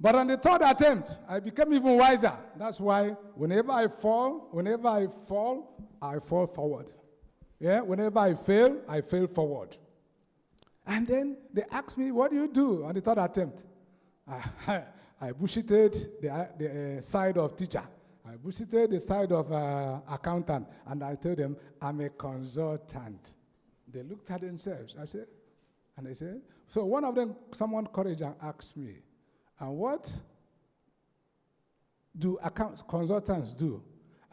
But on the third attempt, I became even wiser. That's why whenever I fall, I fall forward. Yeah, whenever I fail forward. And then they asked me, what do you do on the third attempt? I bullshitted the side of teacher. I bullshitted the side of accountant. And I told them, I'm a consultant. They looked at themselves. I said, so one of them, someone courage and asked me, and what do consultants do?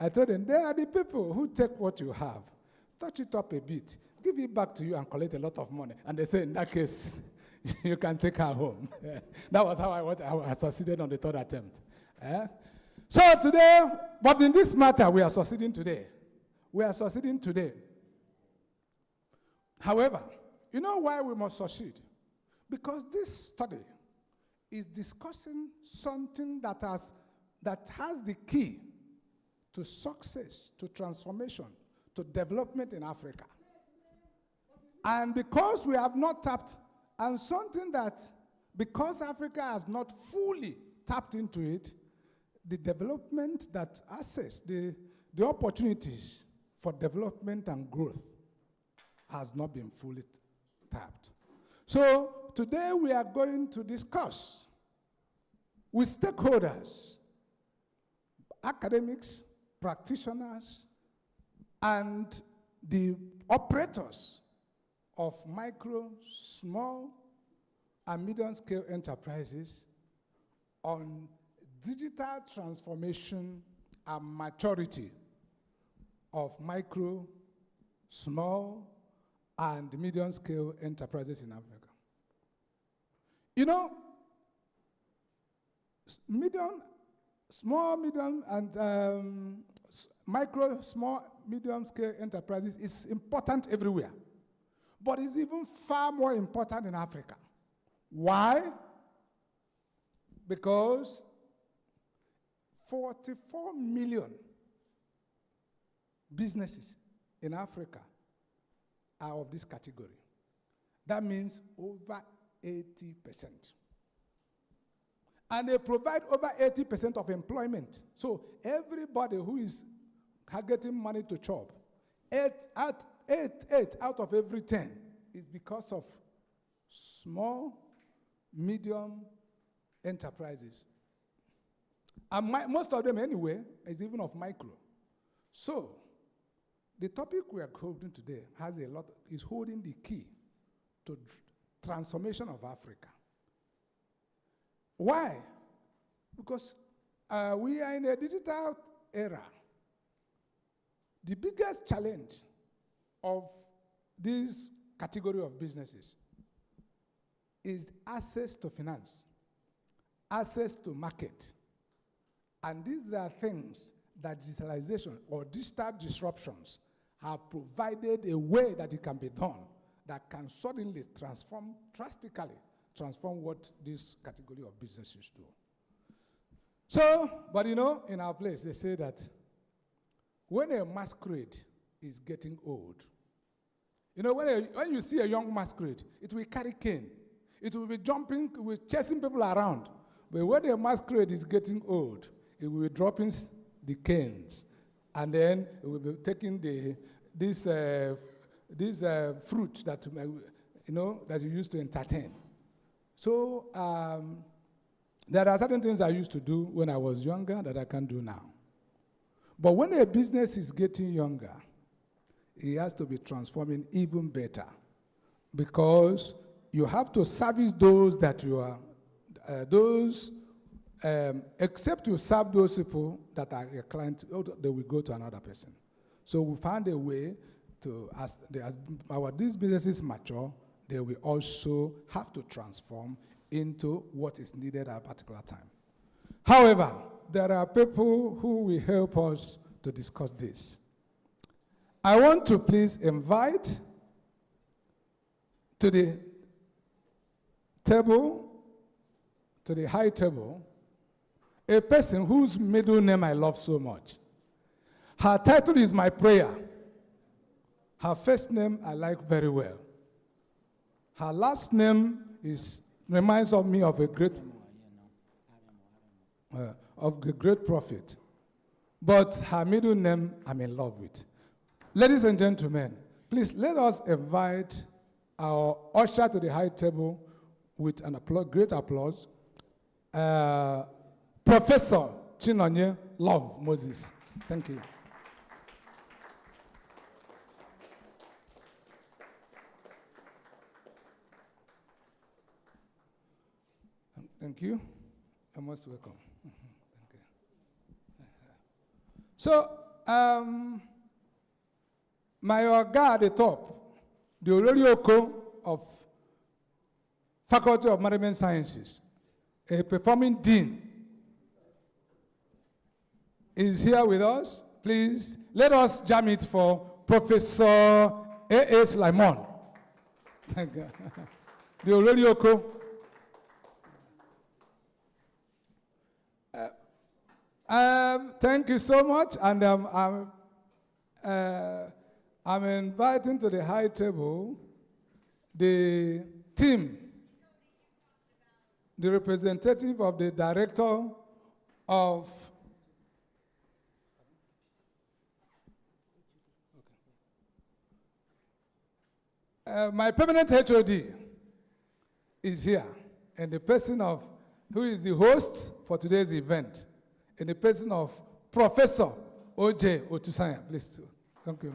I told them, they are the people who take what you have, touch it up a bit, give it back to you and collect a lot of money. And they say, in that case, you can take her home. That was how I succeeded on the third attempt. So today, but in this matter, we are succeeding today. We are succeeding today. However, you know why we must succeed? Because this study is discussing something that has the key to success, to transformation, to development in Africa. And because we have not tapped, and something that, because Africa has not fully tapped into it, the development that access, the opportunities for development and growth has not been fully tapped. So today we are going to discuss with stakeholders, academics, practitioners, and the operators of micro, small, and medium-scale enterprises on digital transformation and maturity of micro, small, and medium-scale enterprises in Africa. You know, small, medium, and micro, small, medium-scale enterprises is important everywhere. But it's even far more important in Africa. Why? Because 44 million businesses in Africa are of this category. That means over 80%. And they provide over 80% of employment. So everybody who is getting money to chop, 8 out of every 10 is because of small, medium enterprises. And most of them anyway is even of micro. So the topic we are holding today is holding the key to transformation of Africa. Why? Because we are in a digital era. The biggest challenge of this category of businesses is access to finance, access to market. And these are things that digitalization or digital disruptions have provided a way that it can be done that can suddenly drastically transform what this category of businesses do. So, but you know, in our place, they say that when a masquerade is getting old, you know, when you see a young masquerade, it will carry cane. It will be jumping, chasing people around. But when a masquerade is getting old, it will be dropping the canes, and then it will be taking this fruit that that you used to entertain. So there are certain things I used to do when I was younger that I can't do now. But when a business is getting younger, it has to be transforming even better, because you have to service those that you are, except you serve those people that are your clients, they will go to another person. So we found a way to, as these businesses mature, they will also have to transform into what is needed at a particular time. However, there are people who will help us to discuss this. I want to please invite to the table, to the high table, a person whose middle name I love so much. Her title is My Prayer. Her first name I like very well. Her last name reminds me of a great... of great profit. But her middle name, I'm in love with. Ladies and gentlemen, please let us invite our usher to the high table with an applause, great applause. Professor Chinonye Love Moses. Thank you. Thank you. You're most welcome. Thank you. So, my Oga at the top, the Olorioko of Faculty of Management Sciences, a performing dean, is here with us. Please, let us jam it for Professor A.A. Slimon. Thank you. The Olorioko. Thank you so much, and I'm inviting to the high table the team, the representative of the director of my permanent HOD is here, and the person of who is the host for today's event, in the person of Professor O.J. Otusanya. Please, thank you.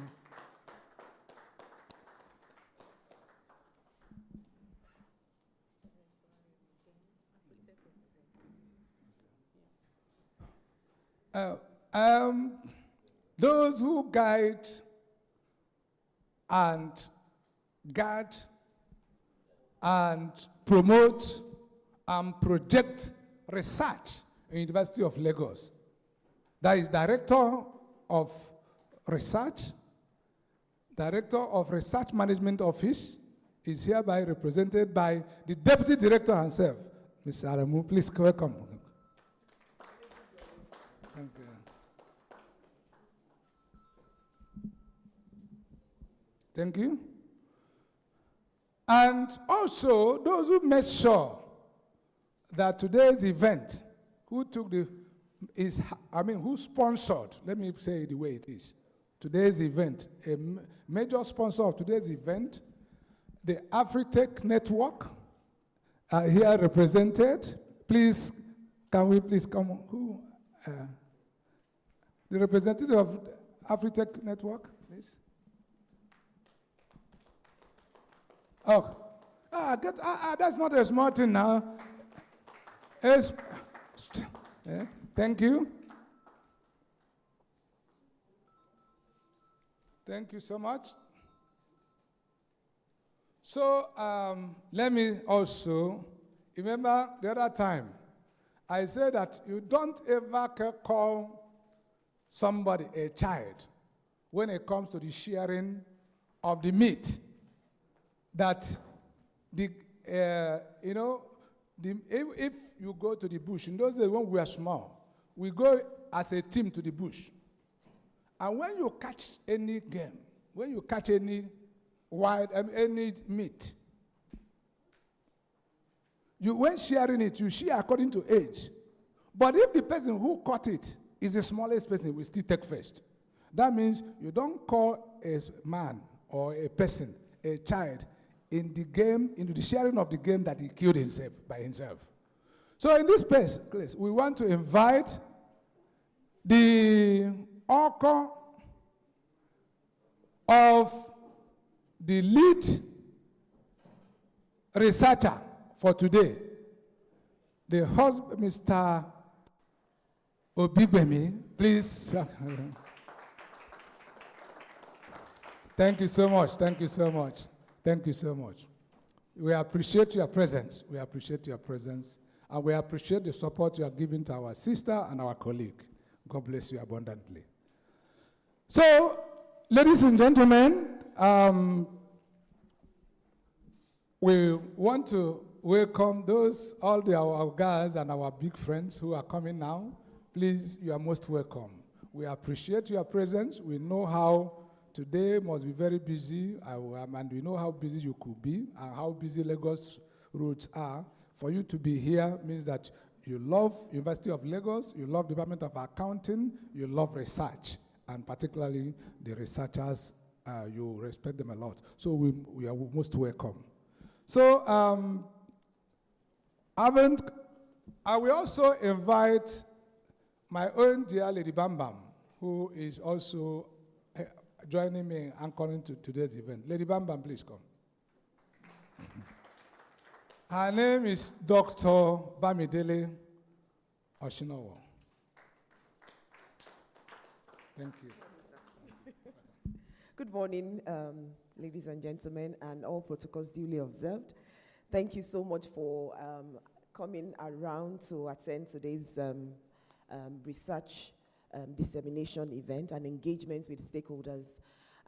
Those who guide and guard and promote and project research in University of Lagos. That is Director of Research, Director of Research Management Office, is hereby represented by the Deputy Director herself, Ms. Aramu. Please welcome. Thank you. Thank you. And also, those who made sure that today's event, who sponsored, let me say it the way it is, today's event, a major sponsor of today's event, the Edu-Tech network, are here represented. Please, can we please come, the representative of Edu-Tech network, please. Oh, that's not a small thing now. Thank you. Thank you so much. So let me also, remember the other time, I said that you don't ever call somebody a child when it comes to the sharing of the meat. That if you go to the bush, in those days when we were small, we go as a team to the bush. And when you catch any game, when you catch any any meat, when sharing it, you share according to age. But if the person who caught it is the smallest person, we still take first. That means you don't call a man or a person a child in the game, into the sharing of the game that he killed himself by himself. So in this place, we want to invite the author of the lead researcher for today, the husband, Mr. Obigbemi, please. Thank you so much. Thank you so much. Thank you so much. We appreciate your presence. We appreciate your presence. And we appreciate the support you are giving to our sister and our colleague. God bless you abundantly. So, ladies and gentlemen, we want to welcome our guys and our big friends who are coming now. Please, you are most welcome. We appreciate your presence. We know how today must be very busy, and we know how busy you could be and how busy Lagos roads are. For you to be here means that You love University of Lagos, you love Department of Accounting, you love research, and particularly the researchers, you respect them a lot. So we are most welcome. So I will also invite my own dear Lady Bam Bam, who is also joining me in anchoring to today's event. Lady Bam Bam, please come. Her name is Dr. Bamidele Oshinowo. Thank you. Good morning, ladies and gentlemen, and all protocols duly observed. Thank you so much for coming around to attend today's research dissemination event and engagement with stakeholders.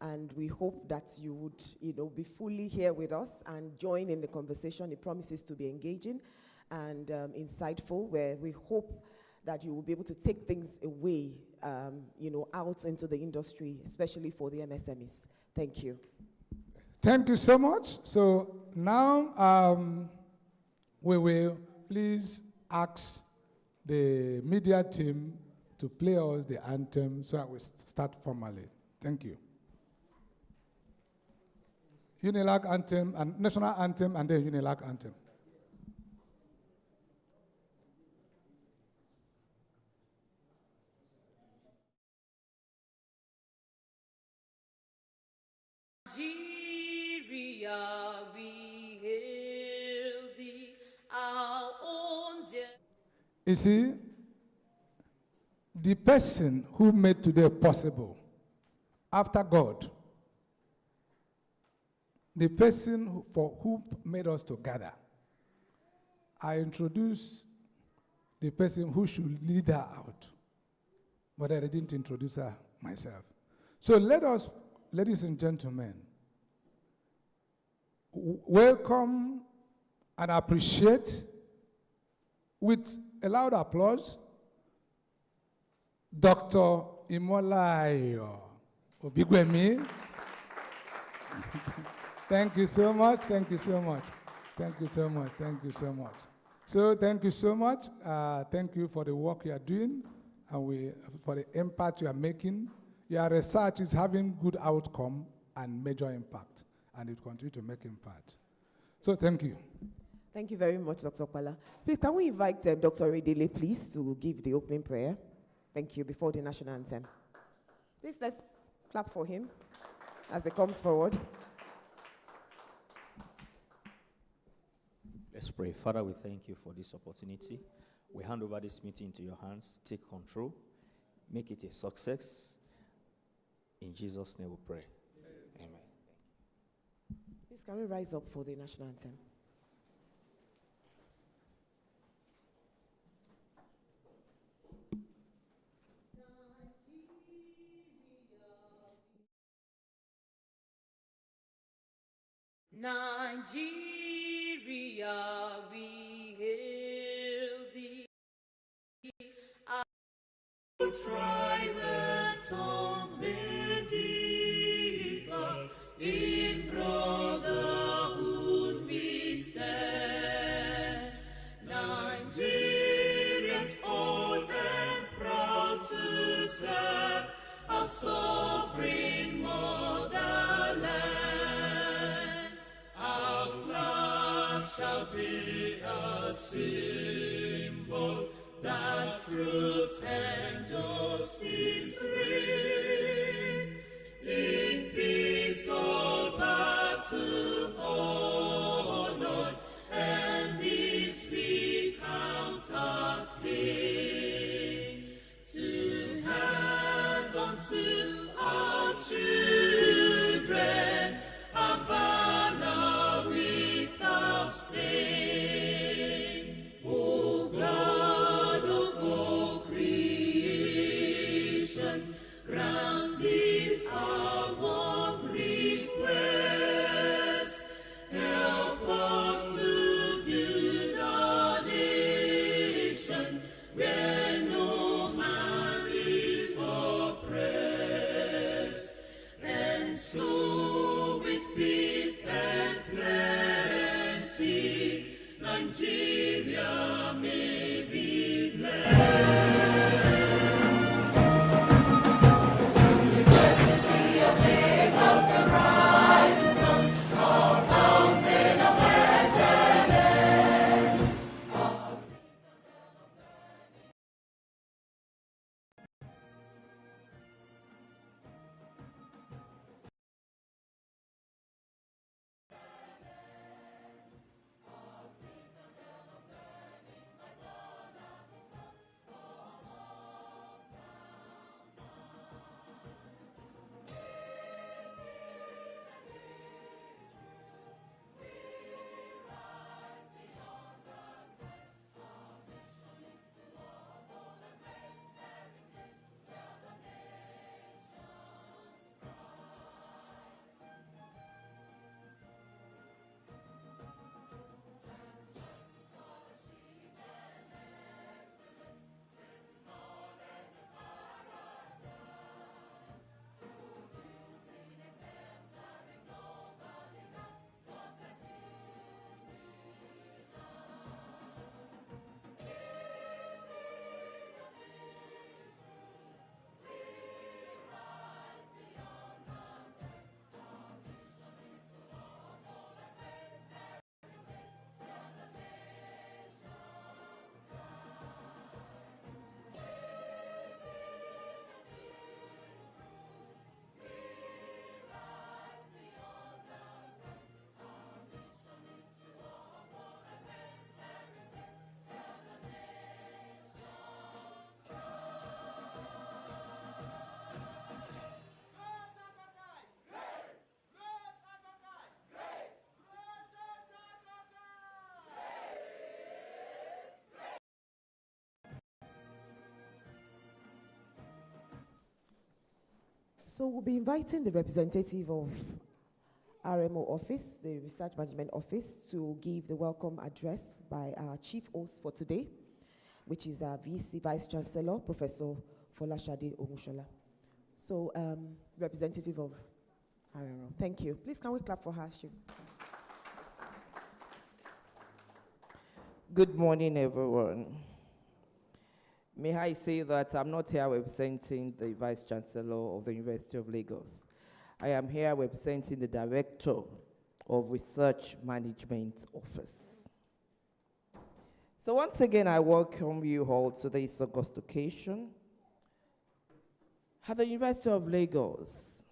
And we hope that you would, be fully here with us and join in the conversation. It promises to be engaging and insightful, where we hope that you will be able to take things away, out into the industry, especially for the MSMEs. Thank you. Thank you so much. So now we will please ask the media team to play us the anthem so that we start formally. Thank you. UNILAG anthem and national anthem and then UNILAG anthem. Nigeria, we hail thee, our own dear. You see, the person who made today possible, after God, the person who made us to gather, I introduced the person who should lead her out, but I didn't introduce her myself. So let us, ladies and gentlemen, welcome and appreciate with a loud applause Dr. Imolayo Obigwemi. Thank you so much. Thank you so much. Thank you so much. Thank you so much. So thank you so much. Thank you for the work you are doing and for the impact you are making. Your research is having good outcome and major impact, and it will continue to make impact. So thank you. Thank you very much, Dr. Okpala. Please, can we invite Dr. Redele, please, to give the opening prayer? Thank you, before the national anthem. Please, let's clap for him as he comes forward. Let's pray. Father, we thank you for this opportunity. We hand over this meeting into your hands. Take control. Make it a success. In Jesus' name we pray. Amen. Please, can we rise up for the national anthem? Nigeria, we hail thee, our tribe and tongue may differ, in brotherhood we stand. Nigerians old and proud to serve our sovereign motherland. Our flag shall be a symbol that truth and justice reign. In peace all battle honored, and this we count as gain. To hand unto our children a banner without stain. O God of all creation, grant this our one request. Help us to build a nation where So we'll be inviting the representative of RMO office, the Research Management Office, to give the welcome address by our chief host for today, which is our VC Vice Chancellor, Professor Folashade Omushola. So, representative of RMO, thank you. Please, can we clap for her? Good morning, everyone. May I say that I'm not here representing the Vice Chancellor of the University of Lagos. I am here representing the Director of Research Management Office. So once again, I welcome you all to this august occasion. At the University of Lagos,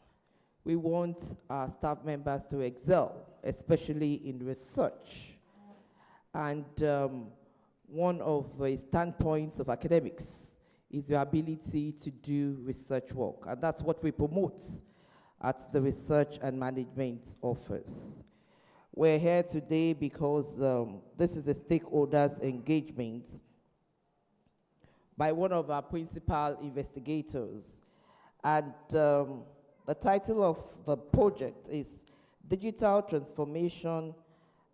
we want our staff members to excel, especially in research. And one of the standpoints of academics is your ability to do research work. And that's what we promote at the Research and Management Office. We're here today because this is a stakeholders engagement by one of our principal investigators. And the title of the project is Digital Transformation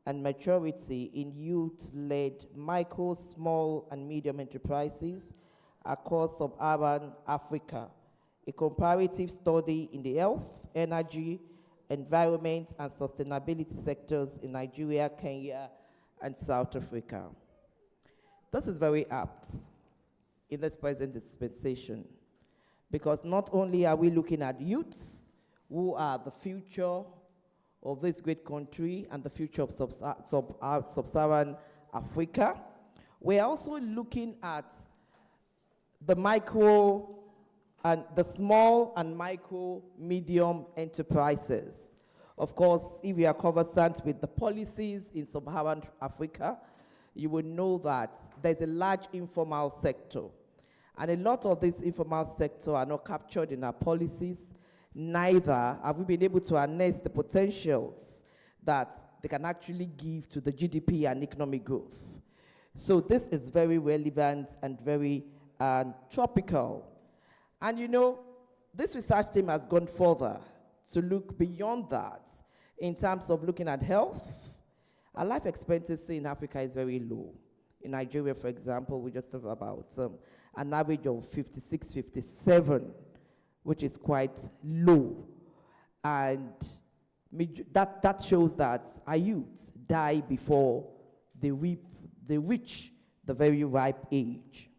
and Maturity in Youth-Led Micro, Small, and Medium Enterprises across Sub-Saharan Africa, a comparative study in the health, energy, environment, and sustainability sectors in Nigeria, Kenya, and South Africa. This is very apt in this present dispensation, because not only are we looking at youths who are the future of this great country and the future of Sub-Saharan Africa, we're also looking at the micro and the small and micro medium enterprises. Of course, if you are conversant with the policies in Sub-Saharan Africa, you will know that there's a large informal sector. And a lot of this informal sector are not captured in our policies. Neither have we been able to harness the potentials that they can actually give to the GDP and economic growth. So this is very relevant and very topical. And you know, this research team has gone further to look beyond that in terms of looking at health. Our life expectancy in Africa is very low. In Nigeria, for example, we just have about an average of 56, 57, which is quite low. And that shows that our youth die before they reach the very ripe age.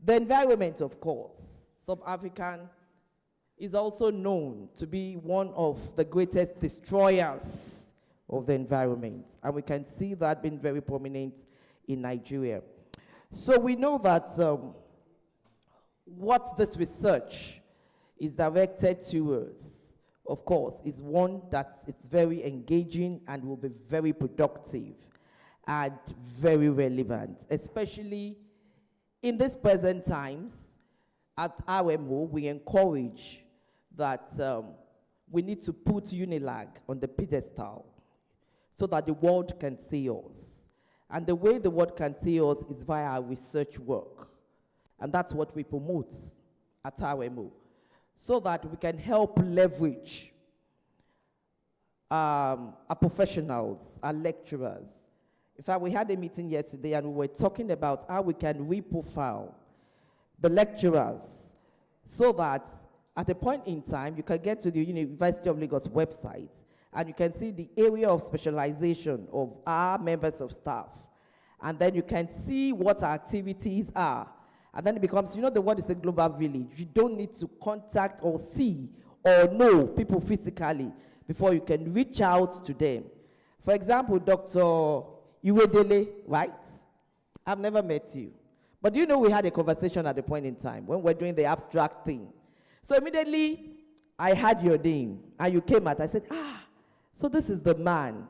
The environment, of course, Sub-African is also known to be one of the greatest destroyers of the environment. And we can see that being very prominent in Nigeria. So we know that what this research is directed towards, of course, is one that is very engaging and will be very productive and very relevant, especially in these present times. At RMO, we encourage that we need to put Unilag on the pedestal so that the world can see us. And the way the world can see us is via our research work. And that's what we promote at RMO, so that we can help leverage our professionals, our lecturers. In fact, we had a meeting yesterday and we were talking about how we can reprofile the lecturers so that at a point in time, you can get to the University of Lagos website and you can see the area of specialization of our members of staff. And then you can see what our activities are. And then it becomes, you know, the word is a global village. You don't need to contact or see or know people physically before you can reach out to them. For example, Dr. Iwedele, right? I've never met you. But do you know we had a conversation at a point in time when we're doing the abstract thing. So immediately, I had your name, and you came out. I said, so this is the man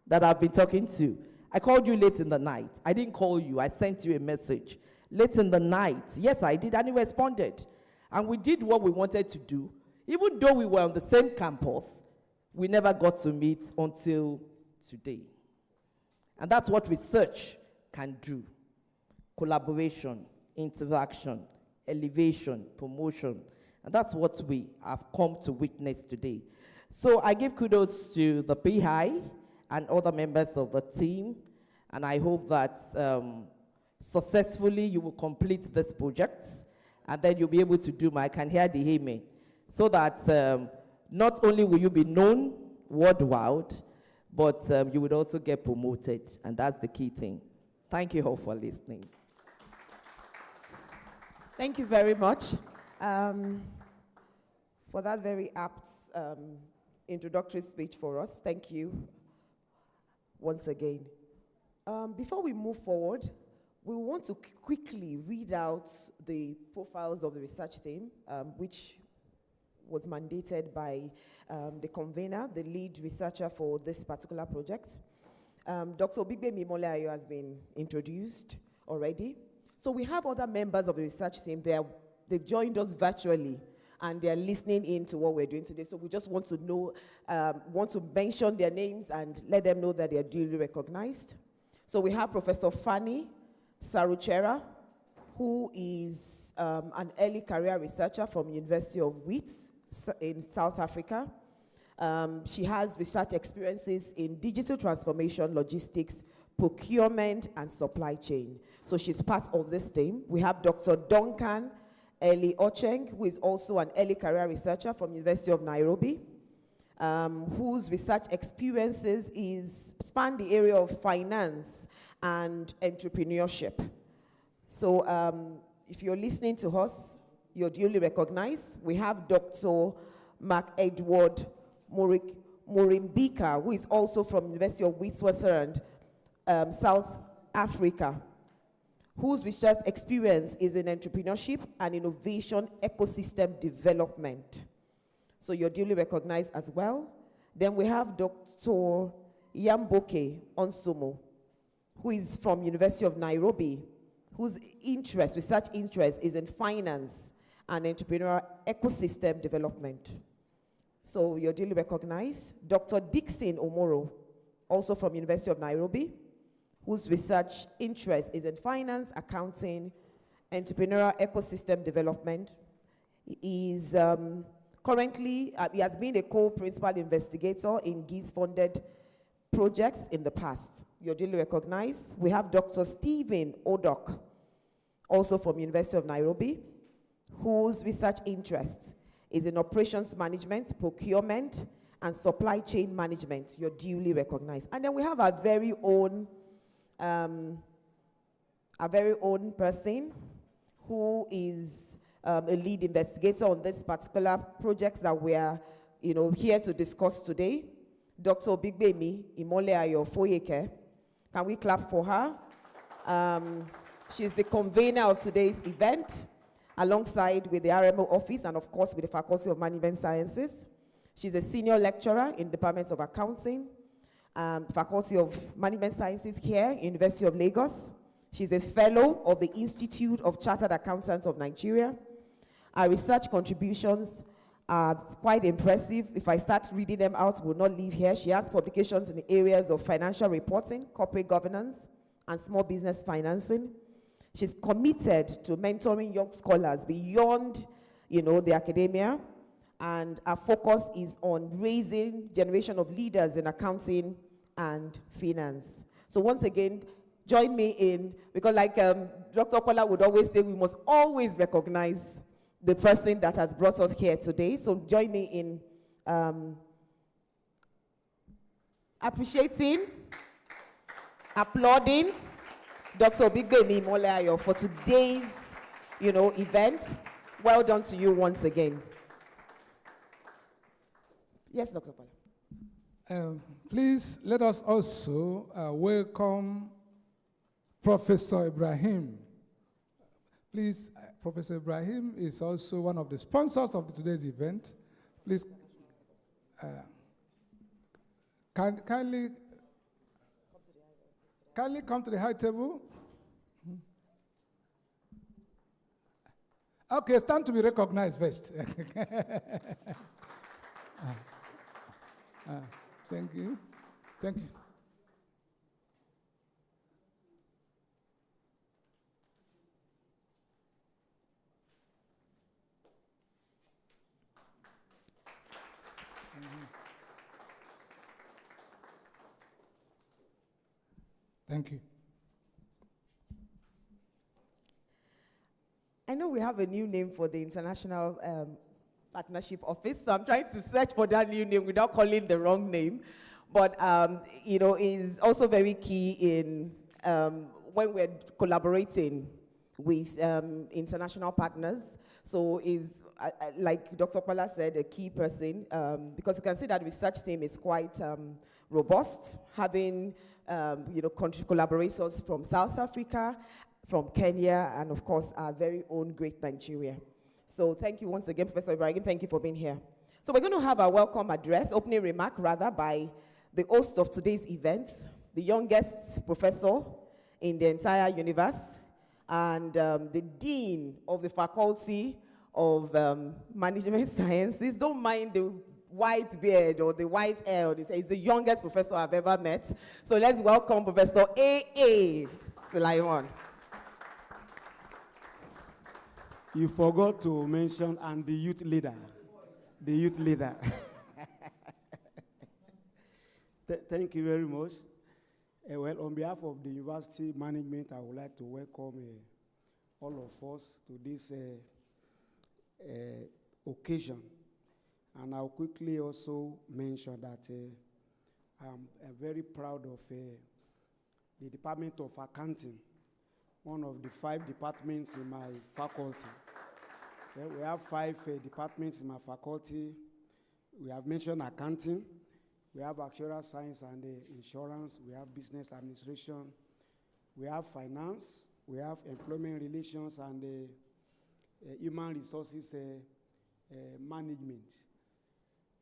that I've been talking to. I called you late in the night. I didn't call you. I sent you a message. Late in the night. Yes, I did, and you responded. And we did what we wanted to do. Even though we were on the same campus, we never got to meet until today. And that's what research can do. Collaboration, interaction, elevation, promotion. And that's what we have come to witness today. So I give kudos to the PI and other members of the team, and I hope that successfully you will complete this project, and then you'll be able to do I can hear the amen, so that not only will you be known worldwide, but you would also get promoted, and that's the key thing. Thank you all for listening. Thank you very much for that very apt introductory speech for us. Thank you once again. Before we move forward, we want to quickly read out the profiles of the research team, which was mandated by the convener, the lead researcher for this particular project. Dr. Obigbe Mimoleayo has been introduced already. So we have other members of the research team. They've joined us virtually, and they're listening in to what we're doing today. So we just want to know, want to mention their names and let them know that they're duly recognized. So we have Professor Fanny Saruchera, who is an early career researcher from University of Wits in South Africa. She has research experiences in digital transformation, logistics, procurement, and supply chain. So she's part of this team. We have Dr. Duncan Eli Ocheng, who is also an early career researcher from University of Nairobi, whose research experiences span the area of finance and entrepreneurship. So if you're listening to us, you're duly recognized. We have Dr. Mark Edward Murimbika, who is also from University of Witwatersrand, South Africa, whose research experience is in entrepreneurship and innovation ecosystem development. So you're duly recognized as well. Then we have Dr. Yamboke Onsumo, who is from University of Nairobi, whose research interest is in finance and entrepreneurial ecosystem development. So you're duly recognized. Dr. Dixon Omoro, also from University of Nairobi, whose research interest is in finance, accounting, entrepreneurial ecosystem development. He is currently, he has been a co-principal investigator in GIZ-funded projects in the past. You're duly recognized. We have Dr. Stephen Odok, also from University of Nairobi, whose research interest is in operations management, procurement, and supply chain management. You're duly recognized. And then we have our very own person who is a lead investigator on this particular project that we are, here to discuss today. Dr. Obigbemi Imoleayo Foyeke. Can we clap for her? She's the convener of today's event, alongside with the RMO office and of course with the Faculty of Management Sciences. She's a senior lecturer in Department of Accounting, Faculty of Management Sciences here, University of Lagos. She's a fellow of the Institute of Chartered Accountants of Nigeria. Her research contributions are quite impressive. If I start reading them out, we'll not leave here. She has publications in the areas of financial reporting, corporate governance, and small business financing. She's committed to mentoring young scholars beyond, the academia, and our focus is on raising generation of leaders in accounting and finance. So once again, join me in, because like Dr. Kola would always say, we must always recognize the person that has brought us here today. So join me in appreciating, applauding Dr. Obigbemi Imoleayo for today's, event. Well done to you once again. Yes, Dr. Kola. Please let us also welcome Professor Ibrahim. Please, Professor Ibrahim is also one of the sponsors of today's event. Please, kindly come to the high table. Okay, stand to be recognized first. Thank you. Thank you. Thank you. I know we have a new name for the International Partnership Office, so I'm trying to search for that new name without calling the wrong name. But, is also very key in when we're collaborating with international partners. So is, like Dr. Pala said, a key person, because you can see that research team is quite robust, having collaborators from South Africa, from Kenya, and of course, our very own great Nigeria. So thank you once again, Professor Ibrahim. Thank you for being here. So we're going to have our welcome address, opening remark rather, by the host of today's event, the youngest professor in the entire universe, and the dean of the Faculty of Management Sciences. Don't mind the white beard or the white hair. He's the youngest professor I've ever met. So let's welcome Professor A.A. Sulaiman. You forgot to mention, and the youth leader. The youth leader. Thank you very much. Well, on behalf of the university management, I would like to welcome all of us to this occasion. And I'll quickly also mention that I'm very proud of the Department of Accounting, one of the 5 departments in my faculty. Well, we have 5 departments in my faculty. We have mentioned accounting. We have actuarial science and insurance. We have business administration. We have finance. We have employment relations and human resources management.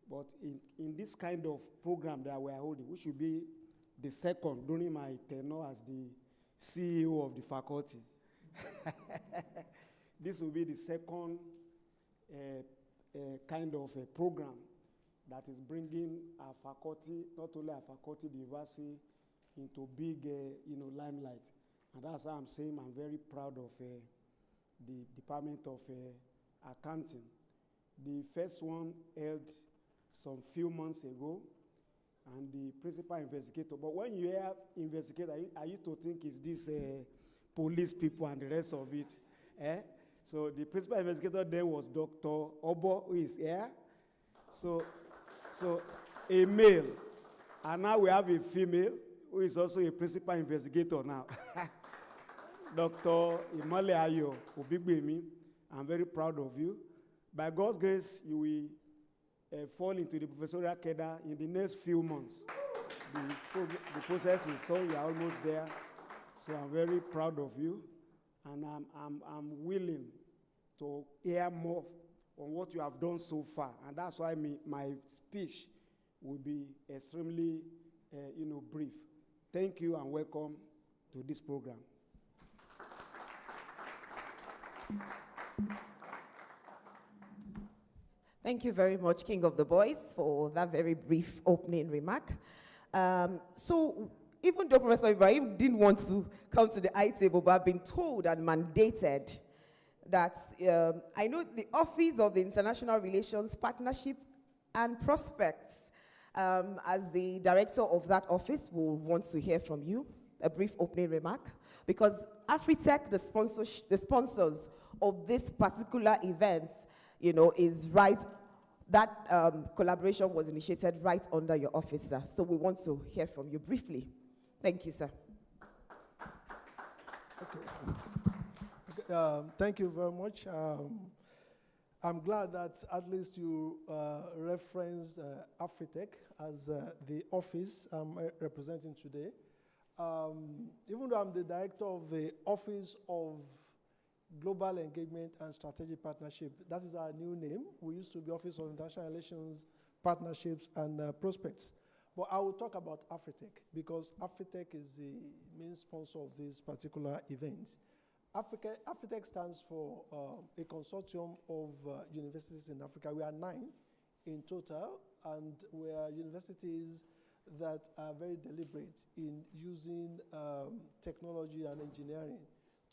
But in this kind of program that we are holding, which should be the second during my tenure as the CEO of the faculty. This will be the second kind of a program that is bringing our faculty, not only our faculty, the university, into big, limelight. And that's why I'm saying I'm very proud of the Department of Accounting. The first one held some few months ago, and the principal investigator. But when you hear investigator, I used to think it's this police people and the rest of it. So the principal investigator then was Dr. Obo, who is here. So a male. And now we have a female, who is also a principal investigator now. Dr. Imale Ayo Obigbemi, I'm very proud of you. By God's grace, you will fall into the professorial cadre in the next few months. The process is so you are almost there. So I'm very proud of you, and I'm willing to hear more on what you have done so far, and that's why my speech will be extremely, brief. Thank you and welcome to this program. Thank you very much, King of the Boys, for that very brief opening remark. So even though Professor Ibrahim didn't want to come to the high table, but I've been told and mandated that I know the Office of the International Relations Partnership and Prospects, as the director of that office, will want to hear from you, a brief opening remark, because Afritech, the sponsors of this particular event, is right. That collaboration was initiated right under your office, sir. So we want to hear from you briefly. Thank you, sir. Okay. Thank you very much. I'm glad that at least you referenced Afritech as the office I'm representing today. Even though I'm the director of the Office of Global Engagement and Strategic Partnership, that is our new name. We used to be Office of International Relations, Partnerships, and Prospects. But I will talk about Afritech because Afritech is the main sponsor of this particular event. Afritech stands for a consortium of universities in Africa. We are 9 in total, and we are universities that are very deliberate in using technology and engineering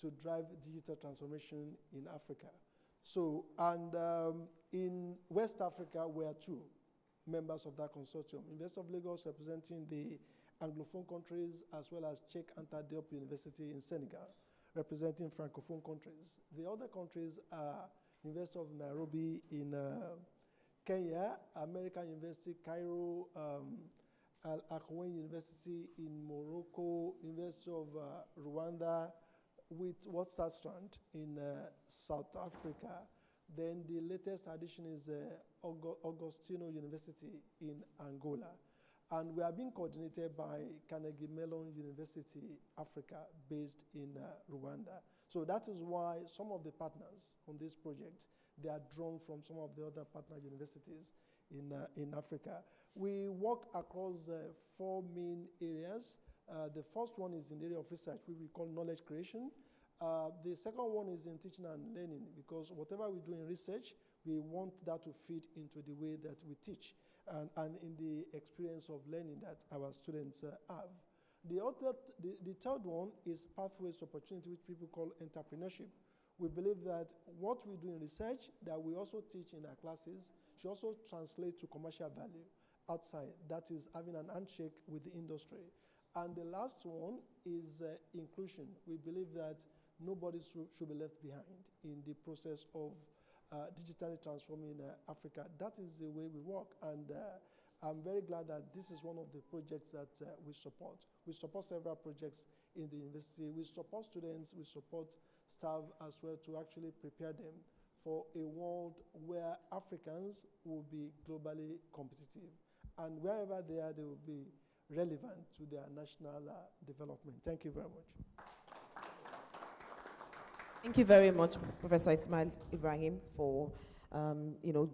to drive digital transformation in Africa. So, and in West Africa, we are 2 members of that consortium. University of Lagos representing the Anglophone countries, as well as Cheikh Anta Diop University in Senegal, representing Francophone countries. The other countries are University of Nairobi in Kenya, American University, Cairo, Al-Akwen University in Morocco, University of Rwanda, with Witwatersrand in South Africa. Then the latest addition is Augustino University in Angola. And we are being coordinated by Carnegie Mellon University, Africa, based in Rwanda. So that is why some of the partners on this project, they are drawn from some of the other partner universities in Africa. We work across 4 main areas. The first one is in the area of research, which we call knowledge creation. The second one is in teaching and learning, because whatever we do in research, we want that to fit into the way that we teach and in the experience of learning that our students have. The third one is pathways to opportunity, which people call entrepreneurship. We believe that what we do in research, that we also teach in our classes, should also translate to commercial value outside. That is having an handshake with the industry. And the last one is inclusion. We believe that nobody should be left behind in the process of digitally transforming Africa. That is the way we work. And I'm very glad that this is one of the projects that we support. We support several projects in the university. We support students, we support staff as well to actually prepare them for a world where Africans will be globally competitive. And wherever they are, they will be relevant to their national development. Thank you very much. Thank you very much, Professor Ismail Ibrahim, for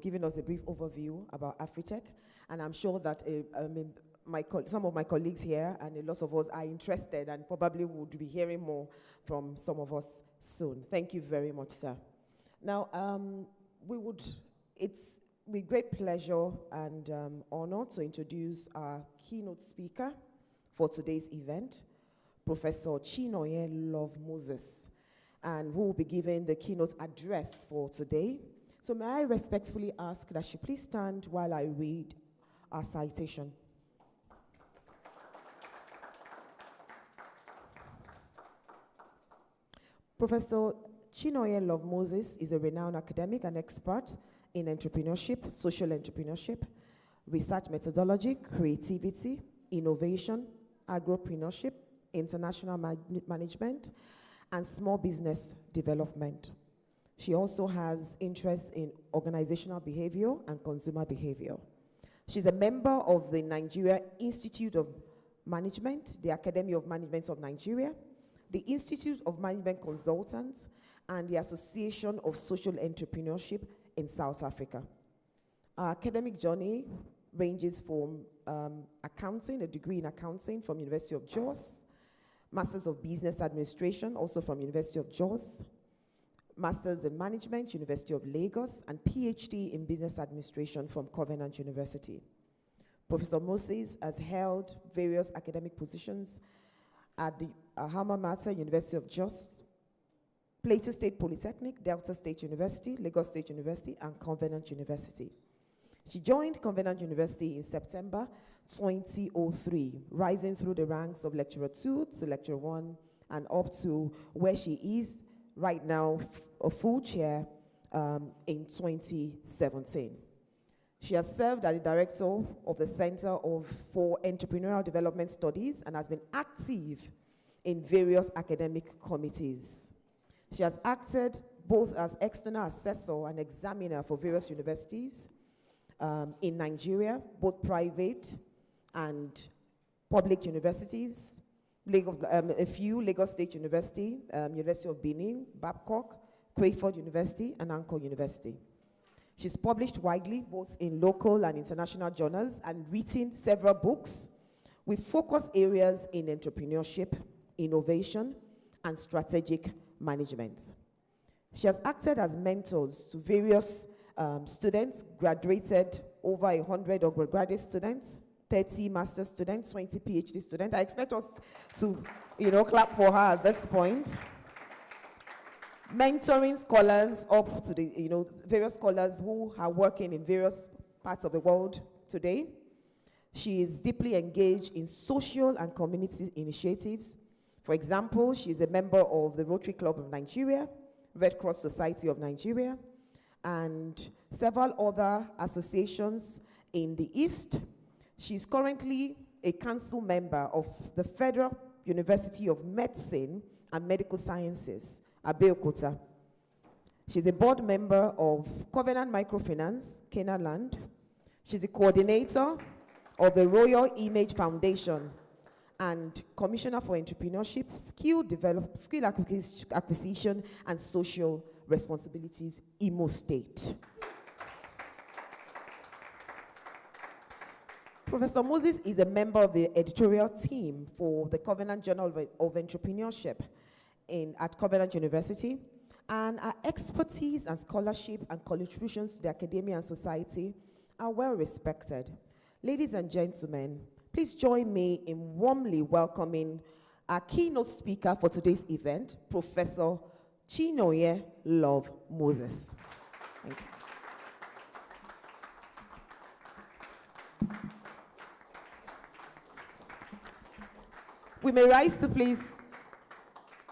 giving us a brief overview about Afritech. And I'm sure that some of my colleagues here and a lot of us are interested and probably would be hearing more from some of us soon. Thank you very much, sir. Now, it's with great pleasure and honor to introduce our keynote speaker for today's event, Professor Chinoye Love Moses, and who will be giving the keynote address for today. So may I respectfully ask that she please stand while I read our citation. Professor Chinoye Love Moses is a renowned academic and expert in entrepreneurship, social entrepreneurship, research methodology, creativity, innovation, agropreneurship, international management, and small business development. She also has interests in organizational behavior and consumer behavior. She's a member of the Nigeria Institute of Management, the Academy of Management of Nigeria, the Institute of Management Consultants, and the Association of Social Entrepreneurship in South Africa. Our academic journey ranges from accounting, a degree in accounting from University of Jos, Masters of Business Administration, also from University of Jos, Masters in Management, University of Lagos, and PhD in Business Administration from Covenant University. Professor Moses has held various academic positions at the alma mater, University of Jos, Plateau State Polytechnic, Delta State University, Lagos State University, and Covenant University. She joined Covenant University in September 2003, rising through the ranks of Lecturer 2 to Lecturer 1, and up to where she is right now, a full chair in 2017. She has served as the director of the Center for Entrepreneurial Development Studies and has been active in various academic committees. She has acted both as external assessor and examiner for various universities in Nigeria, both private and public universities, a few Lagos State University, University of Benin, Babcock, Crayford University, and Anchor University. She's published widely, both in local and international journals, and written several books with focus areas in entrepreneurship, innovation, and strategic management. She has acted as mentors to various students, graduated over 100 undergraduate students, 30 master's students, 20 PhD students. I expect us to, clap for her at this point. Mentoring scholars up to the, various scholars who are working in various parts of the world today. She is deeply engaged in social and community initiatives. For example, she is a member of the Rotary Club of Nigeria, Red Cross Society of Nigeria, and several other associations in the East. She is currently a council member of the Federal University of Medicine and Medical Sciences, Abeokuta. She's a board member of Covenant Microfinance, Kenaland. She's a coordinator of the Royal Image Foundation and Commissioner for Entrepreneurship, Skill Acquisition, and Social Responsibilities, Imo State. Professor Moses is a member of the editorial team for the Covenant Journal of Entrepreneurship at Covenant University, and our expertise and scholarship and contributions to the academia and society are well respected. Ladies and gentlemen, please join me in warmly welcoming our keynote speaker for today's event, Professor Chinoye Love Moses. Thank you. We may rise to please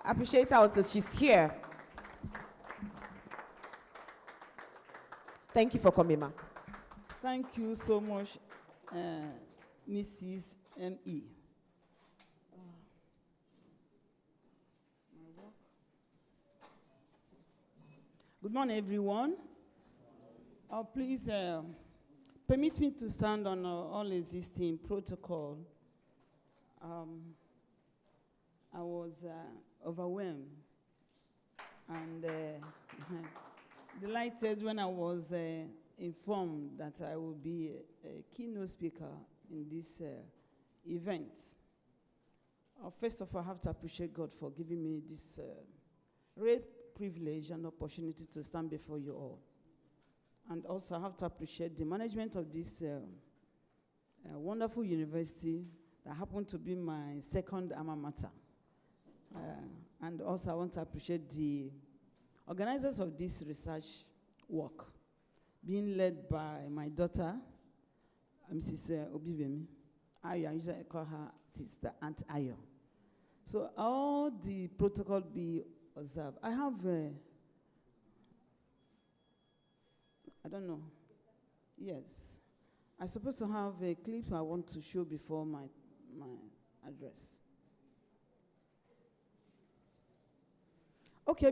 appreciate her until she's here. Thank you for coming, ma. Thank you so much, Mrs. M.E. Good morning, everyone. Please permit me to stand on all existing protocol. I was overwhelmed and delighted when I was informed that I will be a keynote speaker in this event. First of all, I have to appreciate God for giving me this great privilege and opportunity to stand before you all. And also, I have to appreciate the management of this wonderful university that happened to be my second alma mater. And also, I want to appreciate the organizers of this research work, being led by my daughter, Mrs. Obivemi. I usually call her Sister Aunt Ayo. So all the protocol be observed. I have, I don't know. Yes. I'm supposed to have a clip I want to show before my address. Okay,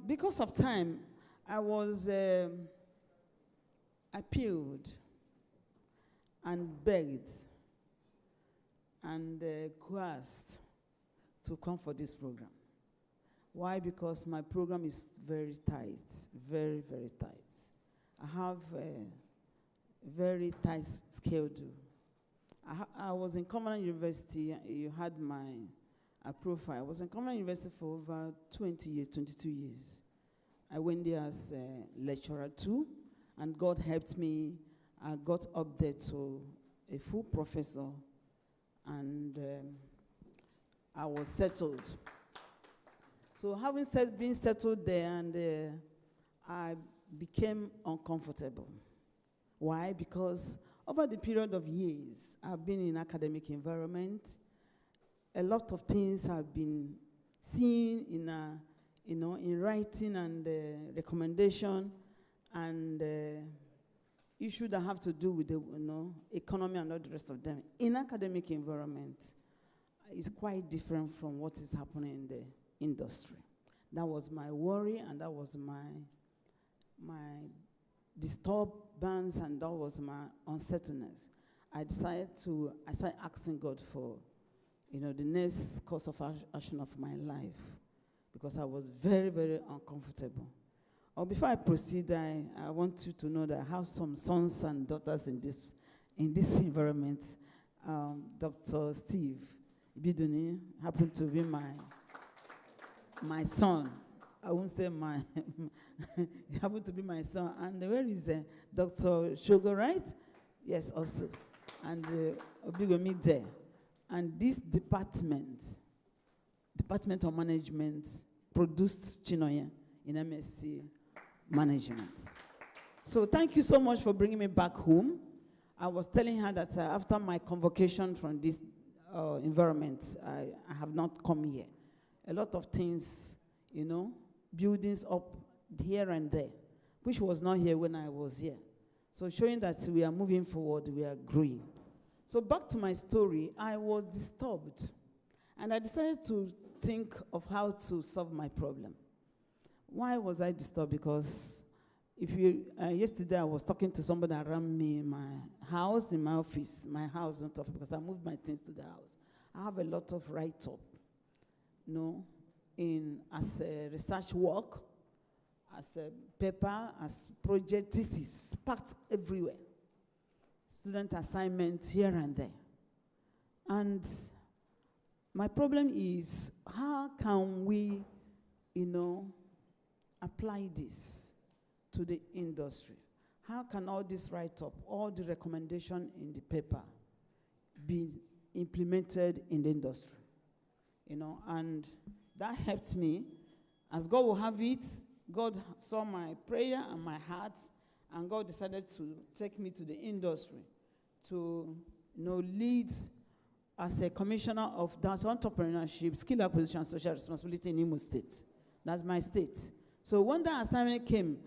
because of time, I was appealed and begged and coerced to come for this program. Why? Because my program is very tight, very, very tight. I have a very tight schedule. I was in Covenant University. You had my profile. I was in Covenant University for over 20 years, 22 years. I went there as a lecturer too, and God helped me. I got up there to a full professor, and I was settled. So having been settled there, and I became uncomfortable. Why? Because over the period of years, I've been in academic environment. A lot of things have been seen in writing and recommendation, and issues that have to do with the economy and all the rest of them. In academic environment, it's quite different from what is happening in the industry. That was my worry, and that was my disturbance, and that was my unsettledness. I started asking God for, the next course of action of my life, because I was very, very uncomfortable. Before I proceed, I want you to know that I have some sons and daughters in this environment. Dr. Steve Biduni happened to be my son. I won't say my, he happened to be my son. And where is Dr. Shogo, right? Yes, also. And Obigomi there. And this Department of Management, produced Chinoye in MSc Management. So thank you so much for bringing me back home. I was telling her that after my convocation from this environment, I have not come here. A lot of things, buildings up here and there, which was not here when I was here. So showing that we are moving forward, we are growing. So back to my story, I was disturbed. And I decided to think of how to solve my problem. Why was I disturbed? Because yesterday I was talking to somebody around me in my house, in my office, my house, not office, because I moved my things to the house. I have a lot of write-up, as a research work, as a paper, as project thesis, packed everywhere. Student assignments here and there. And my problem is, how can we, apply this to the industry? How can all this write-up, all the recommendation in the paper be implemented in the industry? And that helped me. As God will have it, God saw my prayer and my heart, and God decided to take me to the industry to, lead as a commissioner of that entrepreneurship, skill acquisition, and social responsibility in Imo State. That's my state. So when that assignment came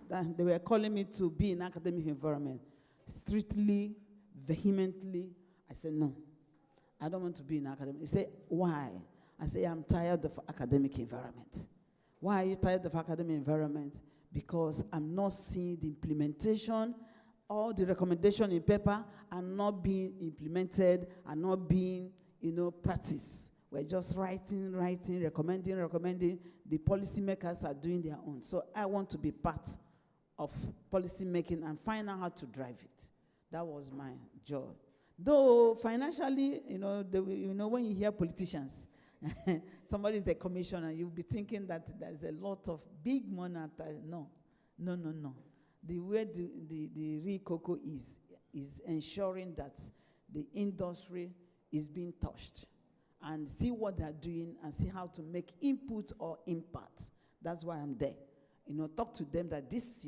that they were calling me to be in academic environment. Strictly, vehemently, I said, no, I don't want to be in academic. He said, why? I say, I'm tired of academic environment. Why are you tired of academic environment? Because I'm not seeing the implementation. All the recommendation in paper are not being implemented, are not being, practiced. We're just writing, recommending. The policymakers are doing their own. So I want to be part of policy making and find out how to drive it. That was my job. Though financially, when you hear politicians, somebody is a commissioner, you'll be thinking that there's a lot of big money at that. No. The way the real cocoa is ensuring that the industry is being touched and see what they're doing and see how to make input or impact. That's why I'm there. Talk to them that this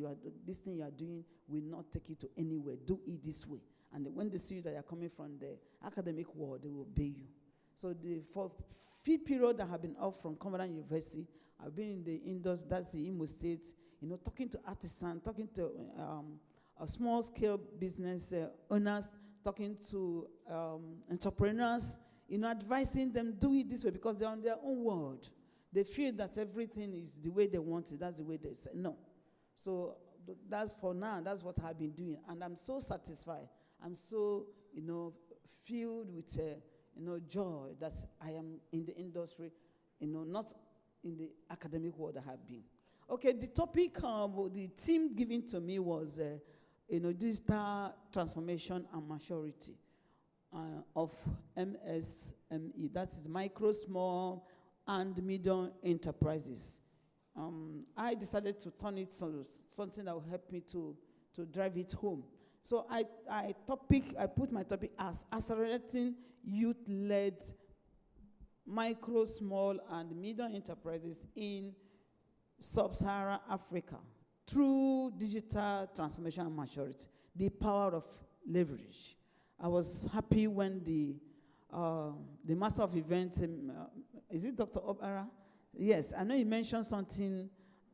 thing you are doing will not take you to anywhere. Do it this way. And when they see that you're coming from the academic world, they will obey you. So for few period I have been off from Cumberland University, I've been in the industry, that's the Imo State, talking to artisans, talking to a small-scale business owners, talking to entrepreneurs, advising them, do it this way, because they're on their own world. They feel that everything is the way they want it. That's the way they say. No. So that's for now. That's what I've been doing. And I'm so satisfied. I'm so, filled with, joy that I am in the industry, not in the academic world I have been. Okay, the topic, the theme given to me was, digital transformation and maturity of MSME. That is micro, small, and medium enterprises. I decided to turn it to something that will help me to drive it home. So I put my topic as accelerating youth-led micro, small, and medium enterprises in sub-Saharan Africa through digital transformation and maturity, the power of leverage. I was happy when the master of events, is it Dr. Obara? Yes, I know you mentioned something,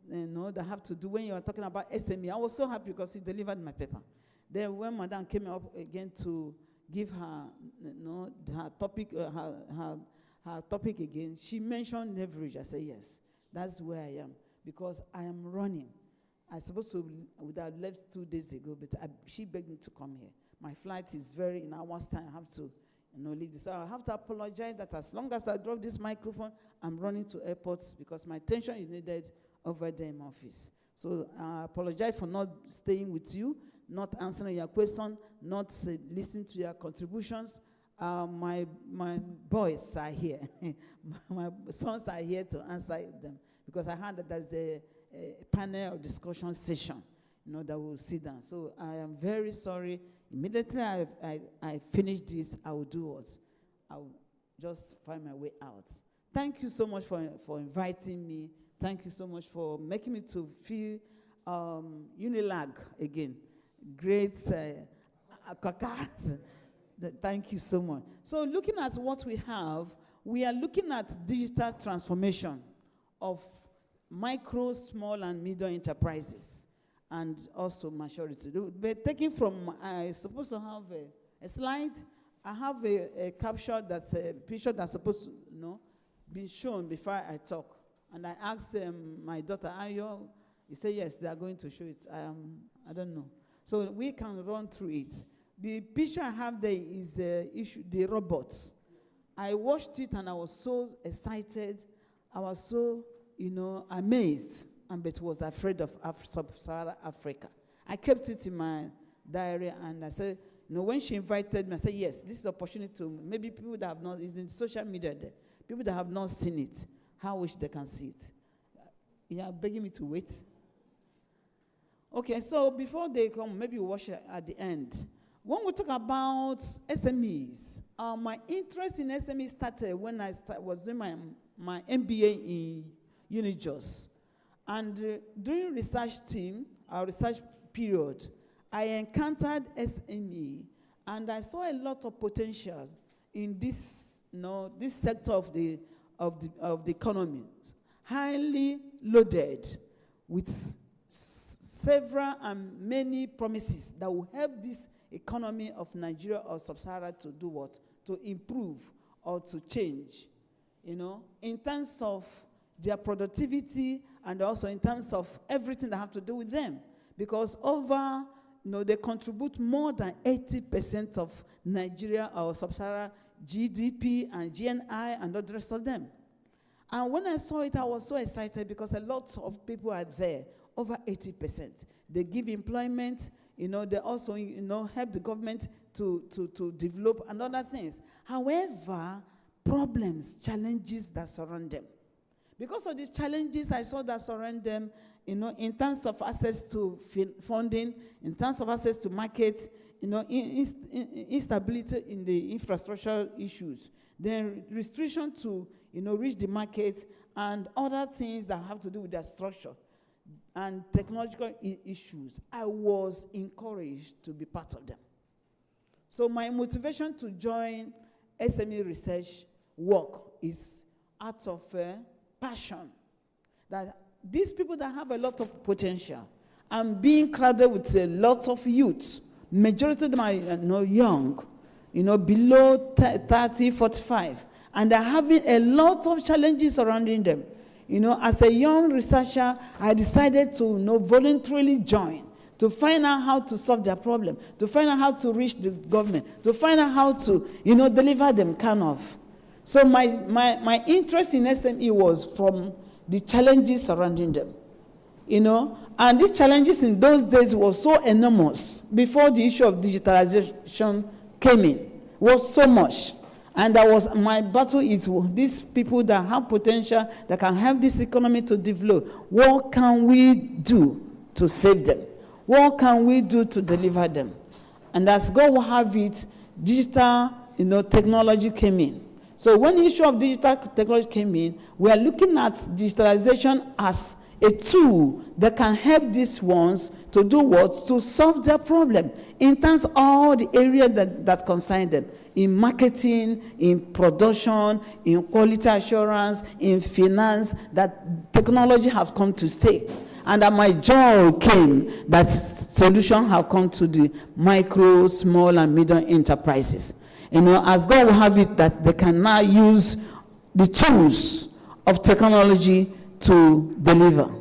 that have to do when you were talking about SME. I was so happy because he delivered my paper. Then when Madam came up again to give her, her topic, her topic again, she mentioned leverage. I said, yes, that's where I am, because I am running. I would have left 2 days ago, but she begged me to come here. My flight is in hours time. I have to, leave this. So I have to apologize that as long as I drop this microphone, I'm running to airports because my attention is needed over there in my office. So I apologize for not staying with you, not answering your question, not listening to your contributions. My boys are here. My sons are here to answer them, because I heard that there's a panel or discussion session, that will sit down. So I am very sorry. Immediately I finish this, I will do what? I will just find my way out. Thank you so much for inviting me. Thank you so much for making me to feel Unilag again. great thank you so much. So looking at what we are looking at digital transformation of micro, small, and medium enterprises, and also maturity. But taking from, I'm supposed to have a slide. I have a capture that's a picture that's supposed to be shown before I talk. And I asked my daughter, Ayo, he said, yes, they are going to show it. I don't know. So we can run through it. The picture I have there is the robots. I watched it and I was so excited. I was so, amazed, but was afraid of sub-Saharan Africa. I kept it in my diary and I said, when she invited me, I said, yes, this is an opportunity to maybe people that have not, it's in social media there, people that have not seen it, how wish they can see it. You are begging me to wait. Okay, so before they come, maybe we'll watch it at the end. When we talk about SMEs, my interest in SMEs started when I was doing my MBA in Unijos. And during our research period, I encountered SME, and I saw a lot of potential in this, this sector of the economy, highly loaded with several and many promises that will help this economy of Nigeria or Sub-Sahara to do what? To improve or to change, in terms of their productivity and also in terms of everything that have to do with them. Because they contribute more than 80% of Nigeria or Sub-Sahara GDP and GNI and all the rest of them. And when I saw it, I was so excited because a lot of people are there, over 80%. They give employment, they also, help the government to develop and other things. However, problems, challenges that surround them. Because of these challenges I saw that surround them, in terms of access to funding, in terms of access to markets, instability in the infrastructural issues, then restriction to, reach the markets and other things that have to do with their structure and technological issues, I was encouraged to be part of them. So my motivation to join SME research work is out of passion. That these people that have a lot of potential and being crowded with a lot of youth, majority of them are young, below 30, 45, and they're having a lot of challenges surrounding them. As a young researcher, I decided to voluntarily join to find out how to solve their problem, to find out how to reach the government, to find out how to, deliver them kind of. So my interest in SME was from the challenges surrounding them, and these challenges in those days were so enormous before the issue of digitalization came in, was so much. And my battle is these people that have potential, that can help this economy to develop. What can we do to save them? What can we do to deliver them? And as God will have it, digital, technology came in. So when the issue of digital technology came in, we are looking at digitalization as a tool that can help these ones to do what? To solve their problem in terms of all the areas that concern them. In marketing, in production, in quality assurance, in finance, that technology has come to stay. And that my joy came that solutions have come to the micro, small, and medium enterprises. As God will have it, that they can now use the tools of technology to deliver.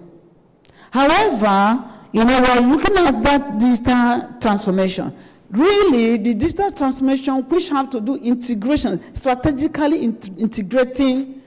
However, we're looking at that digital transformation. Really, the digital transformation, which have to do integration, strategically integrating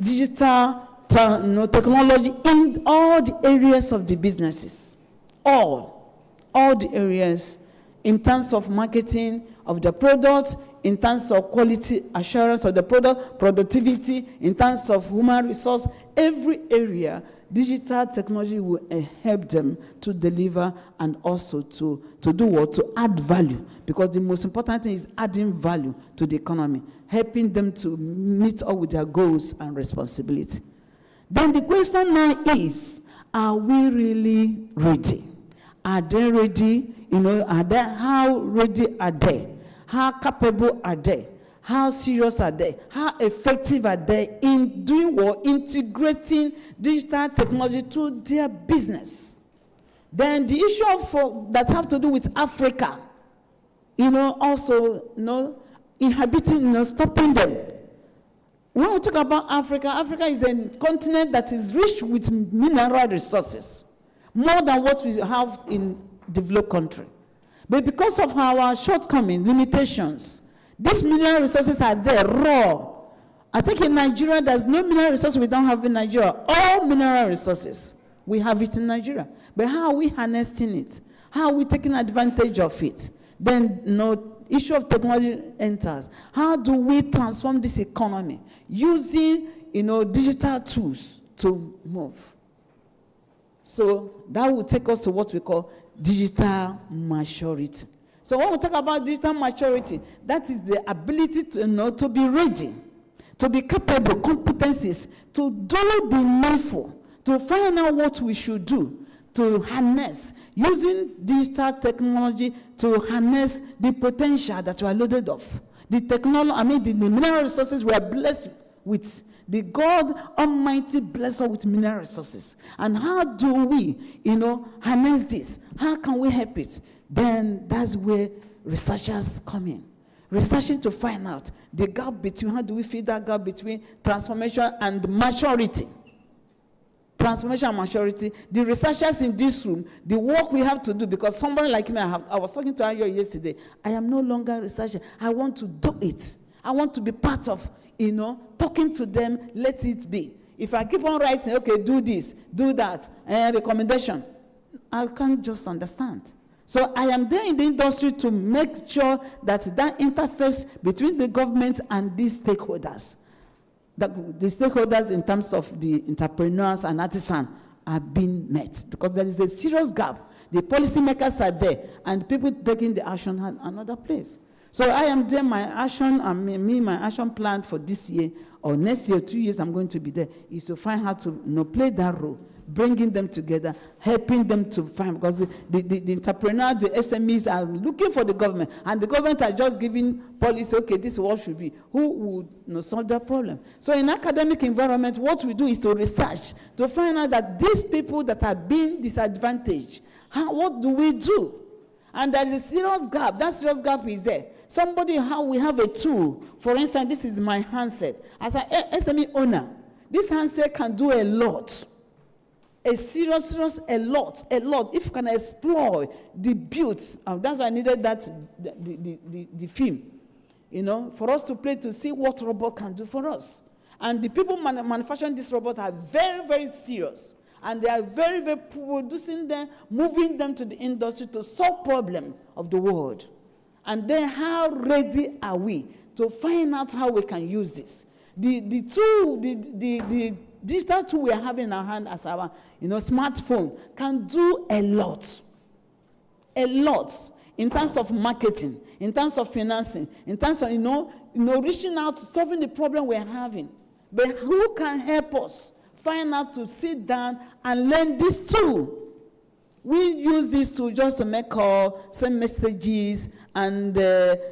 digital technology in all the areas of the businesses. All the areas, in terms of marketing of the product, in terms of quality assurance of the product, productivity, in terms of human resource, every area, digital technology will help them to deliver and also to do what? To add value. Because the most important thing is adding value to the economy, helping them to meet up with their goals and responsibility. Then the question now is, are we really ready? Are they ready? How ready are they? How capable are they? How serious are they? How effective are they in doing what? Integrating digital technology to their business. Then the issue of that have to do with Africa, also, inhabiting, stopping them. When we talk about Africa, Africa is a continent that is rich with mineral resources, more than what we have in developed country. But because of our shortcomings, limitations, these mineral resources are there, raw. I think in Nigeria, there's no mineral resource we don't have in Nigeria. All mineral resources, we have it in Nigeria. But how are we harnessing it? How are we taking advantage of it? Then, issue of technology enters. How do we transform this economy using, digital tools to move? So that will take us to what we call digital maturity. So when we talk about digital maturity, that is the ability to be ready, to be capable, competencies, to do the needful, to find out what we should do, to harness, using digital technology to harness the potential that we are loaded of. The technology, the mineral resources we are blessed with. The God Almighty bless us with mineral resources. And how do we, harness this? How can we help it? Then that's where researchers come in. Researching to find out the gap between, how do we fill that gap between transformation and maturity? Transformation and maturity. The researchers in this room, the work we have to do, because somebody like me, I was talking to Ayo yesterday, I am no longer a researcher. I want to do it. I want to be part of, talking to them, let it be. If I keep on writing, okay, do this, do that, recommendation, I can't just understand. So I am there in the industry to make sure that that interface between the government and these stakeholders, that the stakeholders in terms of the entrepreneurs and artisans are being met, because there is a serious gap. The policymakers are there, and people taking the action are another place. So I am there, my action, my action plan for this year, or next year, 2 years, I'm going to be there, is to find how to play that role, bringing them together, helping them to find, because the entrepreneur, the SMEs are looking for the government, and the government are just giving policy, okay, this is what should be. Who would solve that problem? So in academic environment, what we do is to research, to find out that these people that are being disadvantaged, what do we do? And there is a serious gap. That serious gap is there. How we have a tool. For instance, this is my handset. As an SME owner, this handset can do a lot. A lot. If you can explore the builds, that's why I needed the film, for us to play to see what robot can do for us. And the people manufacturing this robot are very, very serious. And they are very, very producing them, moving them to the industry to solve problems of the world. And then how ready are we to find out how we can use this? The digital tool we are having in our hand as our smartphone can do a lot. A lot in terms of marketing, in terms of financing, in terms of reaching out, solving the problem we're having. But who can help us find out to sit down and learn this tool? We use this tool just to make calls, send messages, and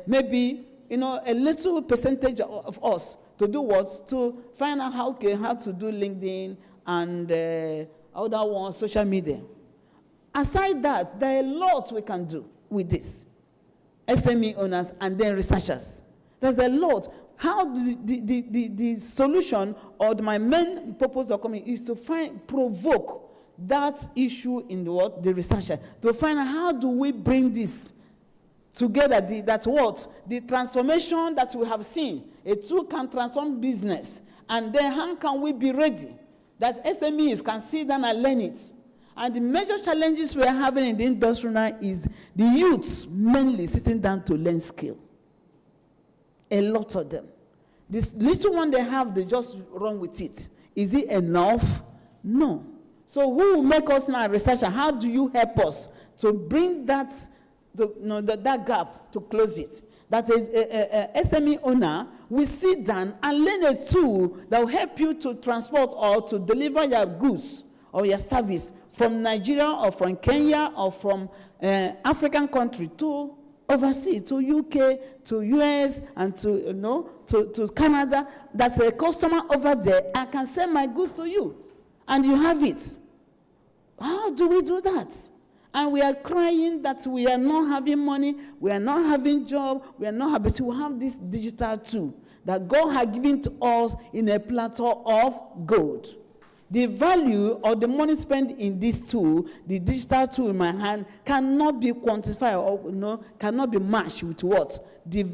maybe a little percentage of us to do what? To find out how to do LinkedIn and other ones, social media. Aside that, there are a lot we can do with this. SME owners and then researchers. There's a lot. How the solution or my main purpose of coming is to provoke that issue in the researcher, to find out how do we bring this together, the transformation that we have seen. A tool can transform business, and then how can we be ready that SMEs can sit down and learn it? And the major challenges we are having in the industry now is the youth mainly sitting down to learn skill. A lot of them. This little one they have, they just run with it. Is it enough? No. So who will make us now a researcher? How do you help us to bring that gap, to close it? That is a SME owner will sit down and learn a tool that will help you to transport or to deliver your goods or your service from Nigeria or from Kenya or from African country to overseas, to UK, to US, and to Canada, that's a customer over there, I can sell my goods to you, and you have it. How do we do that? And we are crying that we are not having money, we are not having job, we are not happy. We have this digital tool that God has given to us in a platter of gold. The value of the money spent in this tool, the digital tool in my hand, cannot be quantified or cannot be matched with what? The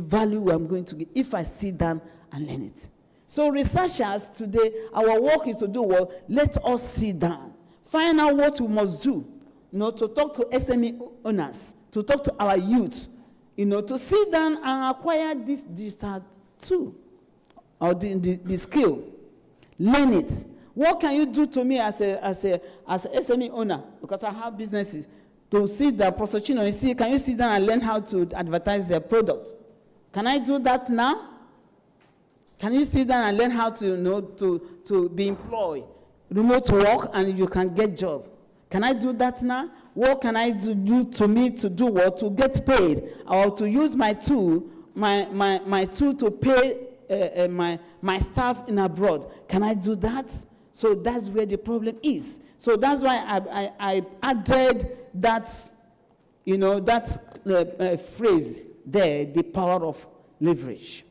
value I'm going to get if I sit down and learn it. So researchers today, our work is to do what? Let us sit down. Find out what we must do. To talk to SME owners, to talk to our youth, to sit down and acquire this digital tool or the skill. Learn it. What can you do to me as a SME owner? Because I have businesses. To see the Prosecino, can you sit down and learn how to advertise their product? Can I do that now? Can you sit down and learn how to be employed? Remote work, and you can get job. Can I do that now? What can I do to me to do what? To get paid, or to use my tool, my tool to pay my staff in abroad. Can I do that? So that's where the problem is. So that's why I added that, phrase there, the power of leverage.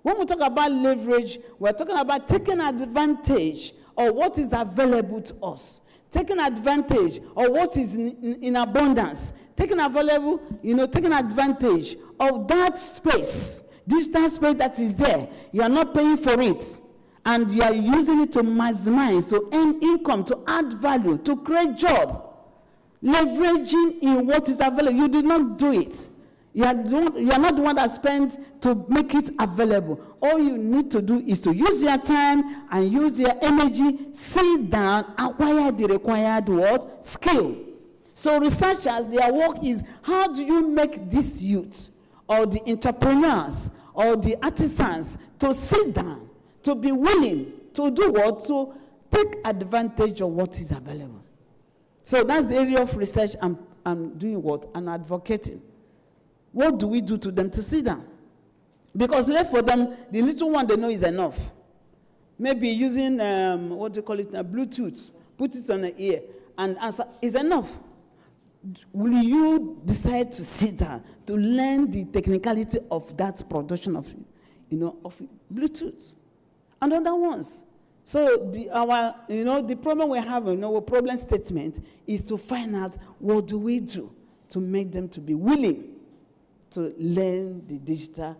When we talk about leverage, we're talking about taking advantage of what is available to us. Taking advantage of what is in abundance. Taking advantage of that space, digital space that is there. You are not paying for it. And you are using it to maximize, to earn income, to add value, to create job. Leveraging in what is available. You did not do it. You are not the one that spent to make it available. All you need to do is to use your time and use your energy, sit down, acquire the required what? Skill. So researchers, their work is, how do you make this youth or the entrepreneurs or the artisans to sit down, to be willing to do what? To take advantage of what is available. So that's the area of research I'm doing what? I'm advocating. What do we do to them to sit down? Because left for them, the little one they know is enough. Maybe using, Bluetooth, put it on the ear, and answer is enough. Will you decide to sit down to learn the technicality of that production of Bluetooth and other ones? So the problem we have in our problem statement is to find out what do we do to make them to be willing to learn the digital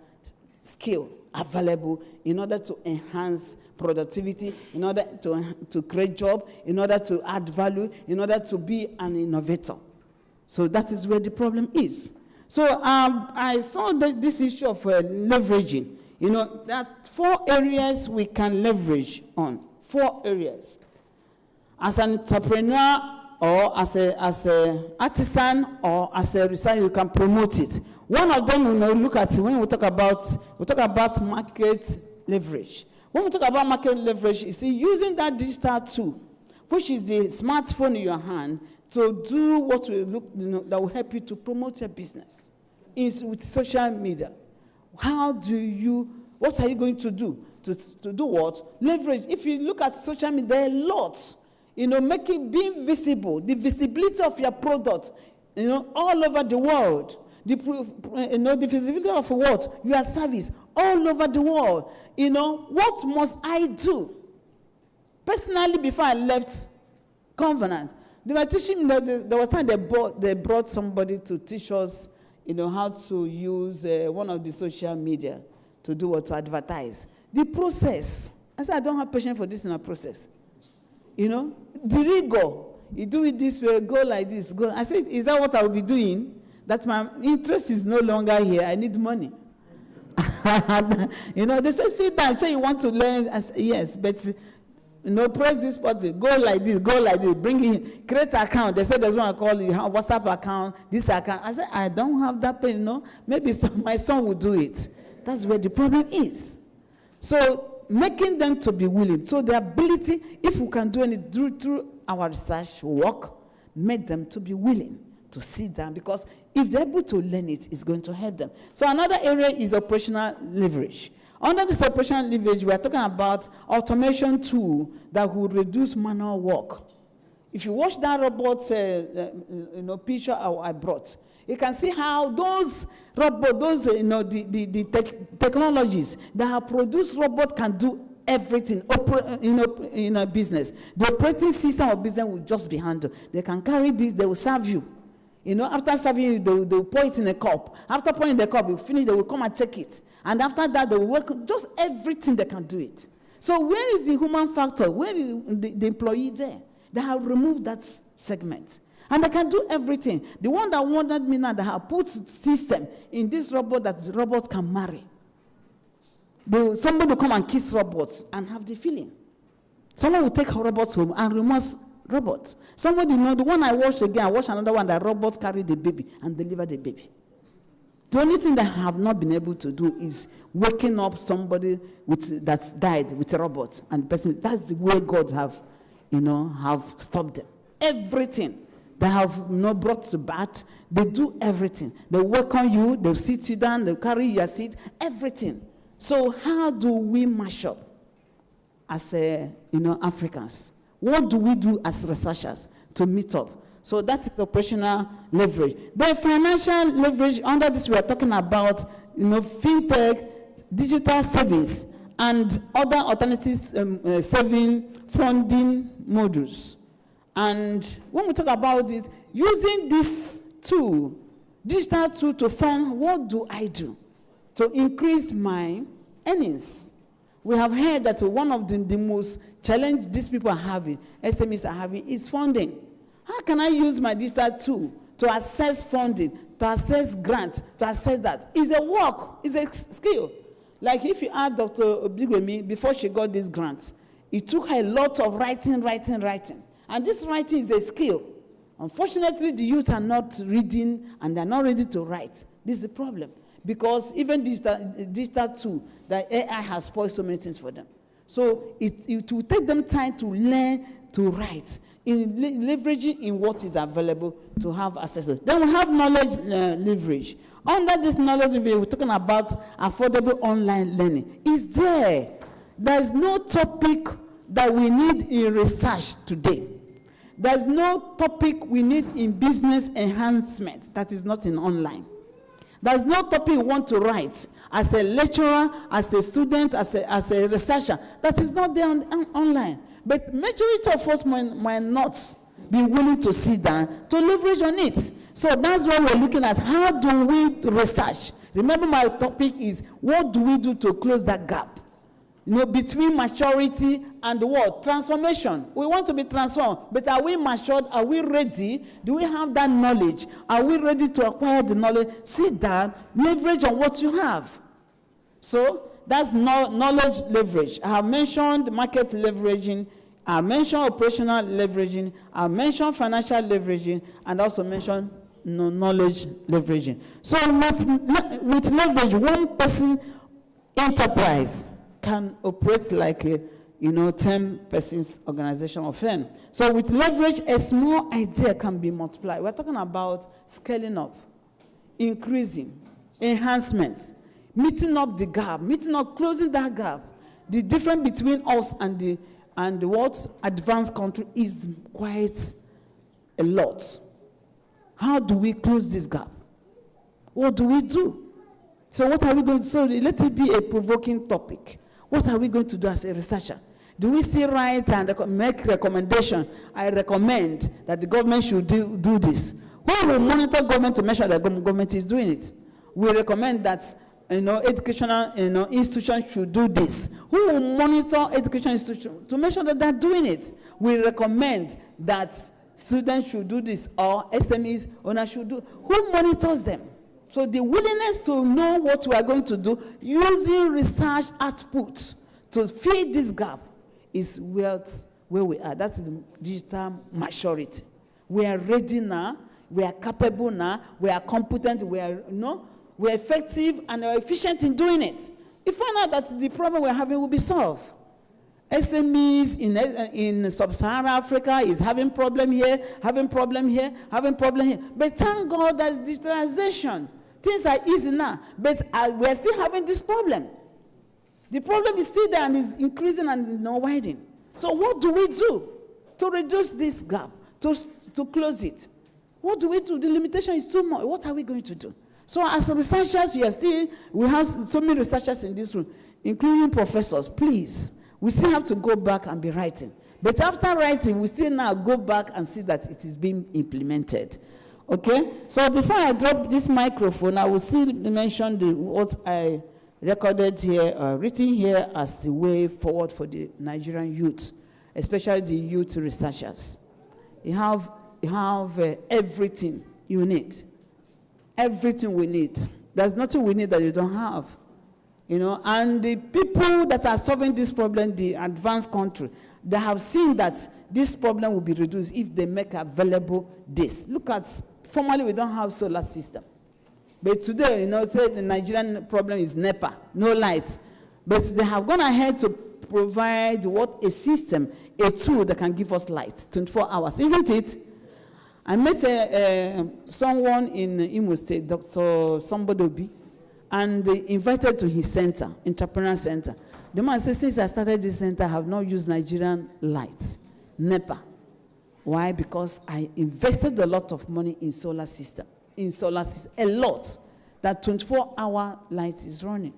skill available in order to enhance productivity, in order to create job, in order to add value, in order to be an innovator. So that is where the problem is. So I saw this issue of leveraging. There are 4 areas we can leverage on. 4 areas. As an entrepreneur, or as a artisan, or as a researcher, you can promote it. One of them, look at when we talk about market leverage. When we talk about market leverage, you see, using that digital tool, which is the smartphone in your hand, to do what will that will help you to promote your business, is with social media. What are you going to do? To do what? Leverage. If you look at social media, there are lots. Being visible, the visibility of your product, all over the world. The visibility of what? Your service, all over the world. What must I do? Personally, before I left Covenant, they were teaching me, there was time they brought somebody to teach us, how to use one of the social media to do what? To advertise. The process. I said, I don't have patience for this in a process. The rigor. You do it this way, go like this. Go. I said, is that what I will be doing? That my interest is no longer here. I need money. They say, sit down, sure you want to learn. I say, yes, but press this button, go like this, bring in, create an account. They said there's one I call it, WhatsApp account, this account. I said, I don't have that pen, Maybe my son will do it. That's where the problem is. So making them to be willing. So the ability, if we can do it through our research work made them to be willing to sit down, because if they're able to learn it, it's going to help them. So another area is operational leverage. Under this operational leverage, we are talking about automation tool that would reduce manual work. If you watch that robot picture I brought, you can see how those robots, technologies that have produced robots can do everything in a business. The operating system of business will just be handled. They can carry this, they will serve you. After serving you, they will pour it in a cup. After pouring in the cup, you finish, they will come and take it. And after that, they will work, just everything they can do it. So where is the human factor? Where is the employee there? They have removed that segment. And they can do everything. The one that wanted me now, they have put system in this robot that the robot can marry. Somebody will come and kiss robots and have the feeling. Someone will take robots home and remove robots. Somebody, the one I watched again, I watched another one that robots carry the baby and deliver the baby. The only thing that I have not been able to do is waking up somebody that died with a robot. And the person, that's the way God have stopped them. Everything. They have brought to bat. They do everything. They welcome you. They'll sit you down. They'll carry your seat. Everything. So how do we mash up as Africans? What do we do as researchers to meet up? So that's the operational leverage. The financial leverage, under this we are talking about, fintech, digital savings, and other alternatives saving funding models. And when we talk about this, using this tool, digital tool to fund, what do I do to increase my earnings? We have heard that one of the most challenge these people are having, SMEs are having, is funding. How can I use my digital tool to access funding, to access grants, to access that? It's a work, it's a skill. Like if you ask Dr. Obigwemi, before she got these grants, it took her a lot of writing. And this writing is a skill. Unfortunately, the youth are not reading and they're not ready to write. This is the problem. Because even digital tool, the AI has spoiled so many things for them. So it will take them time to learn to write, in leveraging in what is available to have access to. Then we have knowledge leverage. Under this knowledge leverage, we're talking about affordable online learning. It's there. There's no topic that we need in research today. There's no topic we need in business enhancement that is not in online. There's no topic you want to write as a lecturer, as a student, as a researcher that is not there online. But majority of us might not be willing to sit down to leverage on it. So that's why we're looking at how do we research. Remember, my topic is what do we do to close that gap? Between maturity and the what? Transformation. We want to be transformed, but are we matured? Are we ready? Do we have that knowledge? Are we ready to acquire the knowledge? Sit down, leverage on what you have. So that's knowledge leverage. I have mentioned market leveraging, I mentioned operational leveraging, I mentioned financial leveraging, and also mentioned knowledge leveraging. So with leverage, one person enterprise can operate like a 10-person organization or firm. So with leverage, a small idea can be multiplied. We're talking about scaling up, increasing, enhancements, meeting up the gap, closing that gap. The difference between us and the what advanced country is quite a lot. How do we close this gap? What do we do? So what are we going to do? So let it be a provoking topic. What are we going to do as a researcher? Do we still write and make recommendation? I recommend that the government should do this. Who will monitor government to make sure that government is doing it? We recommend that educational institutions should do this. Who will monitor education institutions to make sure that they're doing it? We recommend that students should do this, or SMEs owners should do. Who monitors them? So the willingness to know what we are going to do using research output to fill this gap is where we are. That is digital maturity. We are ready now. We are capable now. We are competent. We're effective and are efficient in doing it. You find out that the problem we're having will be solved. SMEs in sub-Saharan Africa is having problem here, having problem here, having problem here. But thank God there's digitalization. Things are easy now, but we're still having this problem. The problem is still there and is increasing and widening. So what do we do to reduce this gap, to close it? What do we do? The limitation is too much. What are we going to do? So as researchers, we have so many researchers in this room, including professors. Please, we still have to go back and be writing. But after writing, we still now go back and see that it is being implemented. Okay? So before I drop this microphone, I will still mention what I recorded here, written here as the way forward for the Nigerian youth, especially the youth researchers. You have everything you need. Everything we need. There's nothing we need that you don't have. And the people that are solving this problem, the advanced country, they have seen that this problem will be reduced if they make available this. Look at, formerly we don't have solar system. But today, say the Nigerian problem is NEPA, no lights. But they have gone ahead to provide a system, a tool that can give us light 24 hours, isn't it? I met someone in Imo State, Dr. Sombodobi, and invited to his center, entrepreneur center. The man said, since I started this center, I have not used Nigerian lights, NEPA. Why? Because I invested a lot of money in solar system, a lot. That 24-hour light is running.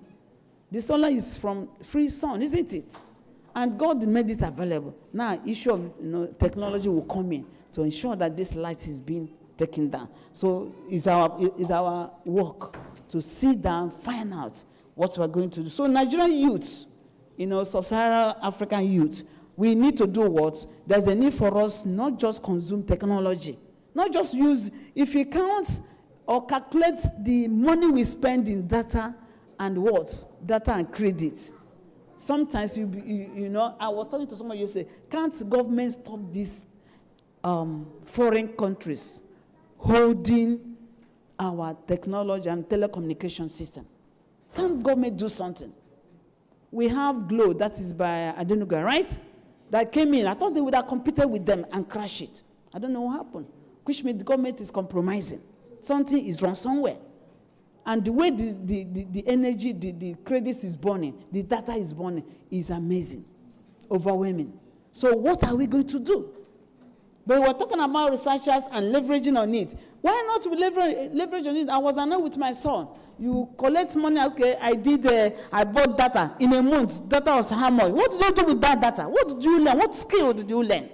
The solar is from free sun, isn't it? And God made it available. Now, issue of technology will come in to ensure that this light is being taken down. So it's our work to sit down, find out what we're going to do. So Nigerian youths, sub-Saharan African youth, we need to do what? There's a need for us not just consume technology, not just use, if you count or calculate the money we spend in data and what? Data and credit. Sometimes, I was talking to somebody yesterday, can't government stop these foreign countries holding our technology and telecommunication system? Can't government do something? We have Glow, that is by Adenuga, right? That came in. I thought they would have competed with them and crash it. I don't know what happened. Which means the government is compromising. Something is wrong somewhere. And the way the energy, the credits is burning, the data is burning, is amazing, overwhelming. So what are we going to do? But we're talking about researchers and leveraging on it. Why not we leverage on it? I was annoyed with my son. You collect money, okay, I bought data. In a month, data was how much? What did you do with that data? What did you learn? What skill did you learn?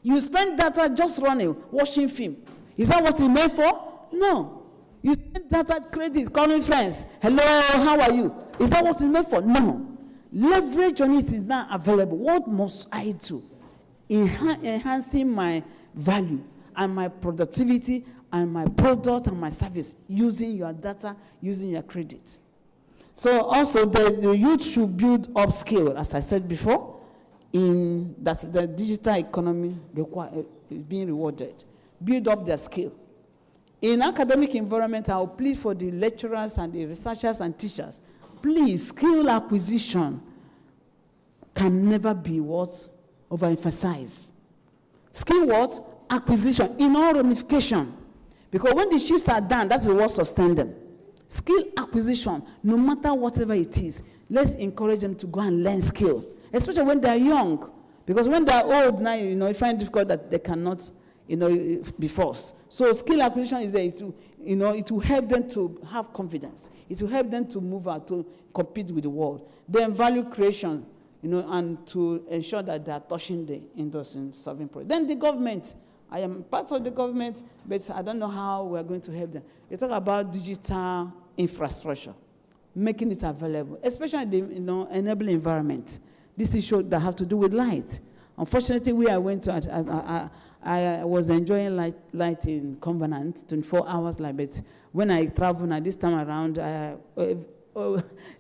You spend data just running, watching film. Is that what it's made for? No. You spend data, credit, calling friends. Hello, how are you? Is that what it's made for? No. Leverage on it is not available. What must I do? Enhancing my value and my productivity and my product and my service using your data, using your credit. So also the youth should build up skill, as I said before, in that the digital economy is being rewarded. Build up their skill. In academic environment, I will plead for the lecturers and the researchers and teachers. Please, skill acquisition can never be what? Overemphasized. Skill what? Acquisition in all ramification. Because when the shifts are done, that's what sustains them. Skill acquisition, no matter whatever it is, let's encourage them to go and learn skill, especially when they're young. Because when they're old now, you find it difficult that they cannot, be forced. So skill acquisition is there it will help them to have confidence. It will help them to move out, to compete with the world. Then value creation, and to ensure that they are touching the industry in solving problems. Then the government. I am part of the government, but I don't know how we're going to help them. You talk about digital infrastructure, making it available, especially the enabling environment. This issue that have to do with light. Unfortunately, where I went to, I was enjoying light in Covenant, 24 hours light, but when I travel now, this time around,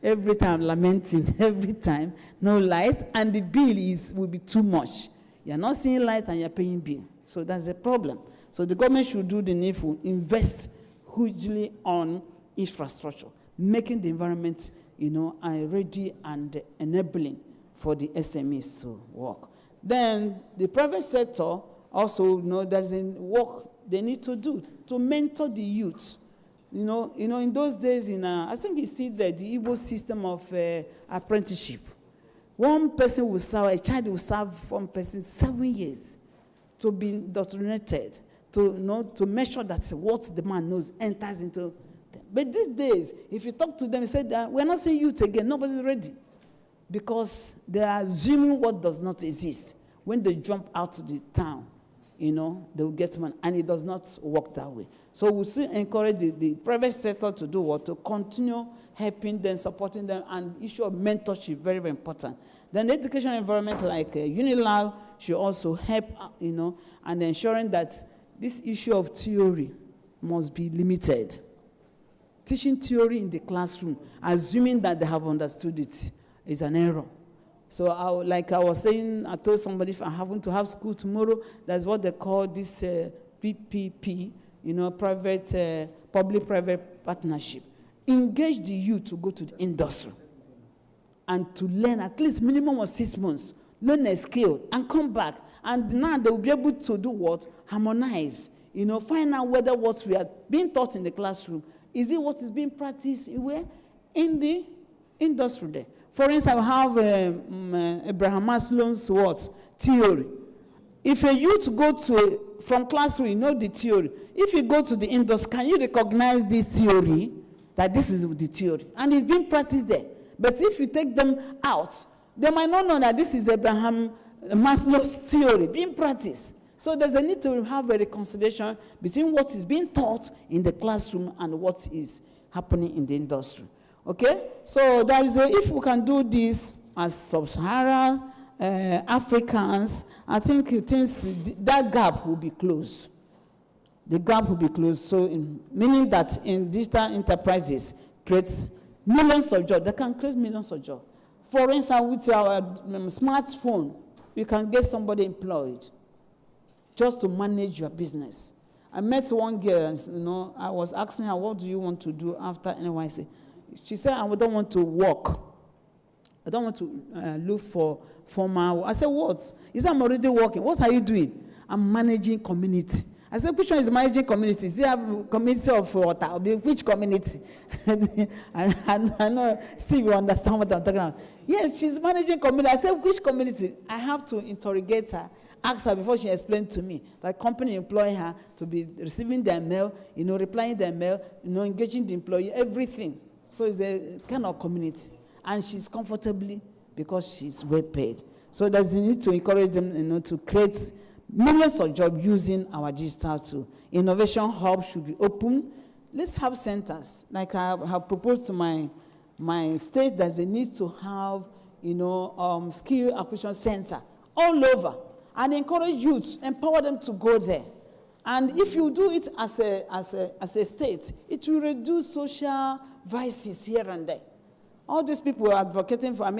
every time lamenting, every time, no light, and the bill will be too much. You're not seeing light and you're paying bill. So that's a problem. So the government should do the needful, invest hugely on infrastructure, making the environment, ready and enabling for the SMEs to work. Then the private sector also, there's a work they need to do to mentor the youth. In those days, I think it's still the Igbo system of apprenticeship. One person will serve, a child will serve one person 7 years to be indoctrinated, to make sure that what the man knows enters into them. But these days, if you talk to them, you say that we're not saying youth again, nobody's ready. Because they are assuming what does not exist. When they jump out to the town, they will get money, and it does not work that way. So we still encourage the private sector to do what? To continue helping them, supporting them, and issue of mentorship, very, very important. Then the education environment like Unilag should also help, and ensuring that this issue of theory must be limited. Teaching theory in the classroom, assuming that they have understood it, is an error. So like I was saying, I told somebody if I happen to have school tomorrow, that's what they call this PPP, public-private partnership. Engage the youth to go to the industry and to learn at least minimum of 6 months, learn a skill, and come back. And now they will be able to do what? Harmonize. Find out whether what we are being taught in the classroom, is it what is being practiced where? In the industry there. For instance, I have Abraham Maslow's what? Theory. If a youth go from classroom, you know the theory. If you go to the industry, can you recognize this theory? That this is the theory. And it's being practiced there. But if you take them out, they might not know that this is Abraham Maslow's theory being practiced. So there's a need to have a reconciliation between what is being taught in the classroom and what is happening in the industry. Okay? So there is if we can do this as sub-Saharan Africans, I think that gap will be closed. The gap will be closed. So meaning that in digital enterprises creates millions of jobs. They can create millions of jobs. For instance, with our smartphone, you can get somebody employed just to manage your business. I met one girl, I was asking her, what do you want to do after NYC? She said, I don't want to work. I don't want to look for formal. I said, what? He said, I'm already working. What are you doing? I'm managing community. I said, which one is managing community? Do you have a community of water? Which community? I know, Steve, you understand what I'm talking about. Yes, she's managing community. I said, which community? I have to interrogate her, ask her before she explained to me that company employ her to be receiving their mail, replying their mail, engaging the employee, everything. So it's a kind of community. And she's comfortably because she's well paid. So there's a need to encourage them, to create millions of jobs using our digital tool. Innovation hubs should be open. Let's have centers. Like I have proposed to my state, there's a need to have, skill acquisition center all over. And encourage youth, empower them to go there. And if you do it as a state, it will reduce social vices here and there. All these people are advocating for,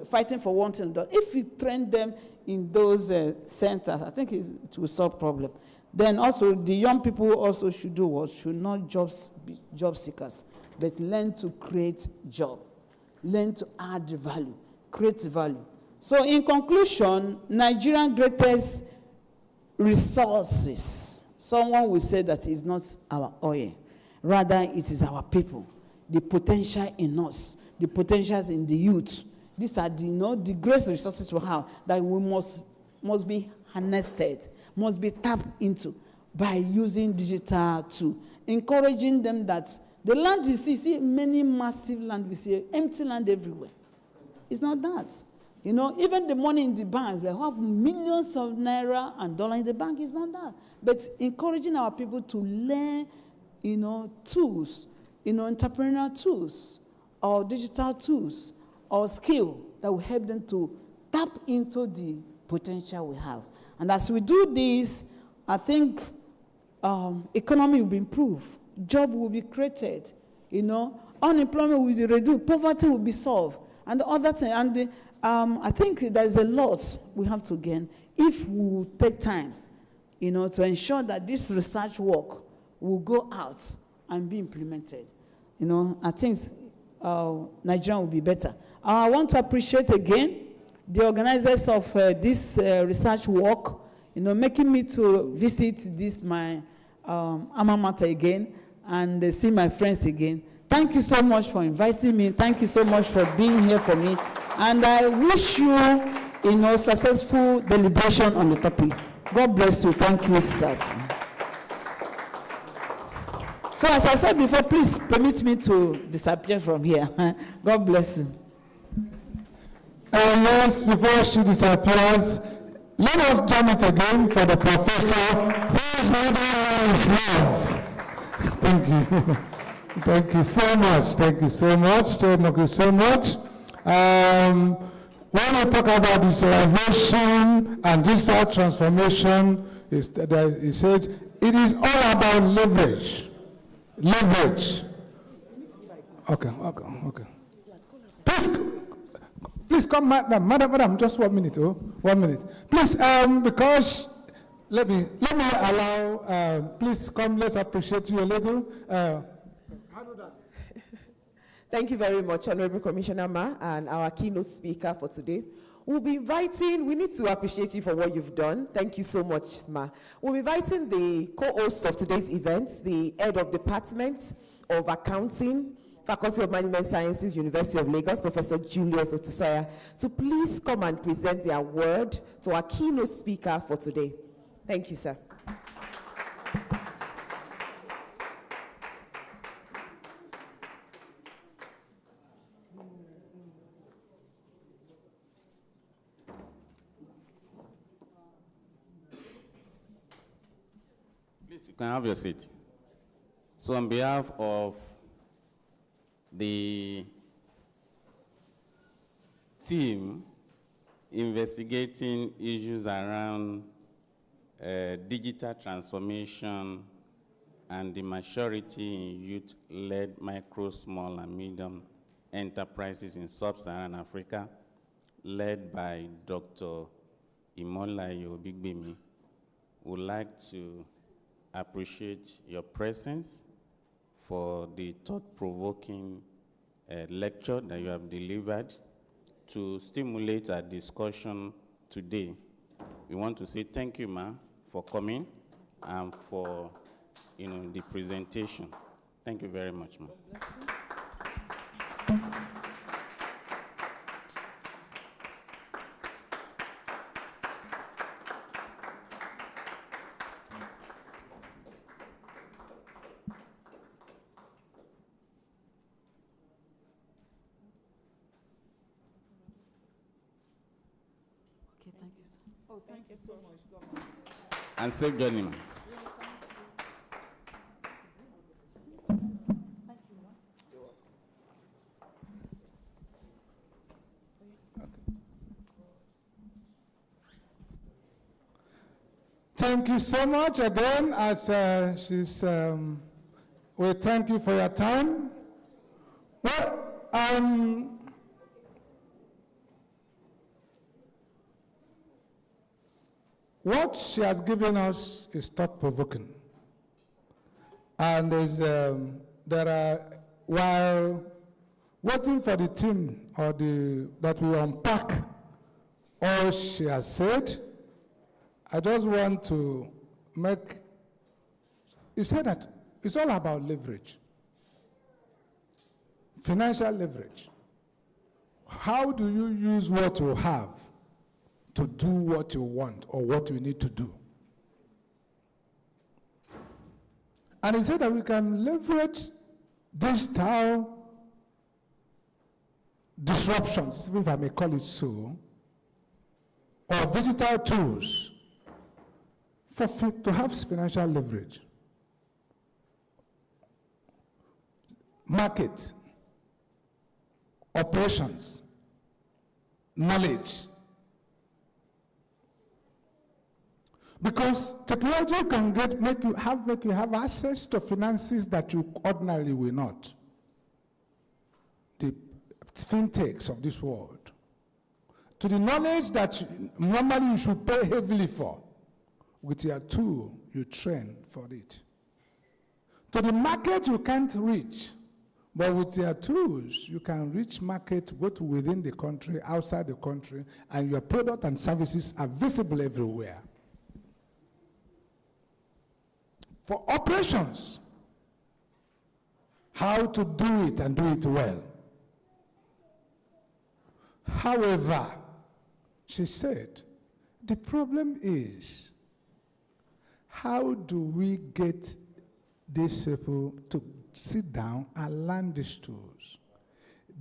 fighting for one thing. If you train them in those centers, I think it will solve problem. Then also, the young people also should do what? Should not be job seekers, but learn to create job. Learn to add value, create value. So in conclusion, Nigerian greatest resources, someone will say that it's not our oil. Rather, it is our people, the potential in us, the potentials in the youth. These are the greatest resources we have that we must be harnessed, must be tapped into by using digital tools, encouraging them that the land you see many massive land, we see empty land everywhere. It's not that. Even the money in the bank, they have millions of naira and dollars in the bank, it's not that. But encouraging our people to learn, tools, entrepreneurial tools, or digital tools, or skill that will help them to tap into the potential we have. And as we do this, I think economy will be improved, job will be created, unemployment will be reduced, poverty will be solved, and the other thing. And I think there's a lot we have to gain if we will take time, to ensure that this research work will go out and be implemented. I think Nigeria will be better. I want to appreciate again the organizers of this research work, making me to visit this my alma mater again and see my friends again. Thank you so much for inviting me. Thank you so much for being here for me. And I wish you, successful deliberation on the topic. God bless you. Thank you, sirs. So as I said before, please permit me to disappear from here. God bless you. Yes, before she disappears, let us jam it again for the professor whose middle name is Love. Thank you. Thank you so much. Thank you so much. Thank you so much. When we talk about digitalization and digital transformation, he said it is all about leverage. Leverage. Okay. Please come, madam, just 1 minute, 1 minute. Please, because let me allow, please come, let's appreciate you a little. Thank you very much, Honorable Commissioner Ma, and our keynote speaker for today. We need to appreciate you for what you've done. Thank you so much, Ma. We'll be inviting the co-host of today's event, the head of Department of Accounting, Faculty of Management Sciences, University of Lagos, Professor Julius Otusaya, to please come and present their word to our keynote speaker for today. Thank you, sir. You can have your seat. So on behalf of the team investigating issues around digital transformation and the maturity in youth-led micro, small, and medium enterprises in sub-Saharan Africa, led by Dr. Imolayo Bigbemi, would like to appreciate your presence for the thought-provoking lecture that you have delivered to stimulate our discussion today. We want to say thank you, Ma, for coming and for the presentation. Thank you very much, Ma. Thank you, sir. Oh, thank you so much. And safe journey, Ma. Thank you so much again. As we thank you for your time. Well, what she has given us is thought-provoking. And while waiting for the team that we unpack all she has said, I just want to he said that it's all about leverage, financial leverage. How do you use what you have to do what you want or what you need to do? And he said that we can leverage digital disruptions, if I may call it so, or digital tools to have financial leverage. Market, operations, knowledge. Because technology can make you have access to finances that you ordinarily will not. The fintechs of this world. To the knowledge that normally you should pay heavily for. With your tool, you train for it. To the market you can't reach, But with your tools, you can reach market both within the country, outside the country, and your product and services are visible everywhere. For operations, how to do it and do it well. However, she said, the problem is, how do we get these people to sit down and learn these tools?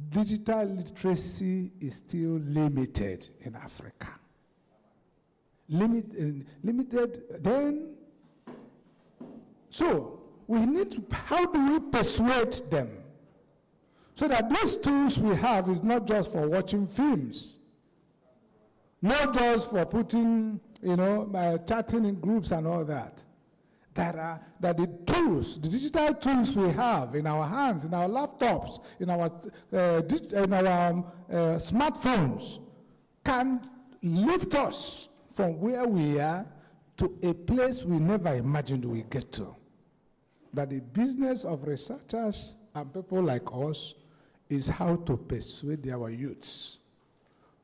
Digital literacy is still limited in Africa. Limited, then, so we need to, how do we persuade them? So that these tools we have is not just for watching films, not just for putting, chatting in groups and all that. That the tools, the digital tools we have in our hands, in our laptops, in our smartphones, can lift us from where we are to a place we never imagined we'd get to. That the business of researchers and people like us is how to persuade our youths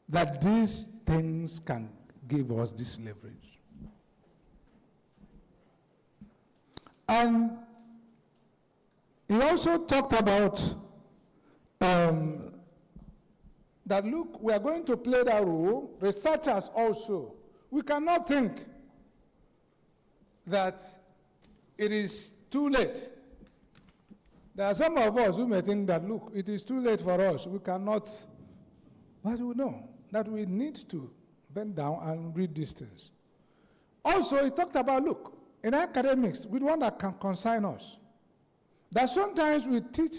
that these things can give us this leverage. And he also talked about that, look, we are going to play that role, researchers also. We cannot think that it is too late. There are some of us who may think that, look, it is too late for us. We cannot, but we know that we need to bend down and read these things. Also, he talked about, look, in academics, with one that can concern us, that sometimes we teach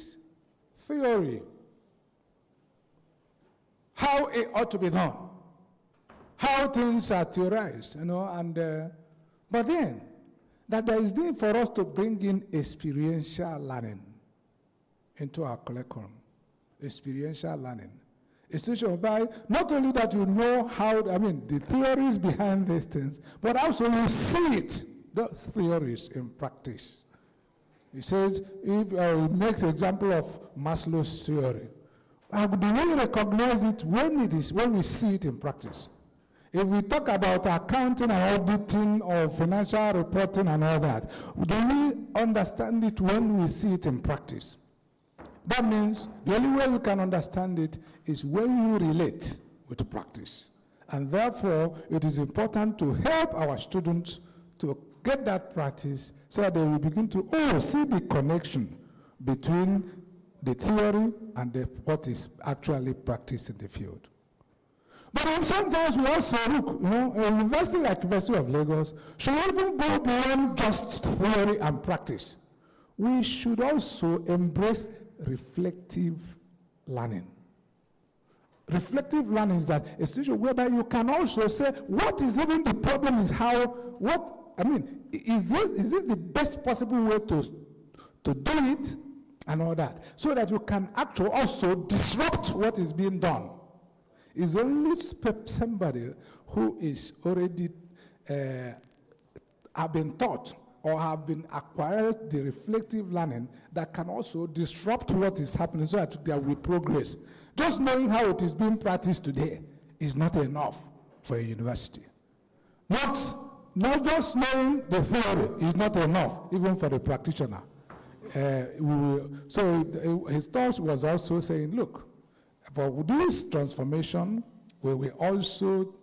theory, how it ought to be done, how things are theorized, but then, that there is need for us to bring in experiential learning into our curriculum. Experiential learning. Institution by not only that you know how, the theories behind these things, but also you see it, those theories in practice. He says, if he makes an example of Maslow's theory, do we recognize it when we see it in practice? If we talk about accounting and auditing or financial reporting and all that, do we understand it when we see it in practice? That means the only way we can understand it is when you relate with practice. And therefore, it is important to help our students to get that practice so that they will begin to see the connection between the theory and what is actually practiced in the field. But sometimes we also look, a university like University of Lagos should even go beyond just theory and practice. We should also embrace reflective learning. Reflective learning is that a situation whereby you can also say, what is even the problem is is this the best possible way to do it and all that, so that you can actually also disrupt what is being done. It's only somebody who is already have been taught or have been acquired the reflective learning that can also disrupt what is happening so that there will be progress. Just knowing how it is being practiced today is not enough for a university. Not just knowing the theory is not enough, even for the practitioner. So his thought was also saying, look, for this transformation, we will also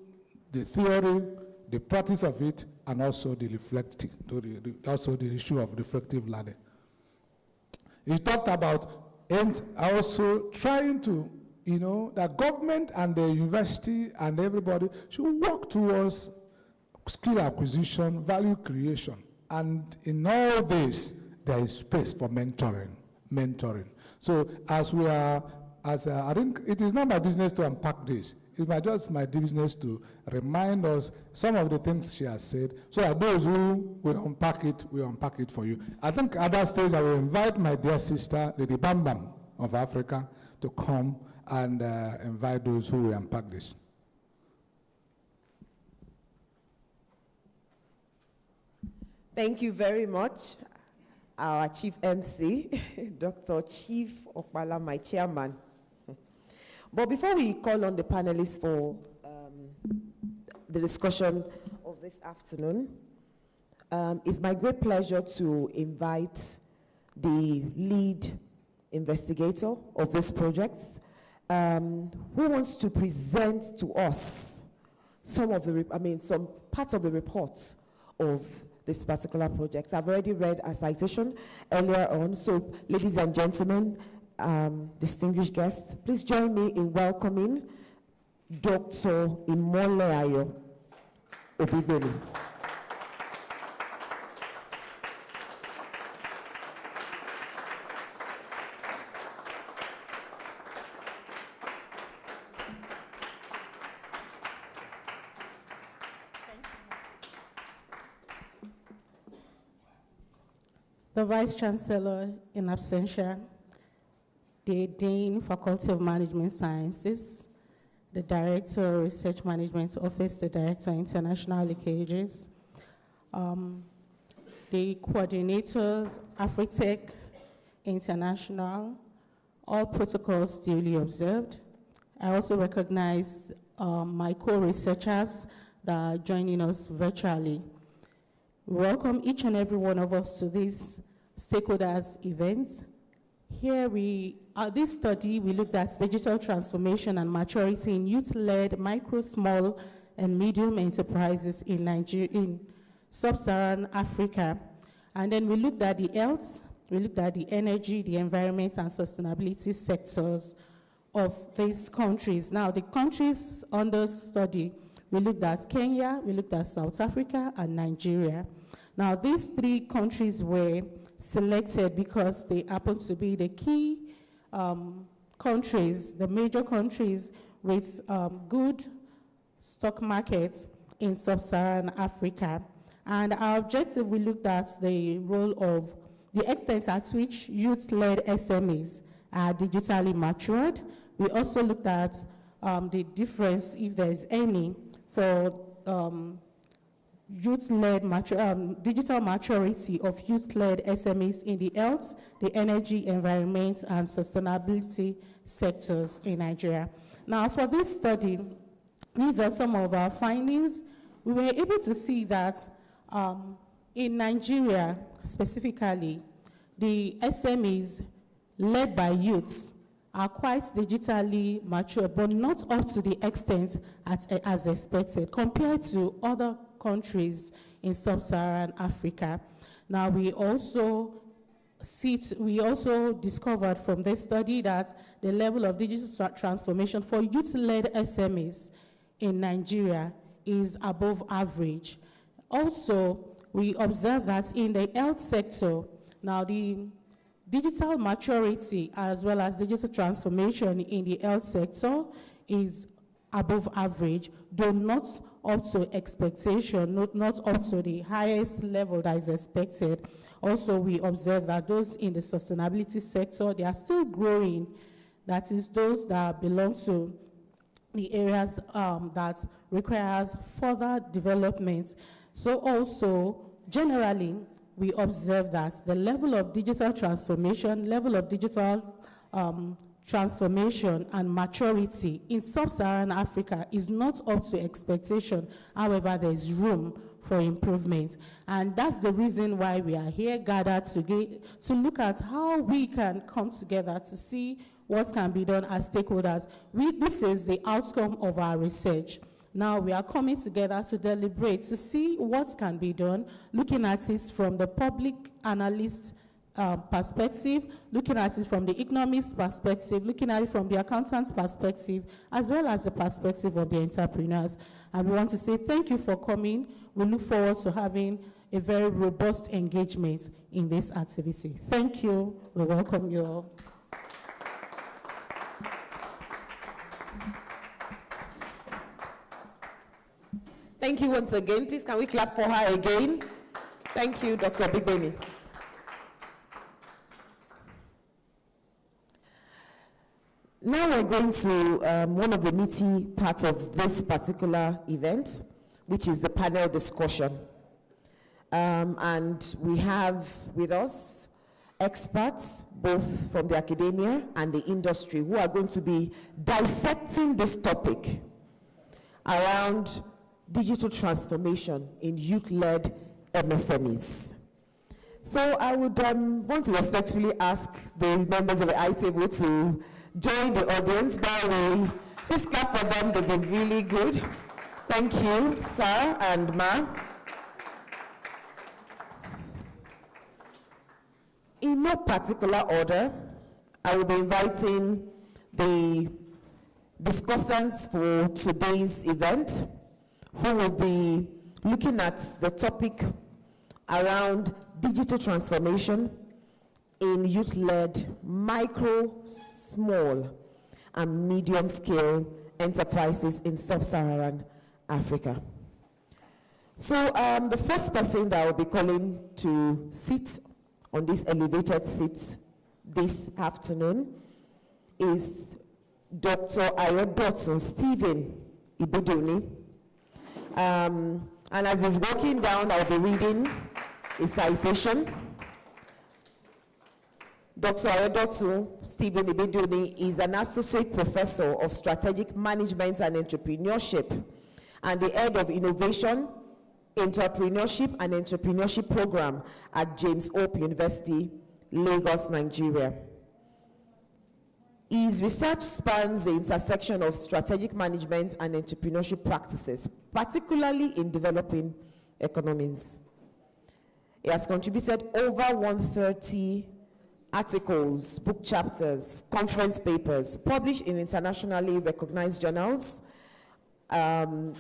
the theory, the practice of it, and also the reflective, also the issue of reflective learning. He talked about also trying to, that government and the university and everybody should work towards skill acquisition, value creation. And in all this, there is space for mentoring. So I think it is not my business to unpack this. It's just my business to remind us some of the things she has said, so that those who will unpack it for you. I think at that stage I will invite my dear sister, Lady Bam Bam of Africa, to come and invite those who will unpack this. Thank you very much. our Chief MC, Dr. Chief Okpala, my chairman. But before we call on the panelists for the discussion of this afternoon, it's my great pleasure to invite the lead investigator of this project, who wants to present to us some parts of the report of this particular project. I've already read a citation earlier on, so ladies and gentlemen, distinguished guests, please join me in welcoming Dr. Imoleayo Obigbeni. The Vice Chancellor in absentia, the Dean, Faculty of Management Sciences, the Director of Research Management Office, the Director of International Linkages, the coordinators, Edu-Tech International, all protocols duly observed. I also recognize my co-researchers that are joining us virtually. Welcome each and every one of us to this stakeholders event. Here this study, we looked at digital transformation and maturity in youth-led micro, small, and medium enterprises in Nigeria, in sub-Saharan Africa. And then we looked at the health, we looked at the energy, the environment, and sustainability sectors of these countries. Now, the countries under study, we looked at Kenya, we looked at South Africa, and Nigeria. Now, these three countries were selected because they happen to be the key countries, the major countries with good stock markets in sub-Saharan Africa. And our objective, we looked at the role of the extent at which youth-led SMEs are digitally matured. We also looked at the difference, if there is any, for youth-led digital maturity of youth-led SMEs in the health, the energy, environment, and sustainability sectors in Nigeria. Now, for this study, these are some of our findings. We were able to see that in Nigeria, specifically, the SMEs led by youths are quite digitally mature, but not up to the extent as expected, compared to other countries in sub-Saharan Africa. Now, we also discovered from this study that the level of digital transformation for youth-led SMEs in Nigeria is above average. Also, we observe that in the health sector, now the digital maturity as well as digital transformation in the health sector is above average, though not up to expectation, not up to the highest level that is expected. Also, we observe that those in the sustainability sector, they are still growing. That is those that belong to the areas that requires further development. So also, generally, we observe that the level of digital transformation, transformation and maturity in sub-Saharan Africa is not up to expectation. However, there is room for improvement. And that's the reason why we are here gathered to look at how we can come together to see what can be done as stakeholders. This is the outcome of our research. Now we are coming together to deliberate, to see what can be done, looking at it from the public analyst perspective, looking at it from the economist perspective, looking at it from the accountant's perspective, as well as the perspective of the entrepreneurs. And we want to say thank you for coming. We look forward to having a very robust engagement in this activity. Thank you. We welcome you all. Thank you once again. Please, can we clap for her again? Thank you, Dr. Obigbeni. Now we're going to one of the meaty parts of this particular event, which is the panel discussion. And we have with us experts, both from the academia and the industry, who are going to be dissecting this topic around digital transformation in youth-led MSMEs. So I would want to respectfully ask the members of the I-Table to join the audience. By the way, please clap for them, they've been really good. Thank you, sir and ma'am. In no particular order, I will be inviting the discussants for today's event, who will be looking at the topic around digital transformation in youth-led micro, small, and medium-scale enterprises in sub-Saharan Africa. So the first person that I will be calling to sit on this elevated seat this afternoon is Dr. Ayodotu Stephen Ibiduni. And as he's walking down, I'll be reading a citation. Dr. Edu-Tech Stephen Ibiduni is an associate professor of strategic management and entrepreneurship and the head of innovation, entrepreneurship and entrepreneurship program at James Hope University, Lagos, Nigeria. His research spans the intersection of strategic management and entrepreneurship practices, particularly in developing economies. He has contributed over 130 articles, book chapters, conference papers, published in internationally recognized journals. I'll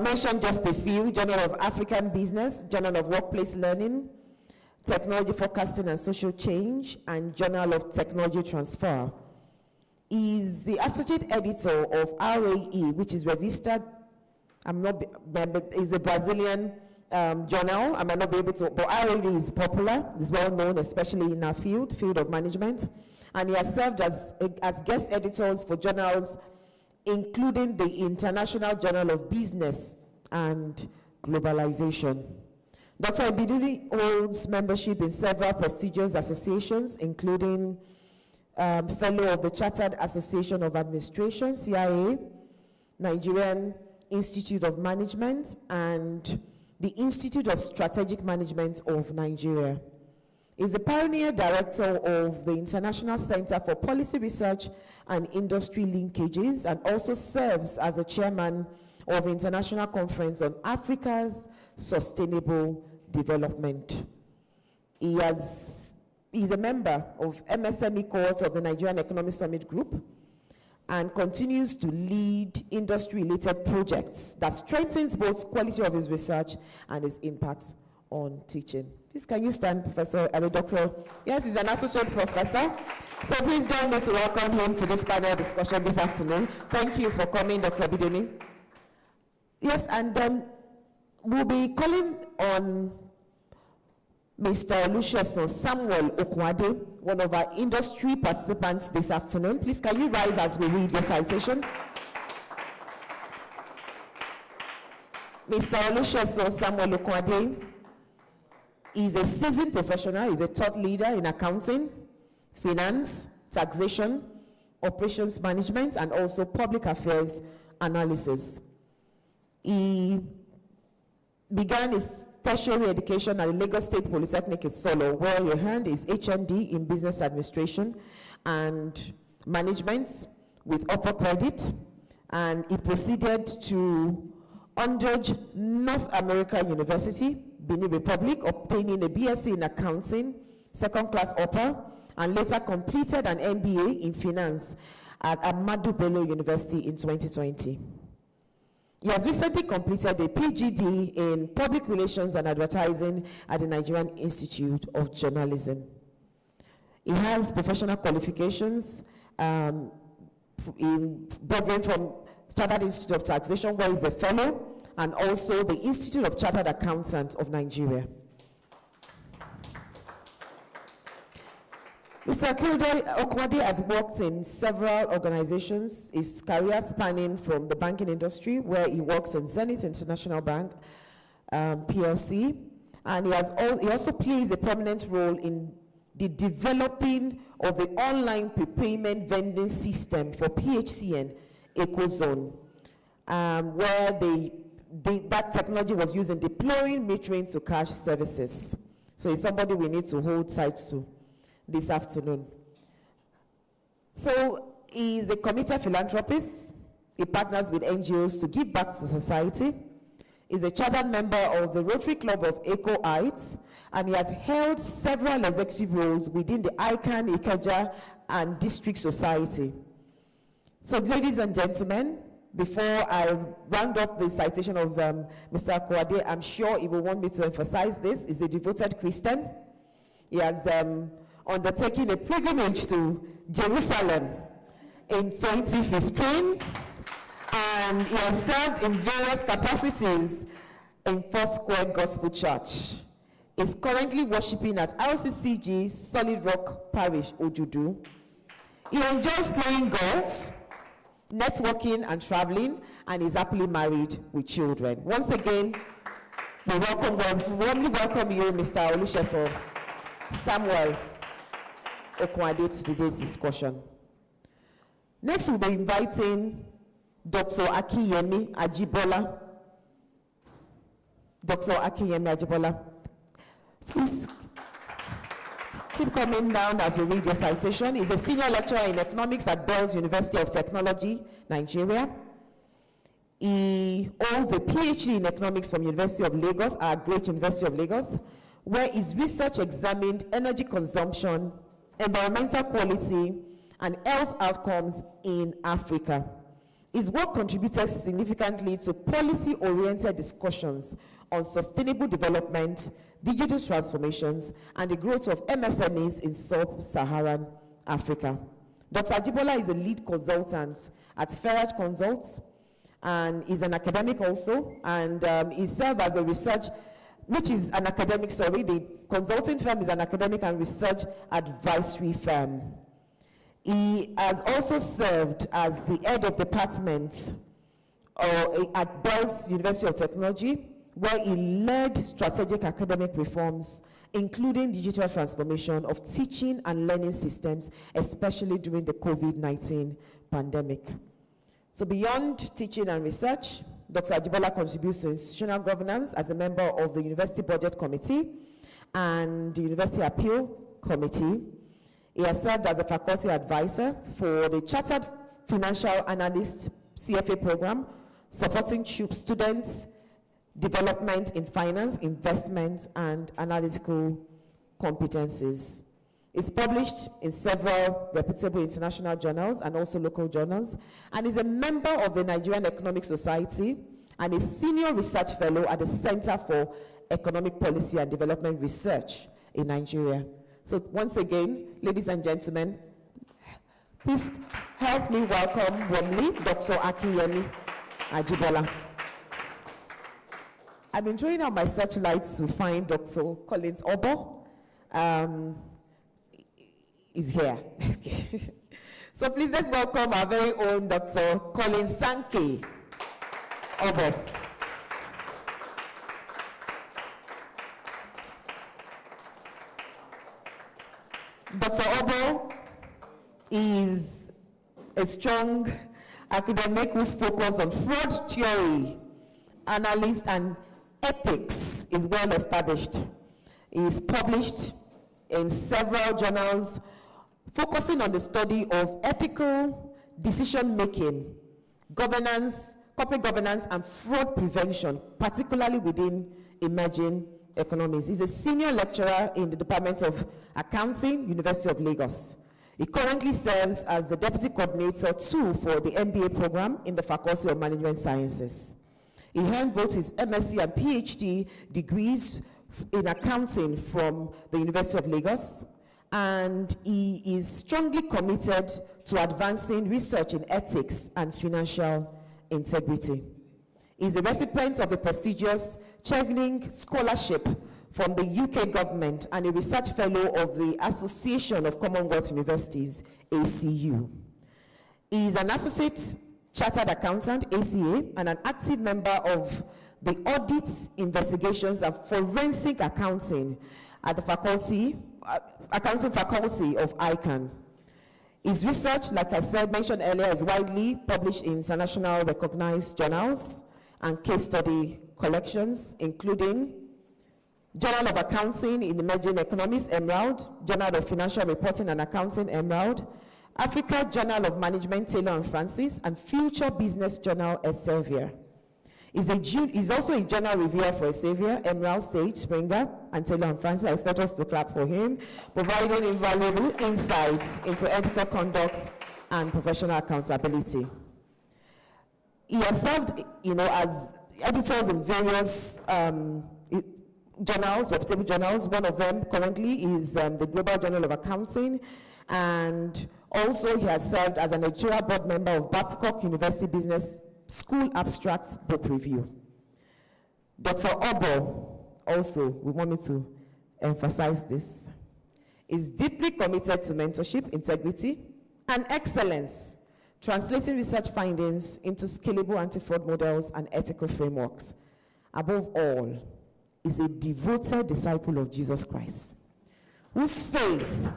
mention just a few: Journal of African Business, Journal of Workplace Learning, Technology Forecasting and Social Change, and Journal of Technology Transfer. He is the associate editor of RAE, which is registered, is a Brazilian journal. I might not be able to, but RAE is popular, is well known, especially in our field of management. And he has served as guest editors for journals including the International Journal of Business and Globalization. Dr. Ibiduni holds membership in several prestigious associations, including Fellow of the Chartered Association of Administration, CIA, Nigerian Institute of Management, and the Institute of Strategic Management of Nigeria. Is the pioneer director of the International Center for Policy Research and Industry Linkages, and also serves as a chairman of the International Conference on Africa's Sustainable Development. He is a member of MSME cohort of the Nigerian Economic Summit Group and continues to lead industry-related projects that strengthens both quality of his research and his impact on teaching. Please, can you stand, Professor Doctor? Yes, he's an associate professor. So please join us to welcome him to this panel discussion this afternoon. Thank you for coming, Dr. Ibiduni. Yes, and then we'll be calling on Mr. Lucius Samuel Okwade, one of our industry participants this afternoon. Please, can you rise as we read the citation? Mr. Lucius Samuel Okwade is a seasoned professional. He's a thought leader in accounting, finance, taxation, operations management, and also public affairs analysis. He began his tertiary education at the Lagos State Polytechnic in Solo, where he earned his HND in business administration and management with upper credit, and he proceeded to Andrej North American University, Benin Republic, obtaining a BSc in accounting, second class upper, and later completed an MBA in finance at Ahmadu Bello University in 2020. He has recently completed a PGD in Public Relations and Advertising at the Nigerian Institute of Journalism. He has professional qualifications in brethren from Chartered Institute of Taxation, where he's a fellow, and also the Institute of Chartered Accountants of Nigeria. Mr. Okwade has worked in several organizations, his career spanning from the banking industry, where he works in Zenith International Bank, PLC, And he also plays a prominent role in the developing of the online prepayment vending system for PHCN Ecozone, where that technology was used in deploying metering to cash services. So it's somebody we need to hold tight to this afternoon. So he's a committed philanthropist. He partners with NGOs to give back to society. He's a chartered member of the Rotary Club of Eco Heights, and he has held several executive roles within the ICANN, Ikeja, and District Society. So, ladies and gentlemen, before I round up the citation of Mr. Akwade, I'm sure he will want me to emphasize this. He's a devoted Christian. He has undertaken a pilgrimage to Jerusalem in 2015. And he has served in various capacities in Foursquare Gospel Church. He's currently worshiping at RCCG Solid Rock Parish, Ojudu. He enjoys playing golf, networking and traveling, and is happily married with children. Once again, we warmly welcome you, Mr. Olusegun Samuel Okwade, to today's discussion. Next, we'll be inviting Dr. Akiyemi Ajibola. Dr. Akiyemi Ajibola. Please keep coming down as we read your citation. He's a senior lecturer in economics at Bells University of Technology, Nigeria. He holds a PhD in economics from University of Lagos, our great University of Lagos, where his research examined energy consumption, environmental quality, and health outcomes in Africa. His work contributed significantly to policy-oriented discussions on sustainable development, digital transformations, and the growth of MSMEs in sub-Saharan Africa. Dr. Ajibola is a lead consultant at Ferrach Consults, and is an academic also, and he served as a research, which is an academic, the consulting firm is an academic and research advisory firm. He has also served as the head of department at Bells University of Technology, where he led strategic academic reforms, including digital transformation of teaching and learning systems, especially during the COVID-19 pandemic. So beyond teaching and research, Dr. Ajibola contributes to institutional governance as a member of the University Budget Committee and the University Appeal Committee. He has served as a faculty advisor for the Chartered Financial Analyst CFA program, supporting students' development in finance, investment, and analytical competencies. It's published in several reputable international journals and also local journals, and is a member of the Nigerian Economic Society and a senior research fellow at the Center for Economic Policy and Development Research in Nigeria. So once again, ladies and gentlemen, please help me welcome warmly Dr. Akiyemi Ajibola. I've been throwing out my searchlights to find Dr. Collins Obo. Is here. Okay. So please let's welcome our very own Dr. Collins Sankey Obo. Dr. Obo is a strong academic whose focus on fraud theory, analysis, and ethics is well established. He is published in several journals focusing on the study of ethical decision-making, governance, corporate governance, and fraud prevention, particularly within emerging economies. He's a senior lecturer in the Department of Accounting, University of Lagos. He currently serves as the Deputy Coordinator 2 for the MBA program in the Faculty of Management Sciences. He earned both his MSc and PhD degrees in accounting from the University of Lagos, and he is strongly committed to advancing research in ethics and financial integrity. He is a recipient of the prestigious Chevening Scholarship from the UK government and a research fellow of the Association of Commonwealth Universities, ACU. He is an associate chartered accountant, ACA, and an active member of the audits, investigations, and forensic accounting at the accounting faculty of ICANN. His research, like I said, mentioned earlier, is widely published in international recognized journals and case study collections, including Journal of Accounting in Emerging Economies, Emerald, Journal of Financial Reporting and Accounting, Emerald, Africa Journal of Management, Taylor and Francis, and Future Business Journal, Elsevier. He's also a journal reviewer for Elsevier, Emerald, Sage, Springer, and Taylor and Francis. I expect us to clap for him, providing invaluable insights into ethical conduct and professional accountability. He has served, as editors in various journals, reputable journals. One of them currently is the Global Journal of Accounting, and also he has served as an editorial board member of Babcock University Business School Abstracts Book Review. Dr. Obo, also, we want me to emphasize this, is deeply committed to mentorship, integrity, and excellence, translating research findings into scalable anti-fraud models and ethical frameworks. Above all, is a devoted disciple of Jesus Christ, whose faith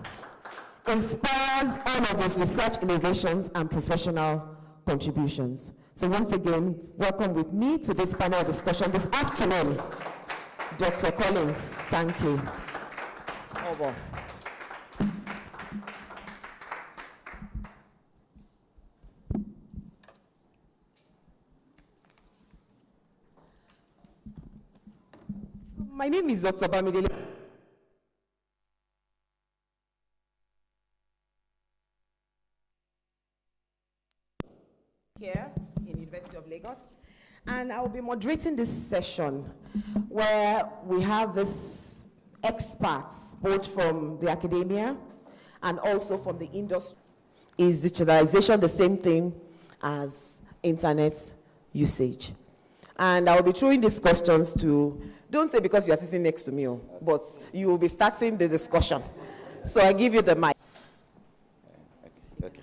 inspires all of his research innovations and professional contributions. So once again, welcome with me to this panel discussion this afternoon, Dr. Collins Sankey. Over. My name is Dr. Bamidele. Here in University of Lagos, and I'll be moderating this session where we have these experts both from the academia and also from the industry. Is digitalization the same thing as internet usage? And I'll be throwing these questions to, don't say because you are sitting next to me, but you will be starting the discussion. So I give you the mic. Okay.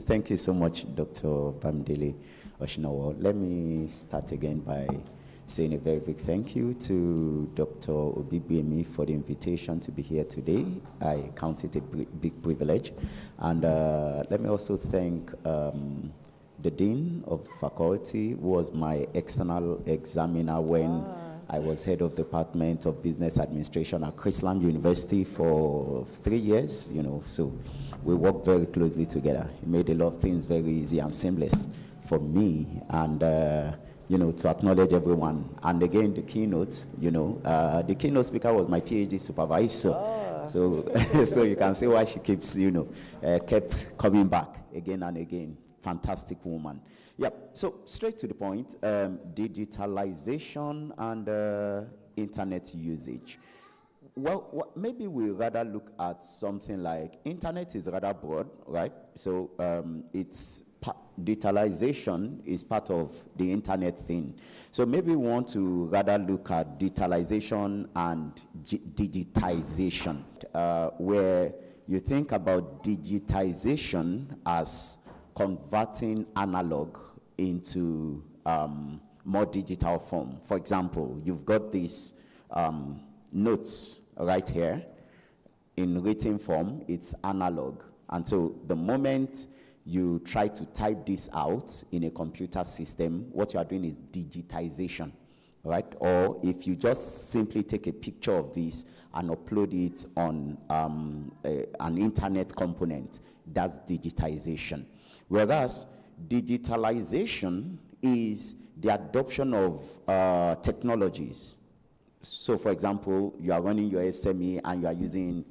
Thank you so much, Dr. Bamidele Oshinawa. Let me start again by saying a very big thank you to Dr. Obibiemi for the invitation to be here today. I count it a big privilege. And let me also thank the Dean of the faculty, who was my external examiner when I was head of Department of Business Administration at Chrisland University for 3 years, so we worked very closely together. He made a lot of things very easy and seamless for me, and to acknowledge everyone. And again, the keynote, the keynote speaker was my PhD supervisor. So you can see why she keeps, kept coming back again and again. Fantastic woman. Yep. So straight to the point, digitalization and internet usage. Well, maybe we rather look at something like internet is rather broad, right? So digitalization is part of the internet thing. So maybe we want to rather look at digitalization and digitization, where you think about digitization as converting analog into more digital form. For example, you've got these notes right here in written form. It's analog. And so the moment you try to type this out in a computer system, what you are doing is digitization, right? Or if you just simply take a picture of this and upload it on an internet component, that's digitization. Whereas digitalization is the adoption of technologies. So, for example, you are running your MSME and you are using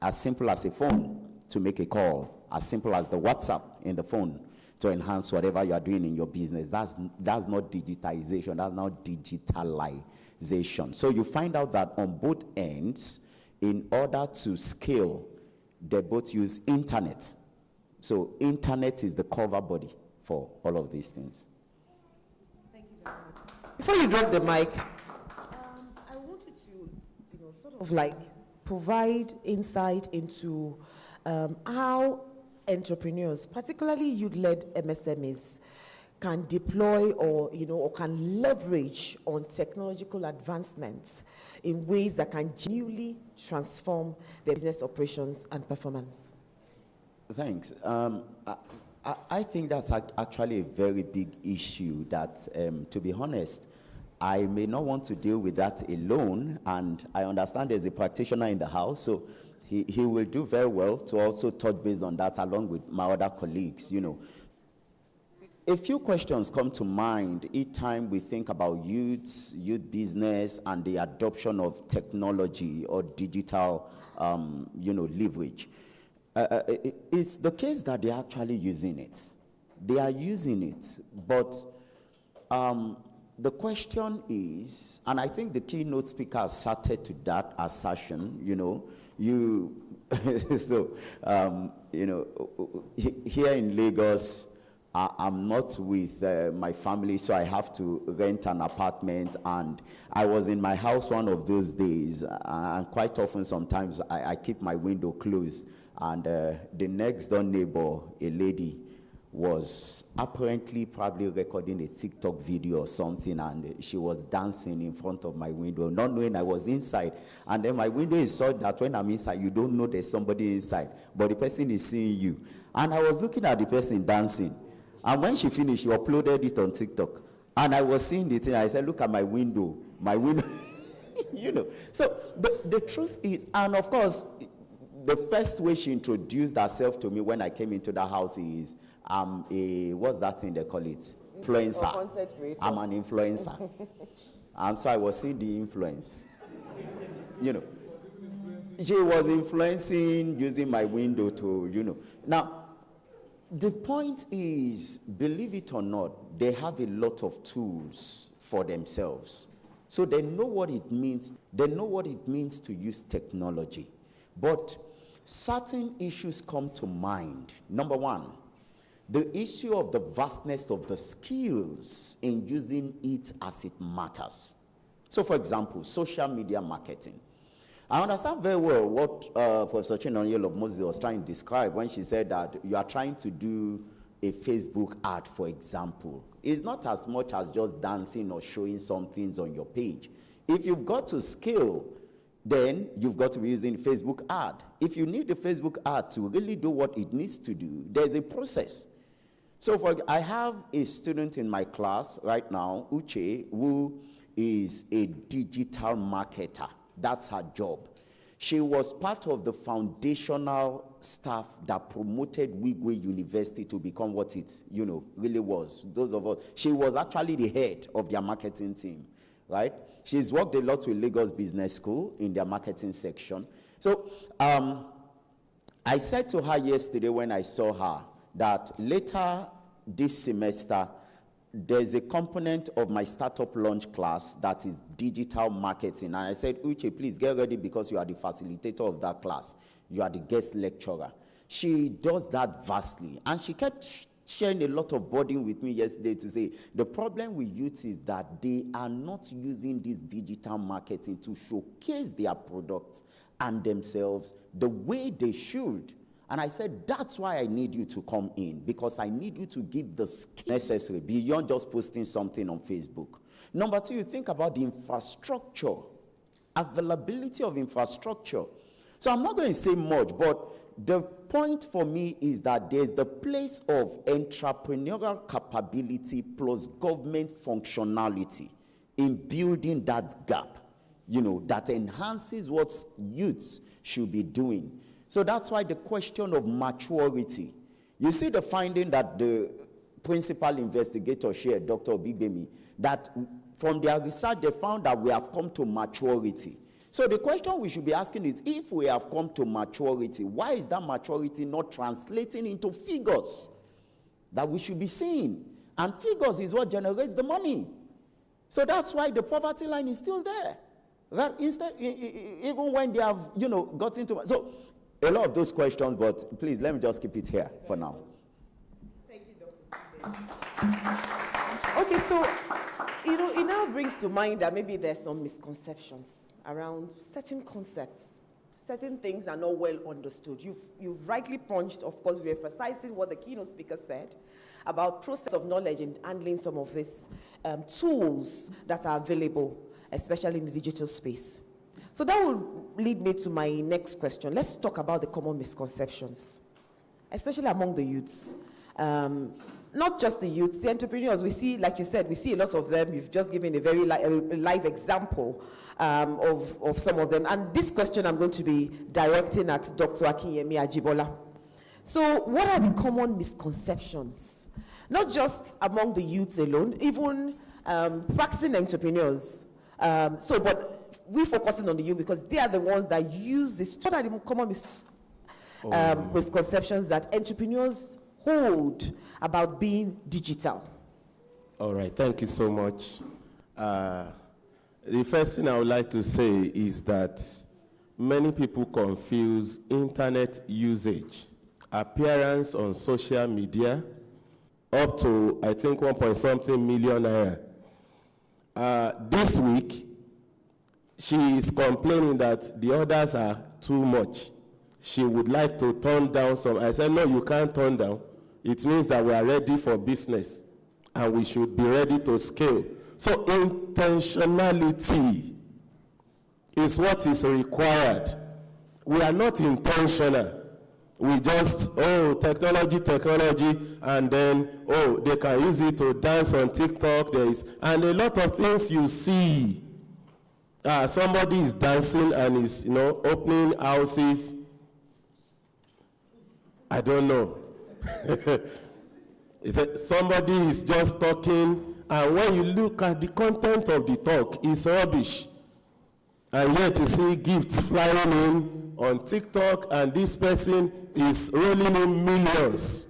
as simple as a phone to make a call, as simple as the WhatsApp in the phone to enhance whatever you are doing in your business. That's not digitization, that's not digitalization. So you find out that on both ends, in order to scale, they both use internet. So internet is the cover body for all of these things. Thank you very much. Before you drop the mic, I wanted to, sort of like provide insight into how entrepreneurs, particularly youth-led MSMEs, can deploy or, or can leverage on technological advancements in ways that can genuinely transform their business operations and performance? Thanks. I think that's actually a very big issue that, to be honest, I may not want to deal with that alone, and I understand there's a practitioner in the house, so he will do very well to also touch base on that along with my other colleagues, A few questions come to mind each time we think about youth business, and the adoption of technology or digital, leverage. It's the case that they're actually using it. They are using it, but the question is, and I think the keynote speaker asserted to that assertion, here in Lagos, I'm not with my family, so I have to rent an apartment, and I was in my house one of those days, and quite often sometimes I keep my window closed, and the next door neighbor, a lady, was apparently probably recording a TikTok video or something, and she was dancing in front of my window, not knowing I was inside. And then my window is so that when I'm inside, you don't know there's somebody inside, but the person is seeing you. And I was looking at the person dancing, and when she finished, she uploaded it on TikTok. And I was seeing the thing, I said, look at my window. So the truth is, and of course, the first way she introduced herself to me when I came into the house is, I'm what's that thing they call it? Influencer. Content creator. I'm an influencer. And so I was seeing the influence. She was influencing using my window to, Now, the point is, believe it or not, they have a lot of tools for themselves. So they know what it means. They know what it means to use technology. But certain issues come to mind. Number one, the issue of the vastness of the skills in using it as it matters. So, for example, social media marketing. I understand very well what Professor Chinonye of Moses was trying to describe when she said that you are trying to do a Facebook ad, for example. It's not as much as just dancing or showing some things on your page. If you've got to scale, then you've got to be using Facebook ad. If you need the Facebook ad to really do what it needs to do, there's a process. So I have a student in my class right now, Uche, who is a digital marketer. That's her job. She was part of the foundational staff that promoted Wigwe University to become what it, really was. Those of us, she was actually the head of their marketing team, right? She's worked a lot with Lagos Business School in their marketing section. So I said to her yesterday when I saw her that later this semester, there's a component of my startup launch class that is digital marketing. And I said, Uche, please get ready because you are the facilitator of that class. You are the guest lecturer. She does that vastly. And she kept sharing a lot of burden with me yesterday to say, the problem with youth is that they are not using this digital marketing to showcase their products and themselves the way they should. And I said, that's why I need you to come in, because I need you to give the skill necessary beyond just posting something on Facebook. Number two, you think about the infrastructure, availability of infrastructure. So I'm not going to say much, but the point for me is that there's the place of entrepreneurial capability plus government functionality in building that gap, that enhances what youths should be doing. So that's why the question of maturity. You see the finding that the principal investigator shared, Dr. Obigbemi, that from their research they found that we have come to maturity. So the question we should be asking is, if we have come to maturity, why is that maturity not translating into figures that we should be seeing? And figures is what generates the money. So that's why the poverty line is still there. That instead, even when they have, got into... So a lot of those questions, but please, let me just keep it here for now. Thank you, Dr. Sibe. Okay, so, it now brings to mind that maybe there's some misconceptions around certain concepts, certain things are not well understood. You've rightly punched, of course, re-emphasizing what the keynote speaker said about process of knowledge in handling some of these tools that are available, especially in the digital space. So that will lead me to my next question. Let's talk about the common misconceptions, especially among the youths. Not just the youths, the entrepreneurs. We see, like you said, we see a lot of them. You've just given a very live example of some of them. And this question I'm going to be directing at Dr. Akinyemi Ajibola. So what are the common misconceptions? Not just among the youths alone, even practicing entrepreneurs. But we're focusing on the youth because they are the ones that use this. What are the common misconceptions that entrepreneurs hold about being digital? All right, thank you so much. The first thing I would like to say is that many people confuse internet usage, appearance on social media, up to, I think, 1.something million naira. This week, she is complaining that the orders are too much. She would like to turn down some. I said, no, you can't turn down. It means that we are ready for business and we should be ready to scale. So intentionality is what is required. We are not intentional. We just, technology, and then, they can use it to dance on TikTok. And a lot of things you see. Somebody is dancing and is, opening houses. I don't know. Somebody is just talking, and when you look at the content of the talk, it's rubbish. And yet you see gifts flying in on TikTok, and this person is rolling in millions.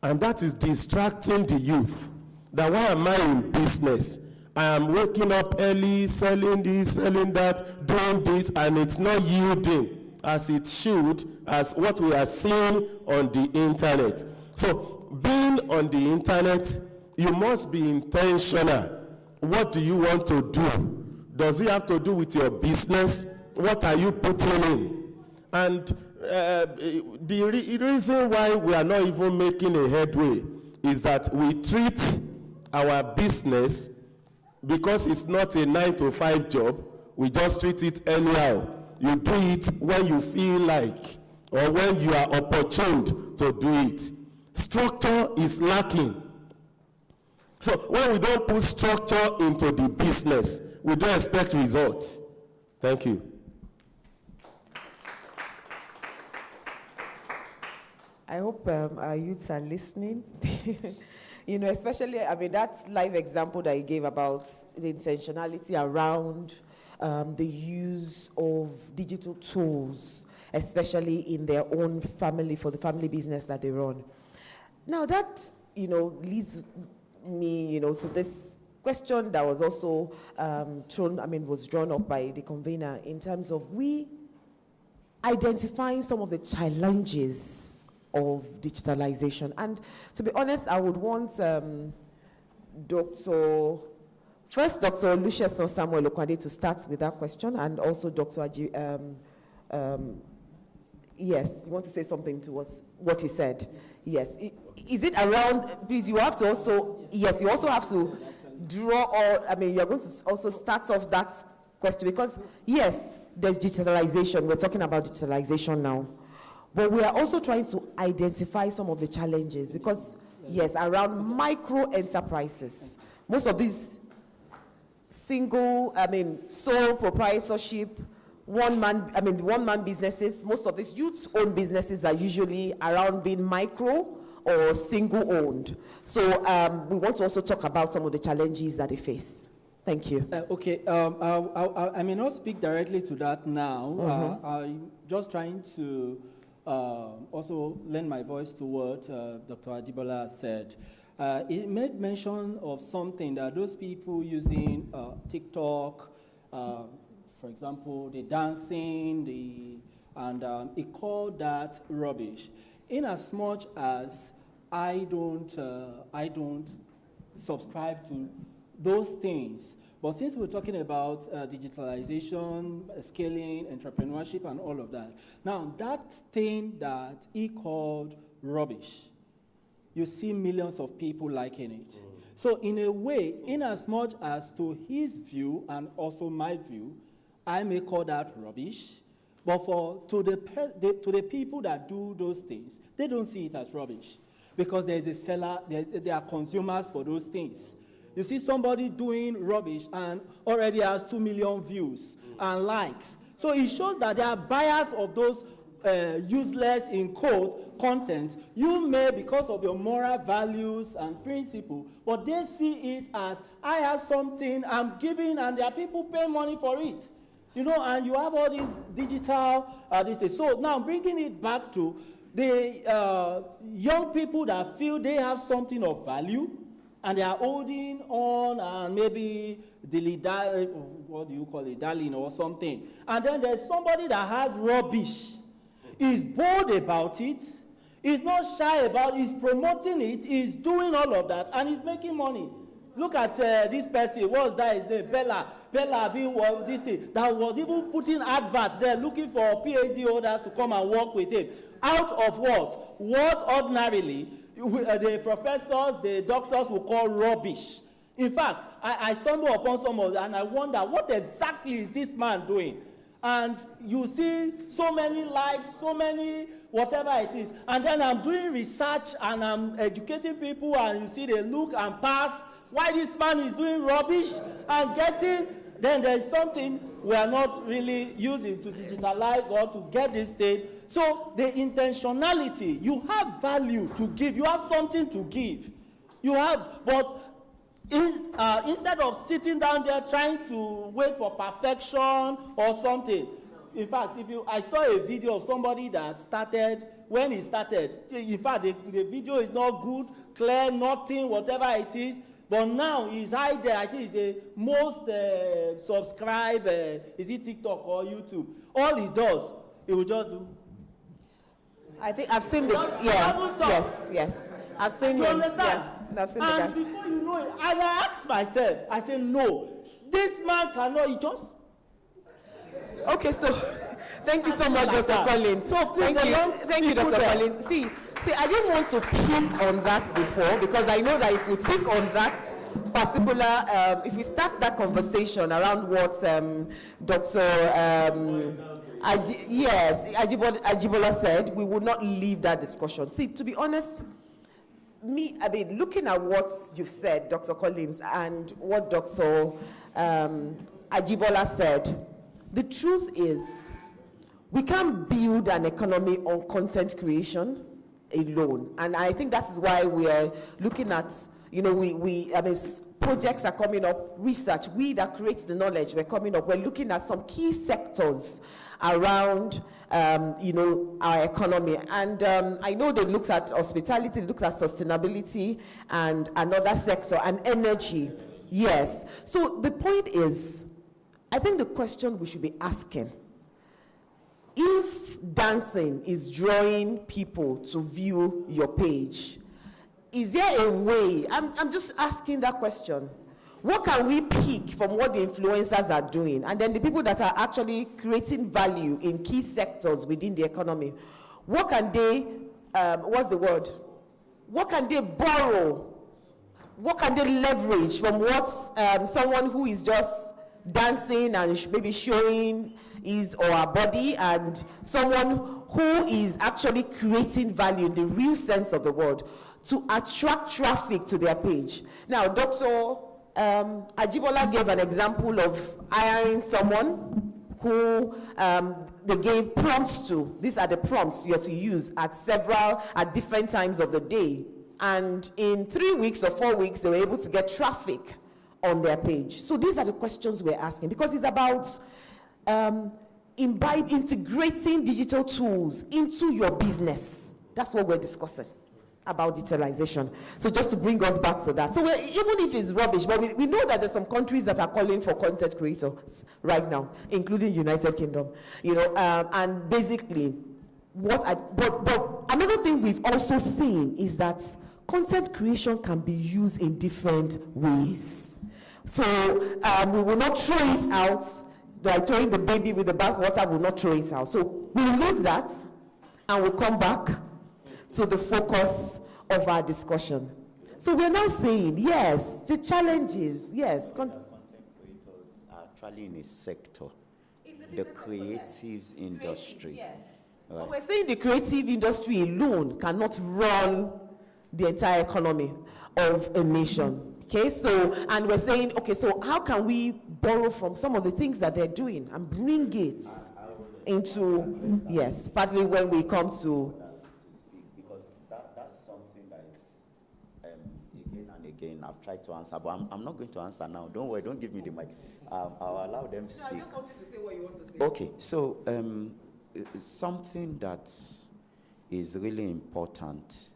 And that is distracting the youth. That why am I in business? I am waking up early, selling this, selling that, doing this, and it's not yielding as it should, as what we are seeing on the internet. So being on the internet, you must be intentional. What do you want to do? Does it have to do with your business? What are you putting in? And the reason why we are not even making a headway is that we treat our business, because it's not a 9-to-5 job, we just treat it anyhow. You do it when you feel like, or when you are opportune to do it. Structure is lacking. So when we don't put structure into the business, we don't expect results. Thank you. I hope our youths are listening. Especially, that live example that you gave about the intentionality around the use of digital tools, especially in their own family, for the family business that they run. Now that, leads me, to this question that was also was drawn up by the convener in terms of we identifying some of the challenges of digitalization. And to be honest, I would want Dr. Lucius Samuel Okwade to start with that question, and also Dr. Yes, you want to say something to us, what he said? Yes. Is it around, please, you have to also, yes, you also have to draw, or, you're going to also start off that question, because, yes, there's digitalization. We're talking about digitalization now. But we are also trying to identify some of the challenges, because, yes, around micro enterprises, most of these sole proprietorship, one-man businesses, most of these youth-owned businesses are usually around being micro or single-owned. So we want to also talk about some of the challenges that they face. Thank you. I may not speak directly to that now. I'm just trying to also lend my voice to what Dr. Ajibola said. He made mention of something that those people using TikTok, for example, the dancing, and he called that rubbish. In as much as I don't subscribe to those things, But since we're talking about digitalization, scaling, entrepreneurship, and all of that, now that thing that he called rubbish, you see millions of people liking it. So in a way, in as much as to his view and also my view, I may call that rubbish, but to the people that do those things, they don't see it as rubbish because there is a seller, there are consumers for those things. You see somebody doing rubbish and already has 2 million views and likes. So it shows that there are buyers of those useless, in quote, content. You may, because of your moral values and principle, but they see it as, I have something, I'm giving, and there are people paying money for it. You know, and you have all these digital, this thing. So now bringing it back to the young people that feel they have something of value, and they are holding on and maybe what do you call it, darling or something. And then there's somebody that has rubbish. He's bold about it. He's not shy about it. He's promoting it. He's doing all of that, and he's making money. Look at this person. What's that? His name? Bella being this thing. That was even putting adverts there looking for PhD holders to come and work with him. Out of what? What ordinarily the professors, the doctors will call rubbish. In fact, I stumble upon some of them and I wonder, what exactly is this man doing? And you see so many likes, so many whatever it is. And then I'm doing research and I'm educating people, and you see they look and pass. Why this man is doing rubbish and getting, then there's something we are not really using to digitalize or to get this thing. So the intentionality, you have value to give, you have something to give. You have, but instead of sitting down there trying to wait for perfection or something. In fact, I saw a video of somebody that started, when he started, in fact, the video is not good, clear, nothing, whatever it is, but now he's out there. I think he's the most subscribed, is it TikTok or YouTube? All he does, he will just do. I think I've seen the, yes. I've seen you him. understand? Yeah, I've seen and the guy. before you know it, and I asked myself, I said, no, this man cannot, he just. Okay, so thank you so much, like Dr. Collins. So please, thank you, Dr. Collins. See, I didn't want to pick on that before, because I know that if we pick on that particular, if we start that conversation around what Dr. Ajibola said, we would not leave that discussion. See, to be honest, looking at what you've said, Dr. Collins, and what Dr. Ajibola said, the truth is, we can't build an economy on content creation alone. And I think that is why we are looking at, projects are coming up, research, we that create the knowledge, we're coming up, we're looking at some key sectors around our economy. And I know they looked at hospitality, they looked at sustainability, and another sector, and energy. Yes. So the point is, I think the question we should be asking, if dancing is drawing people to view your page, is there a way? I'm just asking that question. What can we pick from what the influencers are doing? And then the people that are actually creating value in key sectors within the economy, what can they, what can they borrow? What can they leverage from what someone who is just dancing and maybe showing his or her body, and someone who is actually creating value in the real sense of the word to attract traffic to their page? Now, Dr. Ajibola gave an example of hiring someone who they gave prompts to. These are the prompts you have to use at different times of the day. And in 3 weeks or 4 weeks, they were able to get traffic on their page. So these are the questions we're asking, because it's about integrating digital tools into your business. That's what we're discussing about digitalization. So just to bring us back to that. So even if it's rubbish, but we know that there's some countries that are calling for content creators right now, including United Kingdom. And basically, but another thing we've also seen is that content creation can be used in different ways. So we will not throw it out, like throwing the baby with the bathwater, we will not throw it out. So we'll leave that and we'll come back to the focus of our discussion. So we're now saying, yes, the challenges, yes. Content creators are actually in a sector, the creatives industry. Yes. Right. But we're saying the creative industry alone cannot run the entire economy of a nation. Okay, so, and we're saying, okay, so how can we borrow from some of the things that they're doing and bring it into, yes, partly when we come to. Because that's something that is, again and again, I've tried to answer, but I'm not going to answer now. Don't worry, don't give me the mic. I'll allow them to speak. No, I just wanted to say what you want to say. Okay, so something that is really important.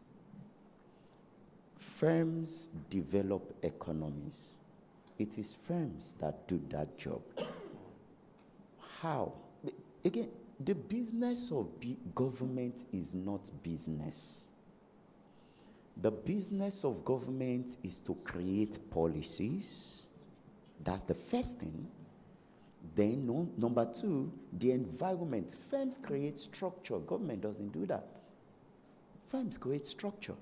Firms develop economies. It is firms that do that job. How? Again, the business of government is not business. The business of government is to create policies. That's the first thing. Then, number two, the environment. Firms create structure. Government doesn't do that. Firms create structure.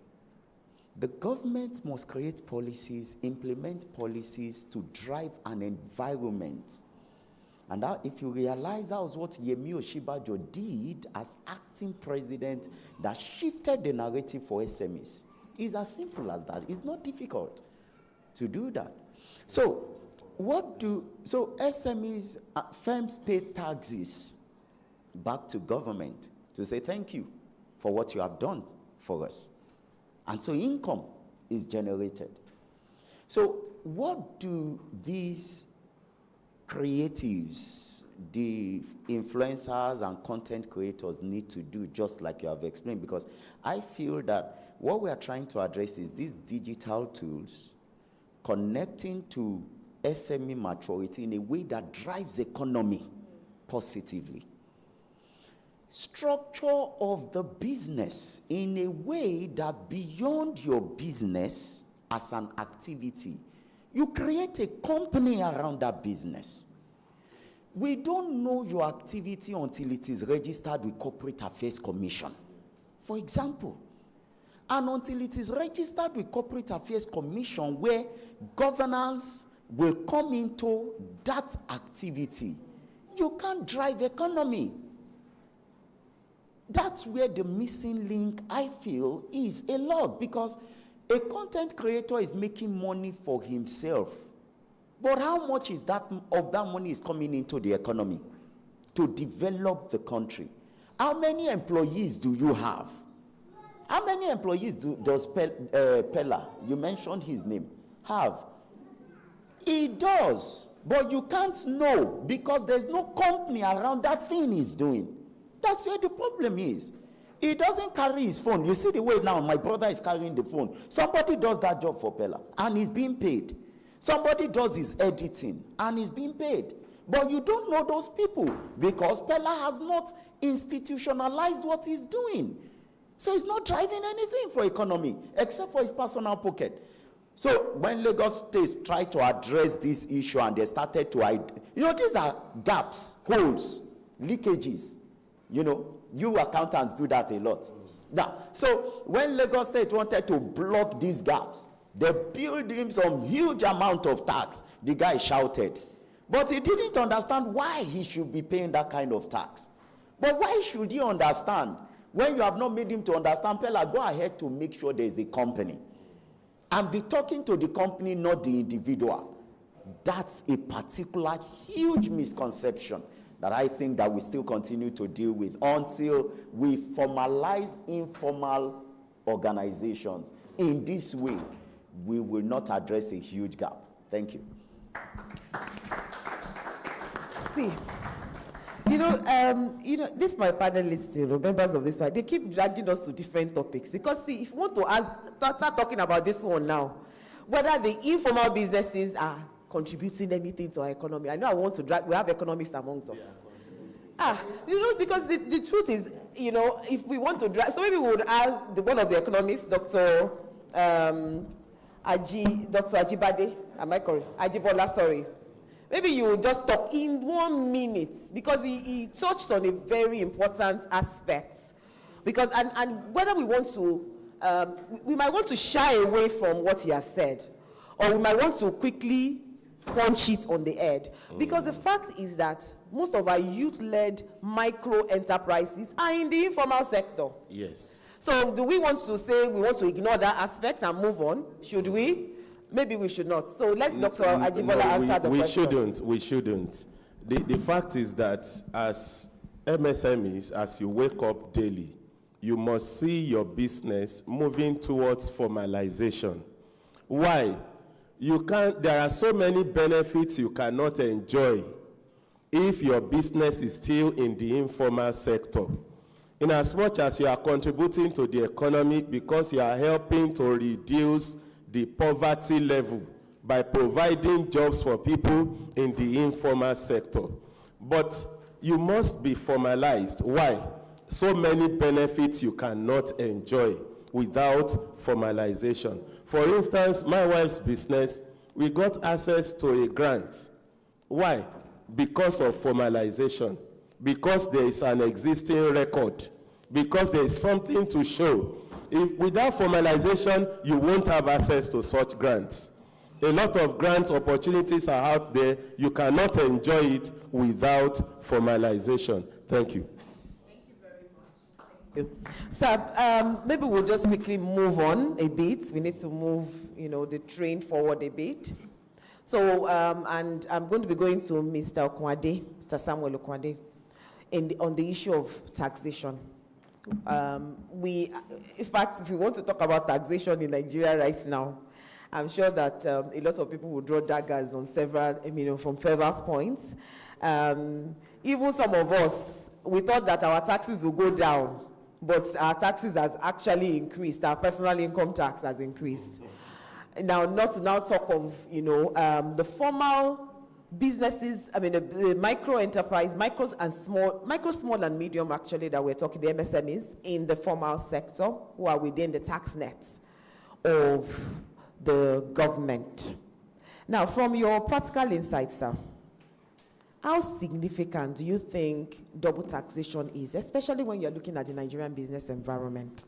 The government must create policies, implement policies to drive an environment. And that, if you realize, that was what Yemi Oshibajo did as acting president that shifted the narrative for SMEs. It's as simple as that. It's not difficult to do that. So, so SMEs, firms pay taxes back to government to say thank you for what you have done for us. And so income is generated. So what do these creatives, the influencers and content creators need to do, just like you have explained? Because I feel that what we are trying to address is these digital tools connecting to SME maturity in a way that drives economy positively. Structure of the business in a way that beyond your business as an activity, you create a company around that business. We don't know your activity until it is registered with Corporate Affairs Commission, for example. And until it is registered with Corporate Affairs Commission, where governance will come into that activity, you can't drive economy. That's where the missing link, I feel, is a lot, because a content creator is making money for himself. But how much is that of that money is coming into the economy to develop the country? How many employees do you have? How many employees does Pella, you mentioned his name, have? He does, but you can't know because there's no company around that thing he's doing. That's where the problem is. He doesn't carry his phone. You see the way now my brother is carrying the phone. Somebody does that job for Pella, and he's being paid. Somebody does his editing, and he's being paid. But you don't know those people because Pella has not institutionalized what he's doing. So he's not driving anything for economy except for his personal pocket. So when Lagos State tried to address this issue and they started to, these are gaps, holes, leakages. You accountants do that a lot. Now, so when Lagos State wanted to block these gaps, they billed him some huge amount of tax. The guy shouted. But he didn't understand why he should be paying that kind of tax. But why should he understand? When you have not made him to understand, Pella, go ahead to make sure there is a company. And be talking to the company, not the individual. That's a particular huge misconception that I think that we still continue to deal with until we formalize informal organizations. In this way, we will not address a huge gap. Thank you. See, this my panelists, members of this one, they keep dragging us to different topics. Because see, if you want to start talking about this one now, whether the informal businesses are contributing anything to our economy. I know I want to drag, we have economists amongst us. Because the truth is, if we want to drag, so maybe we would ask one of the economists, Dr. Dr. Ajibade, am I correct? Ajibola, sorry. Maybe you will just talk in 1 minute, because he touched on a very important aspect. Because, and whether we want to, we might want to shy away from what he has said, or we might want to quickly punch it on the head. Because the fact is that most of our youth-led micro enterprises are in the informal sector. Yes. So do we want to say we want to ignore that aspect and move on? Should we? Maybe we should not. So let's Dr. Ajibola answer the question. We shouldn't. The fact is that as MSMEs, as you wake up daily, you must see your business moving towards formalization. Why? There are so many benefits you cannot enjoy if your business is still in the informal sector. In as much as you are contributing to the economy because you are helping to reduce the poverty level by providing jobs for people in the informal sector. But you must be formalized. Why? So many benefits you cannot enjoy without formalization. For instance, my wife's business, we got access to a grant. Why? Because of formalization. Because there is an existing record. Because there is something to show. Without formalization, you won't have access to such grants. A lot of grant opportunities are out there. You cannot enjoy it without formalization. Thank you. Thank you very much. Thank you. So maybe we'll just quickly move on a bit. We need to move, the train forward a bit. So, and I'm going to be going to Mr. Okwade, Mr. Samuel Okwade, on the issue of taxation. In fact, if we want to talk about taxation in Nigeria right now, I'm sure that a lot of people will draw daggers on from several points. Even some of us, we thought that our taxes will go down, but our taxes has actually increased. Our personal income tax has increased. Now, not to now talk of, the formal businesses, the micro enterprise, micro, small and medium actually that we're talking, the MSMEs in the formal sector who are within the tax net of the government. Now, from your practical insights, sir, how significant do you think double taxation is, especially when you're looking at the Nigerian business environment?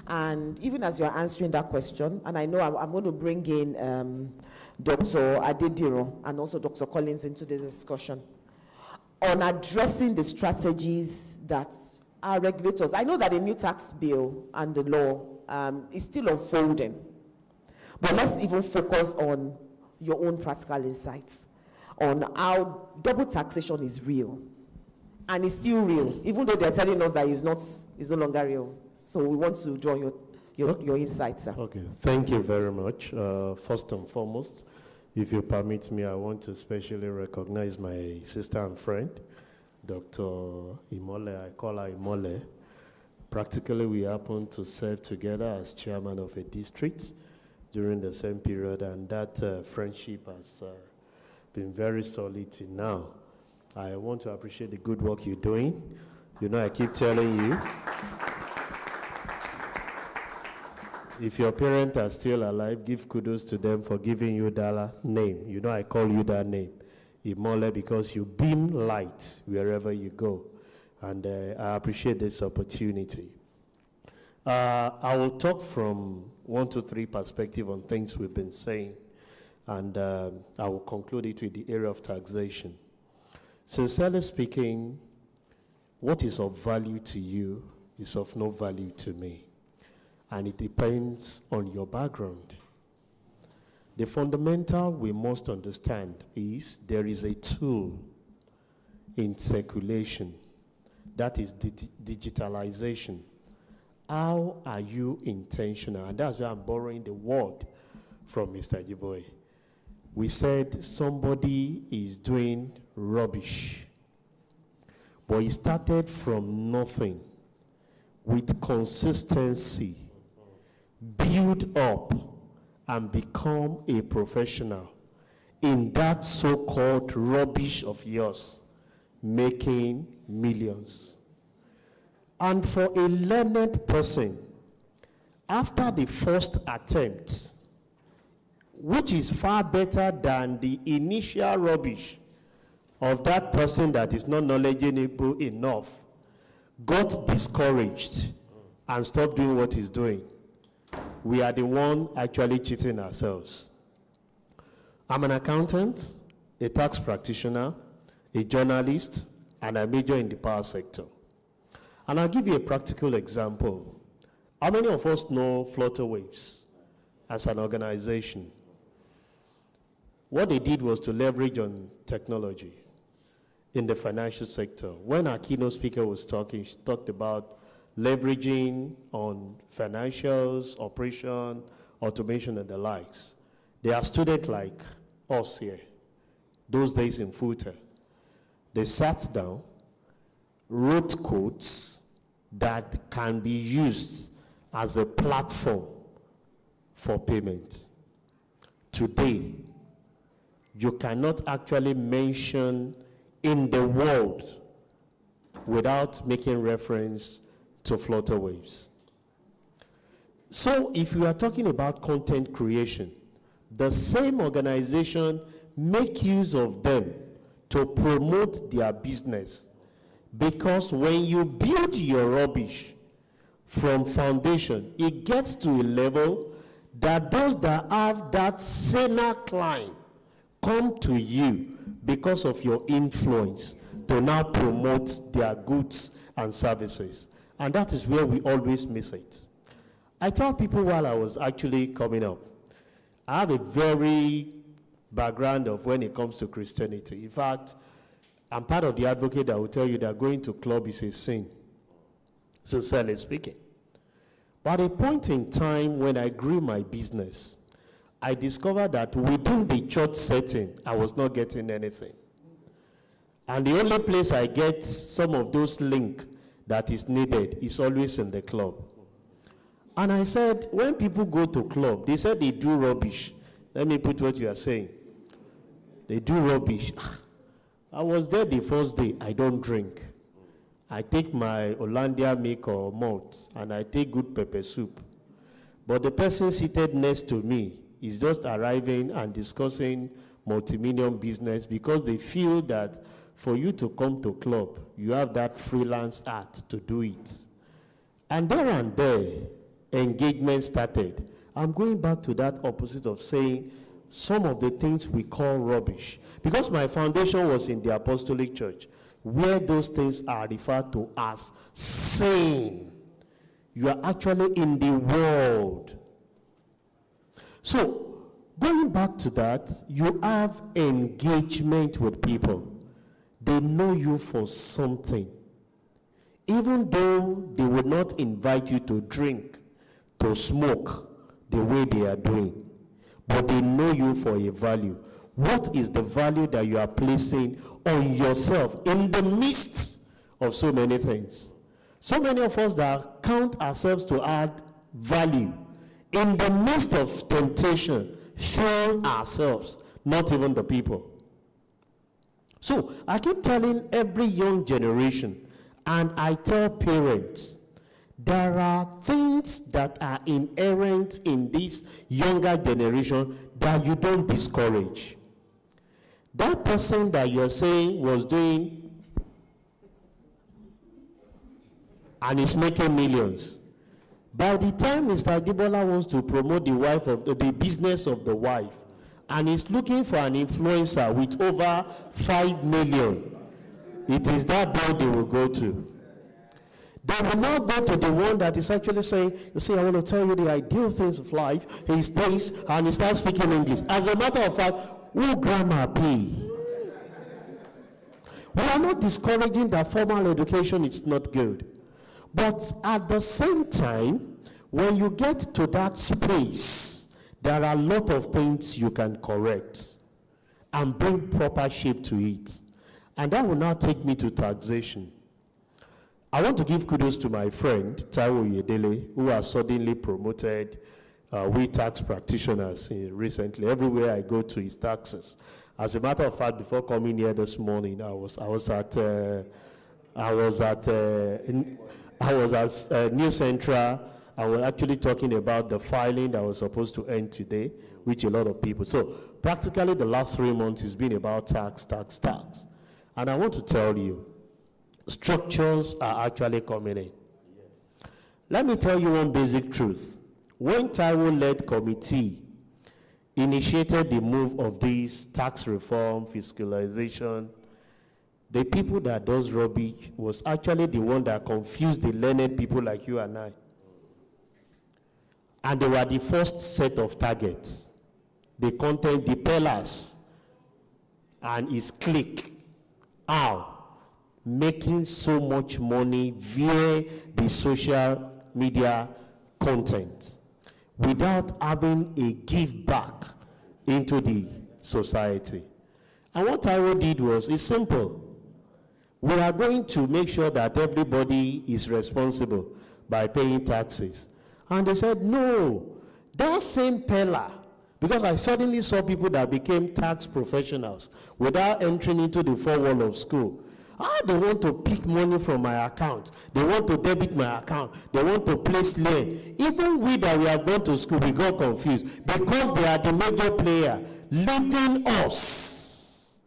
And even as you're answering that question, and I know I'm going to bring in Dr. Adediro and also Dr. Collins into the discussion on addressing the strategies that our regulators, I know that the new tax bill and the law is still unfolding, but let's even focus on your own practical insights on how double taxation is real. And it's still real, even though they're telling us that it's no longer real. So we want to draw your insights, sir. Okay, thank you very much. First and foremost, if you permit me, I want to especially recognize my sister and friend, Dr. Imole. I call her Imole. Practically, we happen to serve together as chairman of a district during the same period, and that friendship has been very solid till now. I want to appreciate the good work you're doing. I keep telling you, if your parents are still alive, give kudos to them for giving you that name. I call you that name, Imole, because you beam light wherever you go. And I appreciate this opportunity. I will talk from 1 to 3 perspectives on things we've been saying. And I will conclude it with the area of taxation. Sincerely speaking, what is of value to you is of no value to me. And it depends on your background. The fundamental we must understand is there is a tool in circulation, that is digitalization. How are you intentional? And that's why I'm borrowing the word from Mr. Ajiboye. We said somebody is doing rubbish, but he started from nothing with consistency, build up and become a professional in that so-called rubbish of yours, making millions. And for a learned person, after the first attempt, which is far better than the initial rubbish of that person that is not knowledgeable enough, got discouraged and stopped doing what he's doing. We are the one actually cheating ourselves. I'm an accountant, a tax practitioner, a journalist, and I major in the power sector. And I'll give you a practical example. How many of us know Flutterwaves as an organization? What they did was to leverage on technology in the financial sector. When our keynote speaker was talking, she talked about leveraging on financials, operation, automation, and the likes. There are students like us here, those days in Futa. They sat down, wrote codes that can be used as a platform for payment. Today, you cannot actually mention in the world without making reference to Flutterwaves. So if you are talking about content creation, the same organization make use of them to promote their business. Because when you build your rubbish from foundation, it gets to a level that those that have that sinner climb come to you because of your influence to now promote their goods and services. And that is where we always miss it. I tell people while I was actually coming up, I have a very background of when it comes to Christianity. In fact, I'm part of the advocate that will tell you that going to club is a sin, sincerely speaking. But at a point in time when I grew my business, I discovered that within the church setting, I was not getting anything. And the only place I get some of those links that is needed is always in the club. And I said, when people go to club, they said they do rubbish. Let me put what you are saying. They do rubbish. I was there the first day. I don't drink. I take my Hollandia milk or malt, and I take good pepper soup. But the person seated next to me is just arriving and discussing multi-million business because they feel that for you to come to club, you have that freelance art to do it. And there, engagement started. I'm going back to that opposite of saying some of the things we call rubbish. Because my foundation was in the Apostolic Church, where those things are referred to as sin. You are actually in the world. So, going back to that, you have engagement with people. They know you for something. Even though they would not invite you to drink, to smoke, the way they are doing, but they know you for a value. What is the value that you are placing on yourself in the midst of so many things? So many of us that count ourselves to add value, in the midst of temptation, fail ourselves, not even the people. So I keep telling every young generation, and I tell parents, there are things that are inherent in this younger generation that you don't discourage. That person that you're saying was doing and is making millions. By the time Mr. Adibola wants to promote the wife of the business of the wife, and is looking for an influencer with over 5 million, it is that boy they will go to. They will not go to the one that is actually saying, you see, I want to tell you the ideal things of life is this, and he starts speaking English. As a matter of fact, who grammar pay? We are not discouraging that formal education is not good. But at the same time, when you get to that space, there are a lot of things you can correct and bring proper shape to it. And that will now take me to taxation. I want to give kudos to my friend, Taiwo Yedele, who has suddenly promoted we tax practitioners recently. Everywhere I go to is taxes. As a matter of fact, before coming here this morning, I was at New Central, and we're actually talking about the filing that was supposed to end today, which a lot of people. So practically the last 3 months has been about tax. And I want to tell you, structures are actually coming in. Let me tell you one basic truth. When Taiwo-led committee initiated the move of this tax reform, fiscalization, the people that does rubbish was actually the one that confused the learned people like you and I. And they were the first set of targets. The content, the pillars, and his clique. How? Making so much money via the social media content without having a give back into the society. And what Taiwo did was, it's simple. We are going to make sure that everybody is responsible by paying taxes. And they said, no, that same pillar, because I suddenly saw people that became tax professionals without entering into the four walls of school. They want to pick money from my account. They want to debit my account. They want to place lien. Even we that we have gone to school, we got confused because they are the major player leading us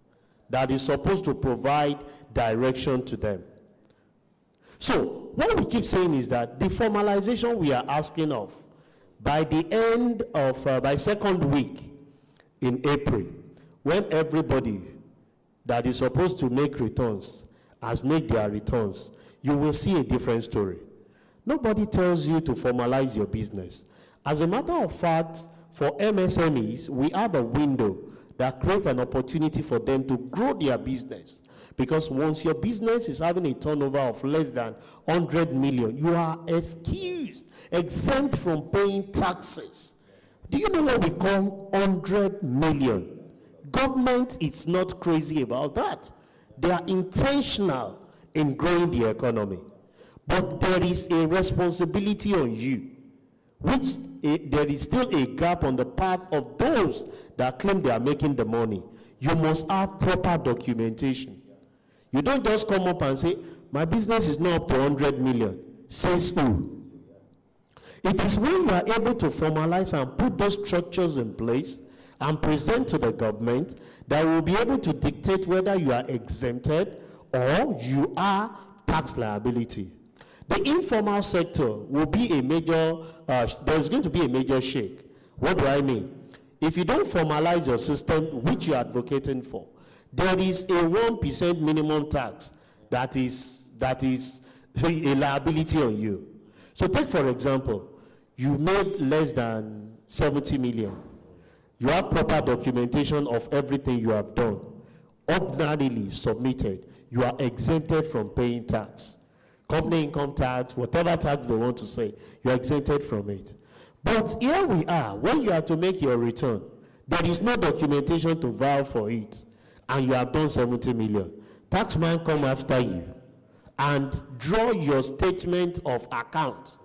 that is supposed to provide direction to them. So what we keep saying is that the formalization we are asking of, by the end of, by second week in April, when everybody that is supposed to make returns has made their returns, you will see a different story. Nobody tells you to formalize your business. As a matter of fact, for MSMEs, we have a window that creates an opportunity for them to grow their business. Because once your business is having a turnover of less than 100 million, you are exempt from paying taxes. Do you know what we call 100 million? Government is not crazy about that. They are intentional in growing the economy. But there is a responsibility on you, which there is still a gap on the part of those that claim they are making the money. You must have proper documentation. You don't just come up and say, my business is now up to 100 million. Says who? It is when you are able to formalize and put those structures in place and present to the government that will be able to dictate whether you are exempted or you are tax liability. The informal sector will be a major, there's going to be a major shake. What do I mean? If you don't formalize your system, which you're advocating for, there is a 1% minimum tax that is a liability on you. So take, for example, you made less than 70 million. You have proper documentation of everything you have done, ordinarily submitted. You are exempted from paying tax. Company income tax, whatever tax they want to say, you are exempted from it. But here we are, when you have to make your return, there is no documentation to file for it, and you have done 70 million. Taxman come after you and draw your statement of account,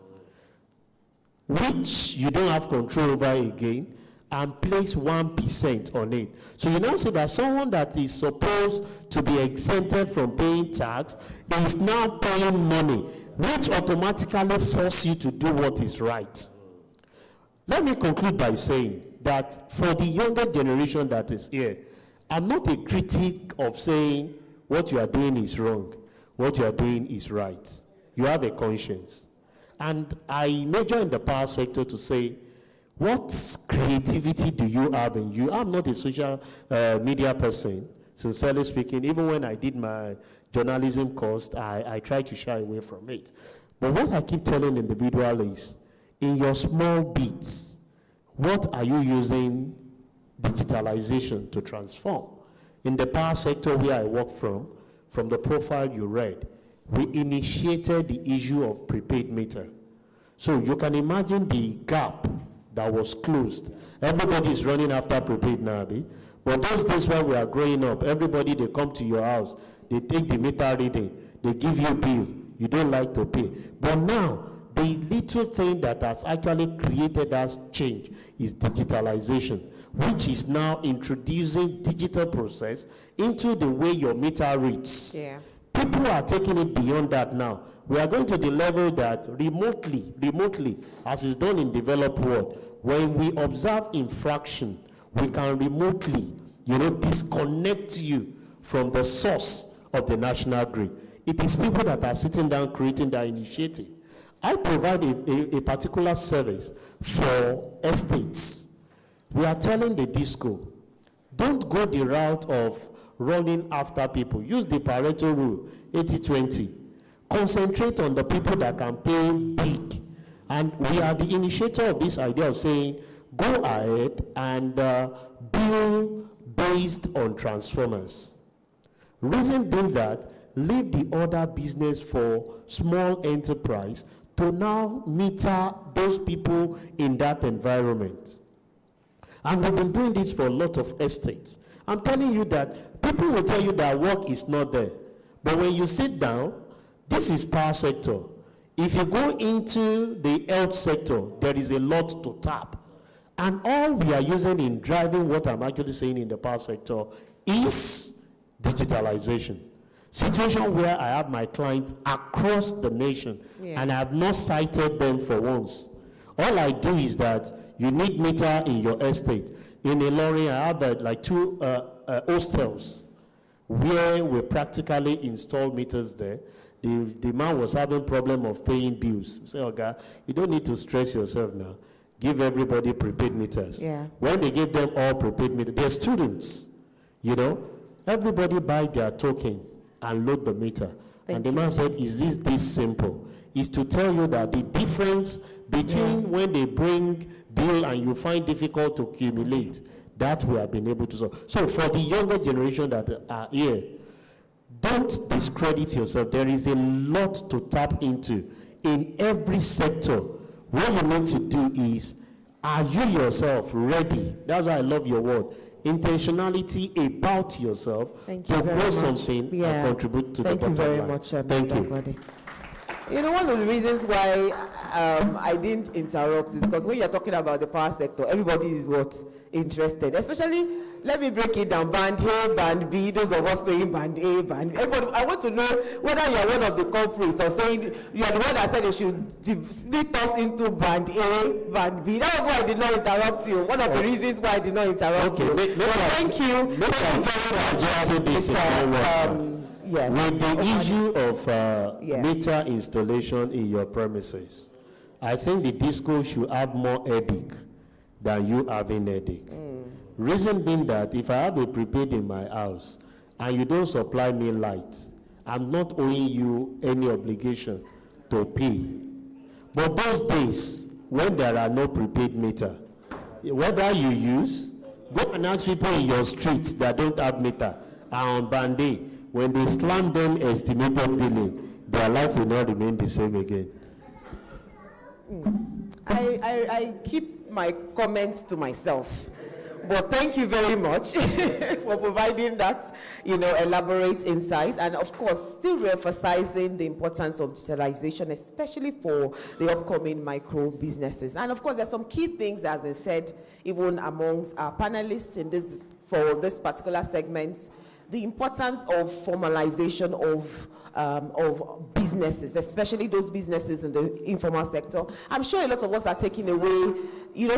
which you don't have control over again, and place 1% on it. So you now see that someone that is supposed to be exempted from paying tax is now paying money, which automatically forces you to do what is right. Let me conclude by saying that for the younger generation that is here, I'm not a critic of saying what you are doing is wrong, what you are doing is right. You have a conscience. And I major in the power sector to say, what creativity do you have in you? I'm not a social media person, sincerely speaking. Even when I did my journalism course, I tried to shy away from it. But what I keep telling individuals is, in your small bits, what are you using digitalization to transform? In the power sector where I work from the profile you read, we initiated the issue of prepaid meter. So you can imagine the gap that was closed. Everybody is running after prepaid now, but those days when we are growing up, everybody, they come to your house, they take the meter reading, they give you a bill, you don't like to pay. But now, the little thing that has actually created that change is digitalization, which is now introducing digital process into the way your meter reads. Yeah. People are taking it beyond that now. We are going to the level that remotely, as is done in developed world, when we observe infraction, we can remotely, disconnect you from the source of the national grid. It is people that are sitting down creating that initiative. I provide a particular service for estates. We are telling the disco, don't go the route of running after people. Use the Pareto rule, 80-20. Concentrate on the people that can pay big. And we are the initiator of this idea of saying, go ahead and build based on transformers. Reason being that, leave the other business for small enterprise to now meter those people in that environment. And we've been doing this for a lot of estates. I'm telling you that people will tell you that work is not there. But when you sit down, this is power sector. If you go into the health sector, there is a lot to tap. And all we are using in driving what I'm actually saying in the power sector is digitalization. Situation where I have my clients across the nation, and I have not cited them for once. All I do is that you need meter in your estate. In Ilorin, I have like 2 hostels where we practically install meters there. The man was having problem of paying bills. We say, okay, you don't need to stress yourself now. Give everybody prepaid meters. Yeah. When they give them all prepaid meters, they're students, everybody buy their token and load the meter. And the man said, is this simple? Is to tell you that the difference between when they bring bill and you find difficult to accumulate, that we have been able to solve. So for the younger generation that are here, don't discredit yourself. There is a lot to tap into in every sector. What you need to do is, are you yourself ready? That's why I love your word. Intentionality about yourself to grow something and contribute to the bottom line. Thank you very much, Thank you. Everybody. One of the reasons why I didn't interrupt is because when you're talking about the power sector, everybody is interested. Especially, let me break it down, band A, band B, those of us paying band A, band B. Everybody, I want to know whether you're one of the culprits or saying you're the one that said they should split us into band A, band B. That was why I did not interrupt you. One of the reasons why I did not interrupt you. Thank you. Yes. With the issue of meter installation in your premises, I think the disco should have more headache than you having headache. Reason being that if I have a prepaid in my house and you don't supply me light, I'm not owing you any obligation to pay. But those days when there are no prepaid meter, whether you use, go and ask people in your streets that don't have meter are on band A. When they slam them estimated billing, their life will not remain the same again. I keep my comments to myself. But thank you very much for providing that, elaborate insights, and of course, still re-emphasizing the importance of digitalization, especially for the upcoming micro businesses. And of course, there's some key things that have been said even amongst our panelists for this particular segment. The importance of formalization of businesses, especially those businesses in the informal sector. I'm sure a lot of us are taking away,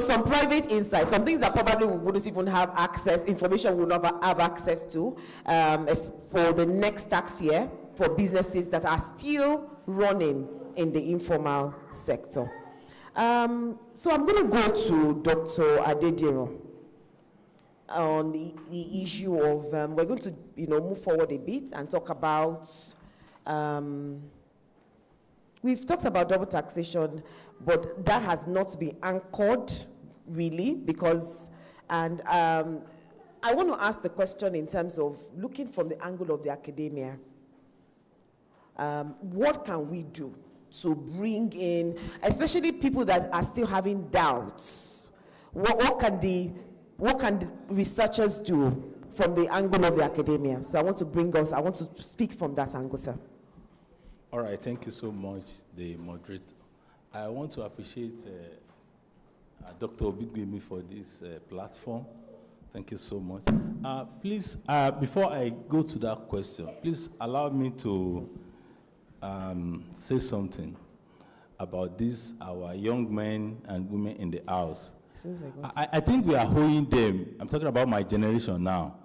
some private insights, some things that probably we wouldn't even have access, information we would never have access to for the next tax year for businesses that are still running in the informal sector. So I'm going to go to Dr. Adediro on the issue of, we're going to, move forward a bit and talk about, we've talked about double taxation, but that has not been anchored, really, because, and I want to ask the question in terms of looking from the angle of the academia. What can we do to bring in, especially people that are still having doubts? What can the researchers do from the angle of the academia? So I want to speak from that angle, sir. All right, thank you so much, the moderator. I want to appreciate Dr. Obigbemi for this platform. Thank you so much. Please, before I go to that question, please allow me to say something about this, our young men and women in the house. I think we are owing them, I'm talking about my generation now,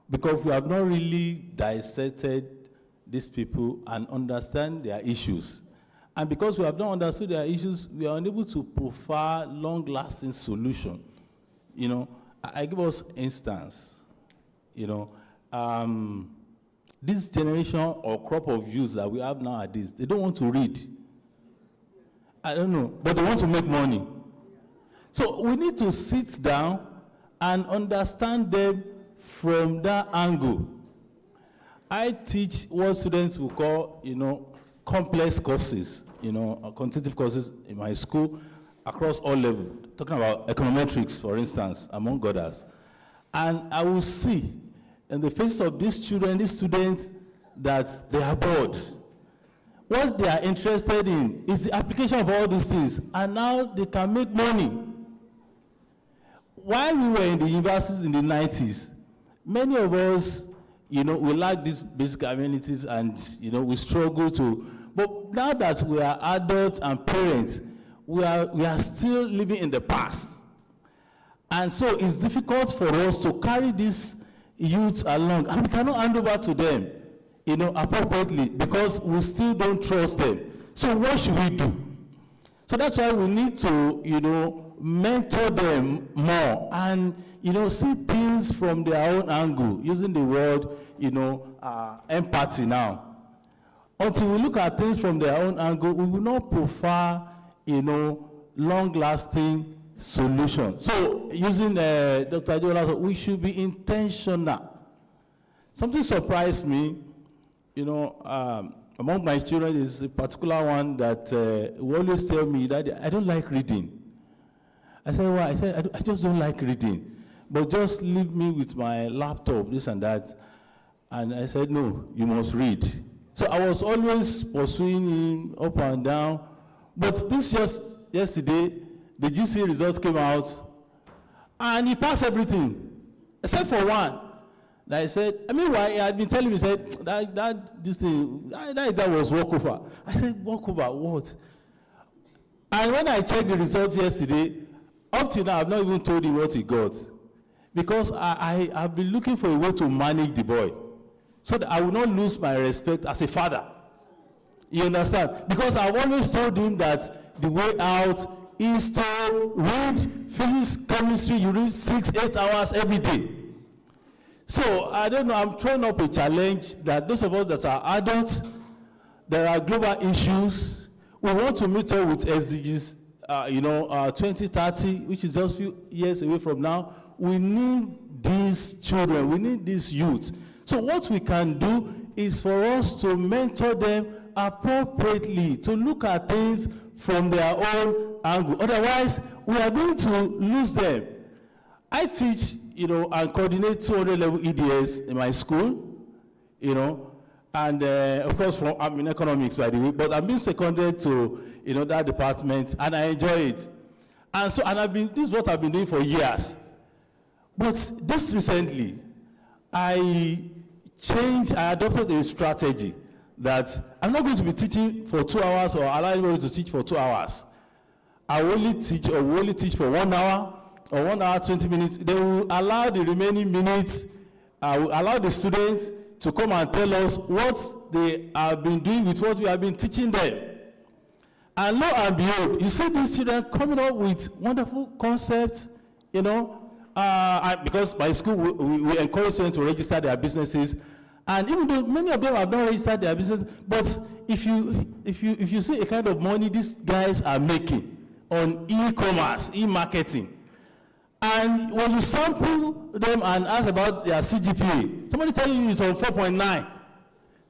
because we have not really dissected these people and understand their issues. And because we have not understood their issues, we are unable to provide long-lasting solution. You know, I give us instance, you know, this generation or crop of youth that we have nowadays, they don't want to read. I don't know, but they want to make money. So we need to sit down and understand them from that angle. I teach what students will call, you know, complex courses, you know, quantitative courses in my school across all levels, talking about econometrics, for instance, among others. And I will see in the face of these children, these students, that they are bored. What they are interested in is the application of all these things, and now they can make money. While we were in the universities in the 90s, many of us, you know, we lack these basic amenities and, you know, we struggle to, but now that we are adults and parents, we are still living in the past. And so it's difficult for us to carry these youth along, and we cannot hand over to them, you know, appropriately, because we still don't trust them. So what should we do? So that's why we need to, you know, mentor them more and, you know, see things from their own angle, using the word, you know, empathy now. Until we look at things from their own angle, we will not prefer, you know, long-lasting solution. So using Dr. Adeola, we should be intentional. Something surprised me, you know, among my children is a particular one that will always tell me that I don't like reading. I said, why? I said, I just don't like reading. But just leave me with my laptop, this and that. And I said, no, you must read. So I was always pursuing him up and down. But this just yesterday, the GC results came out, and he passed everything, except for one. That I said, I mean, why he had been telling me, said, that was walkover. I said, walkover, what? And when I checked the results yesterday, up till now, I've not even told him what he got. Because I've been looking for a way to manage the boy, so that I will not lose my respect as a father. You understand? Because I've always told him that the way out is to read physics, chemistry, you read 6-8 hours every day. So, I don't know, I'm throwing up a challenge that those of us that are adults, there are global issues. We want to meet up with SDGs, 2030, which is just a few years away from now. We need these children, we need these youth. So what we can do is for us to mentor them appropriately, to look at things from their own angle. Otherwise, we are going to lose them. I teach, and coordinate 200 level EDS in my school, and of course, I'm in economics, by the way, but I'm being seconded to, that department, and I enjoy it. And so, this is what I've been doing for years. But this recently, I adopted a strategy that I'm not going to be teaching for 2 hours or allow anybody to teach for 2 hours. I will only teach for 1 hour or 1 hour, 20 minutes. They will allow the remaining minutes, I will allow the students to come and tell us what they have been doing with what we have been teaching them. And lo and behold, you see these children coming up with wonderful concepts, because by school we encourage students to register their businesses, and even though many of them have not registered their business, but if you see a kind of money these guys are making on e-commerce, e-marketing, and when you sample them and ask about their CGPA, somebody telling you it's on 4.9,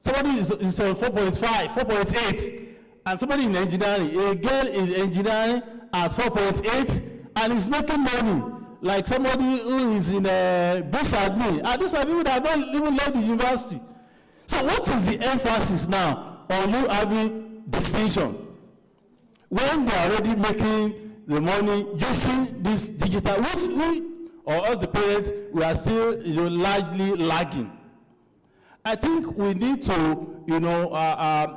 somebody is on 4.5, 4.8, and somebody in engineering, a girl in engineering at 4.8, and is making money like somebody who is in this admin. And these are people that have not even left the university. So what is the emphasis now on you having distinction? When they are already making the money using this digital, which we or us the parents, we are still, largely lagging. I think we need to,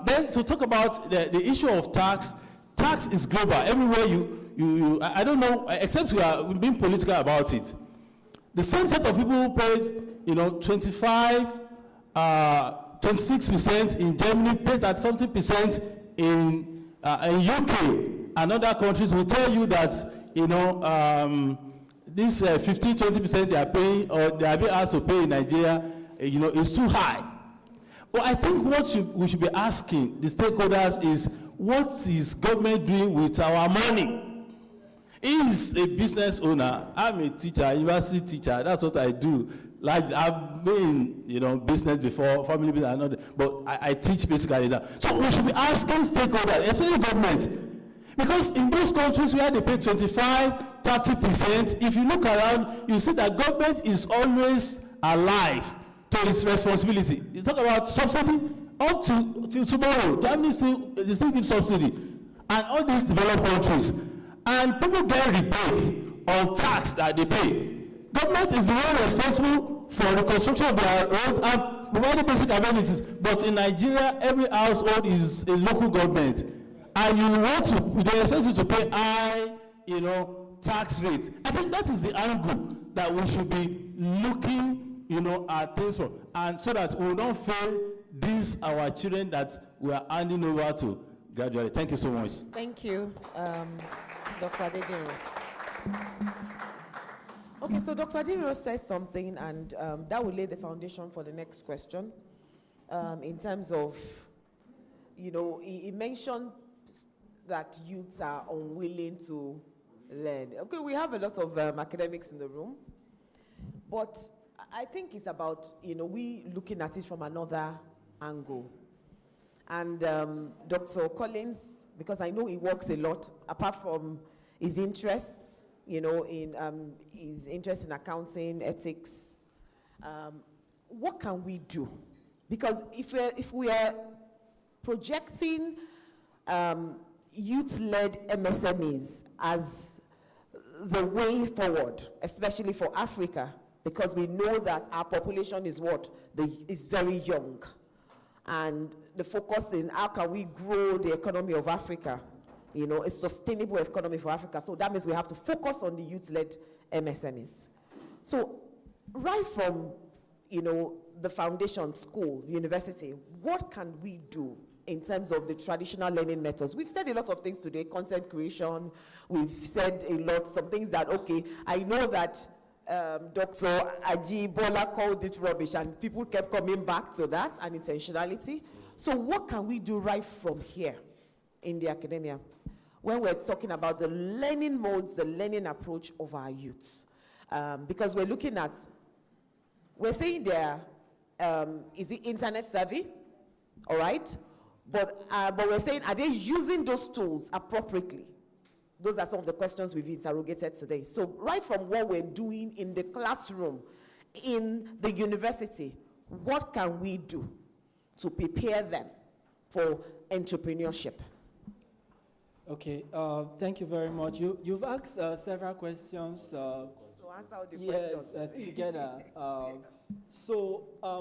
then to talk about the issue of tax. Tax is global. Everywhere I don't know, except we are being political about it. The same set of people who paid, 26% in Germany, paid at something percent in UK and other countries will tell you that, this 15-20% they are paying, or they are being asked to pay in Nigeria, is too high. But I think what we should be asking the stakeholders is, what is government doing with our money? He is a business owner. I'm a teacher, university teacher. That's what I do. Like, I've been, business before, family business, and all that, but I teach basically that. So we should be asking stakeholders, especially government, because in those countries where they pay 25-30%, if you look around, you see that government is always alive to its responsibility. You talk about subsidy, up till tomorrow, Germany still gives subsidy, and all these developed countries, and people get rebates on tax that they pay. Government is the one responsible for the construction of their roads and providing basic amenities. But in Nigeria, every household is a local government, and they expect you to pay high, tax rates. I think that is the angle that we should be looking, at things from, and so that we will not fail these our children that we are handing over to gradually. Thank you so much. Thank you, Dr. Adediro. Okay, so Dr. Adediro said something, and that will lay the foundation for the next question. In terms of, he mentioned that youths are unwilling to learn. Okay, we have a lot of academics in the room, but I think it's about, we looking at it from another angle. And Dr. Collins, because I know he works a lot, apart from his interests, in his interest in accounting, ethics, what can we do? Because if we are projecting youth-led MSMEs as the way forward, especially for Africa, because we know that our population is is very young. And the focus is how can we grow the economy of Africa, a sustainable economy for Africa. So that means we have to focus on the youth-led MSMEs. So right from, the foundation, school, university, what can we do in terms of the traditional learning methods? We've said a lot of things today, content creation. We've said some things that, okay, I know that Dr. Ajibola called it rubbish, and people kept coming back to that and intentionality. So what can we do right from here in the academia when we're talking about the learning modes, the learning approach of our youths? Because we're saying there, is it internet savvy? All right? But we're saying, are they using those tools appropriately? Those are some of the questions we've interrogated today. So right from what we're doing in the classroom, in the university, what can we do to prepare them for entrepreneurship? Okay, thank you very much. You've asked several questions. So answer all the questions. Yes, together.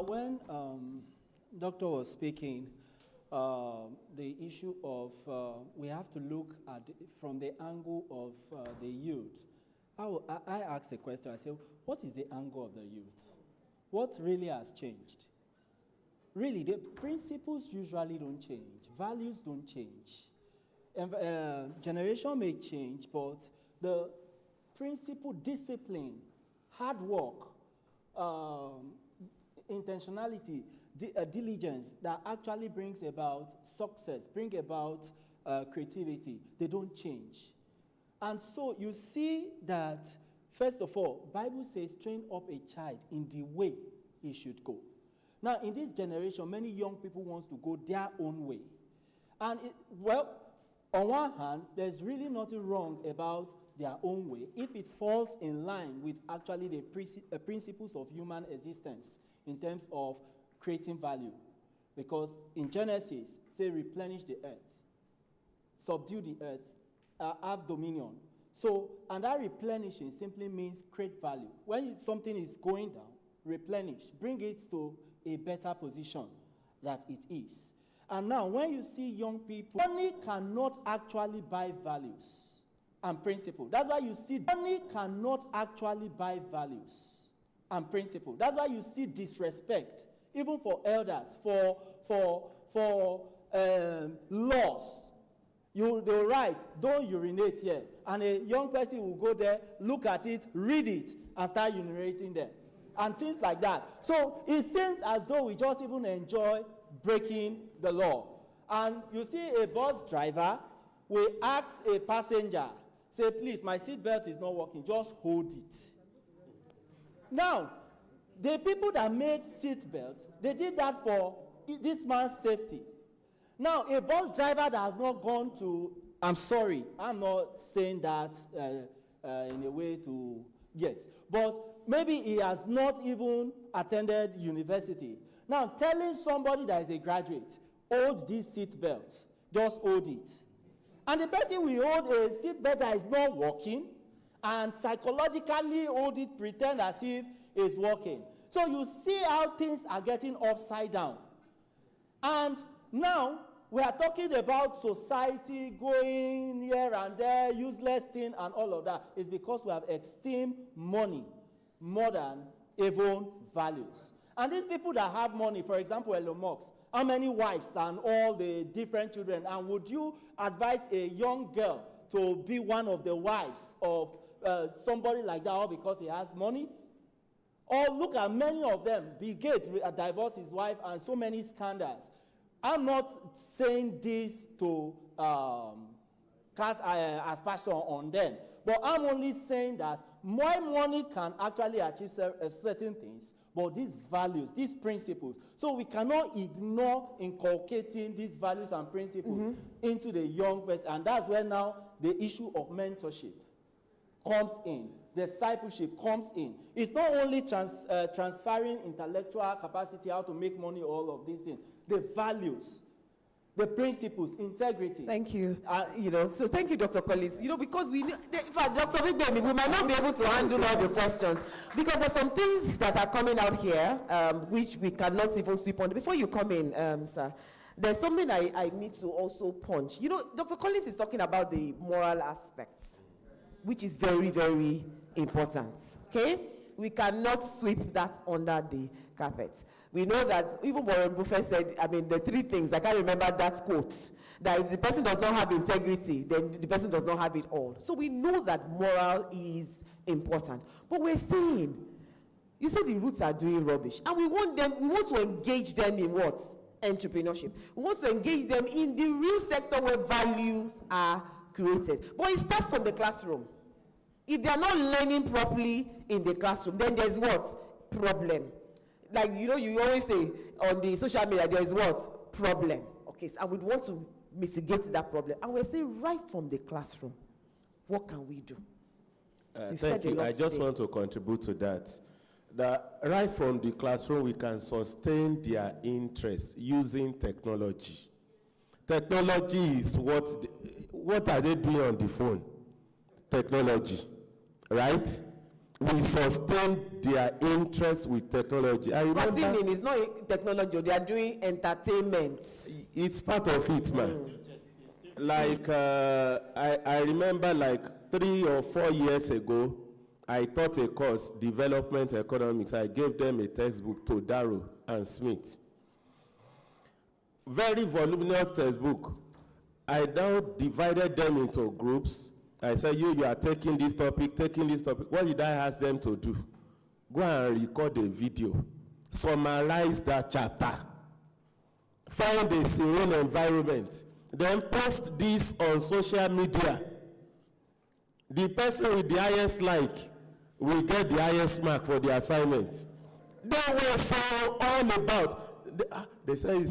When Doctor was speaking, the issue of we have to look at from the angle of the youth. I asked a question. I said, what is the angle of the youth? What really has changed? Really, the principles usually don't change. Values don't change. Generation may change, but the principle, discipline, hard work, intentionality, diligence that actually brings about success, bring about creativity, they don't change. And so you see that, first of all, Bible says, train up a child in the way he should go. Now, in this generation, many young people want to go their own way. And, on one hand, there's really nothing wrong about their own way if it falls in line with actually the principles of human existence in terms of creating value. Because in Genesis, say replenish the earth, subdue the earth, have dominion. So, and that replenishing simply means create value. When something is going down, replenish, bring it to a better position that it is. And now, when you see young people, money cannot actually buy values and principle. That's why you see money cannot actually buy values and principle. That's why you see disrespect, even for elders, for laws. They'll write, don't urinate here. And a young person will go there, look at it, read it, and start urinating there. And things like that. So it seems as though we just even enjoy breaking the law. And you see a bus driver will ask a passenger, say, please, my seatbelt is not working, just hold it. Now, the people that made seatbelts, they did that for this man's safety. Now, a bus driver that has not gone to, I'm sorry, I'm not saying that in a way to, yes, but maybe he has not even attended university. Now, telling somebody that is a graduate, hold this seatbelt, just hold it. And the person will hold a seatbelt that is not working and psychologically hold it, pretend as if it's working. So you see how things are getting upside down. And now, we are talking about society going here and there, useless thing and all of that. It's because we have esteemed money more than even values. And these people that have money, for example, Elon Musk, how many wives and all the different children? And would you advise a young girl to be one of the wives of somebody like that all because he has money? Or look at many of them. Bill Gates divorced his wife and so many scandals. I'm not saying this to cast aspersion on them, but I'm only saying that more money can actually achieve certain things, but these values, these principles, so we cannot ignore inculcating these values and principles into the young person, and that's where now the issue of mentorship comes in. Discipleship comes in. It's not only transferring intellectual capacity, how to make money, all of these things. The values, the principles, integrity. Thank you. So thank you, Dr. Collins. Because in fact, Dr. Bigbemi, we might not be able to handle all the questions because there's some things that are coming out here which we cannot even sweep on. Before you come in, sir, there's something I need to also punch. Dr. Collins is talking about the moral aspects, which is very, very important. Okay? We cannot sweep that under the carpet. We know that even Warren Buffett said, the three things, I can't remember that quote, that if the person does not have integrity, then the person does not have it all. So we know that moral is important. But we're saying, you say the roots are doing rubbish, and we want to engage them in what? Entrepreneurship. We want to engage them in the real sector where values are created. But it starts from the classroom. If they are not learning properly in the classroom, then there's what? Problem. Like, you always say on the social media, there is what? Problem. Okay, so, and we want to mitigate that problem. And we're saying right from the classroom, what can we do? Thank you. I just want to contribute to that. That right from the classroom, we can sustain their interest using technology. Technology is what are they doing on the phone? Technology, right? We sustain their interest with technology. I remember it's not technology, they are doing entertainment. It's part of it, man. Like, I remember like 3 or 4 years ago, I taught a course, Development Economics. I gave them a textbook to Darrow and Smith. Very voluminous textbook. I now divided them into groups. I said, you are taking this topic. What did I ask them to do? Go and record a video. Summarize that chapter. Find a serene environment. Then post this on social media. The person with the highest like will get the highest mark for the assignment. They were so all about. They say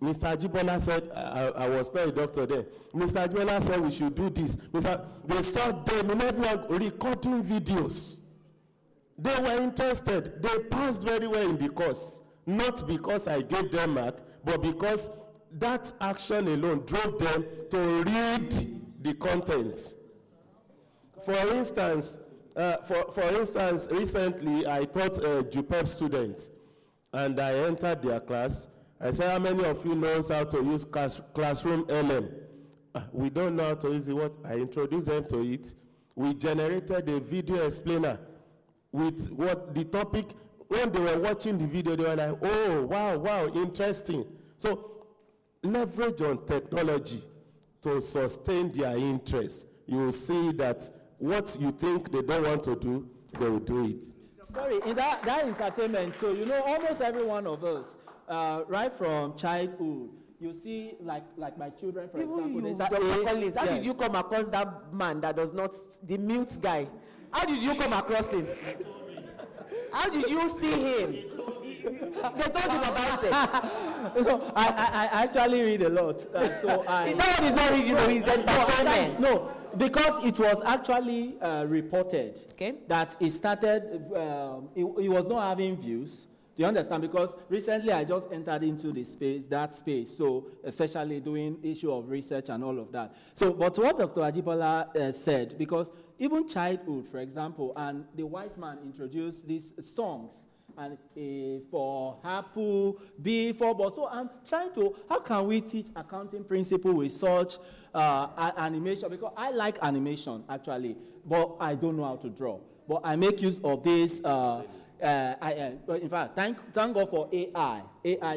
Mr. Ajibola said, I was not a doctor then. Mr. Ajibola said we should do this. They saw them in everyone recording videos. They were interested. They passed very well in the course. Not because I gave them mark, but because that action alone drove them to read the content. instance, recently I taught a JUPEP student, and I entered their class. I said, how many of you knows how to use Classroom LM? We don't know how to use it. What? I introduced them to it. We generated a video explainer with what the topic. When they were watching the video, they were like, oh, wow, interesting. So leverage on technology to sustain their interest. You will see that what you think they don't want to do, they will do it. Sorry, in that entertainment, so almost every one of us, right from childhood, you see, like my children, for example. You, Dr. Collins, how did you come across that man that does not, the mute guy? How did you come across him? How did you see him? They told him about it. So I actually read a lot. So that one is not reading, he's entertainment. No, because it was actually reported that it started, it was not having views. Do you understand? Because recently I just entered into that space, so especially doing issue of research and all of that. So, but what Dr. Ajibola said, because even childhood, for example, and the white man introduced these songs, and A for apple, B for ball. So I'm trying to, how can we teach accounting principle with such animation? Because I like animation, actually, but I don't know how to draw. But I make use of this, in fact, thank God for AI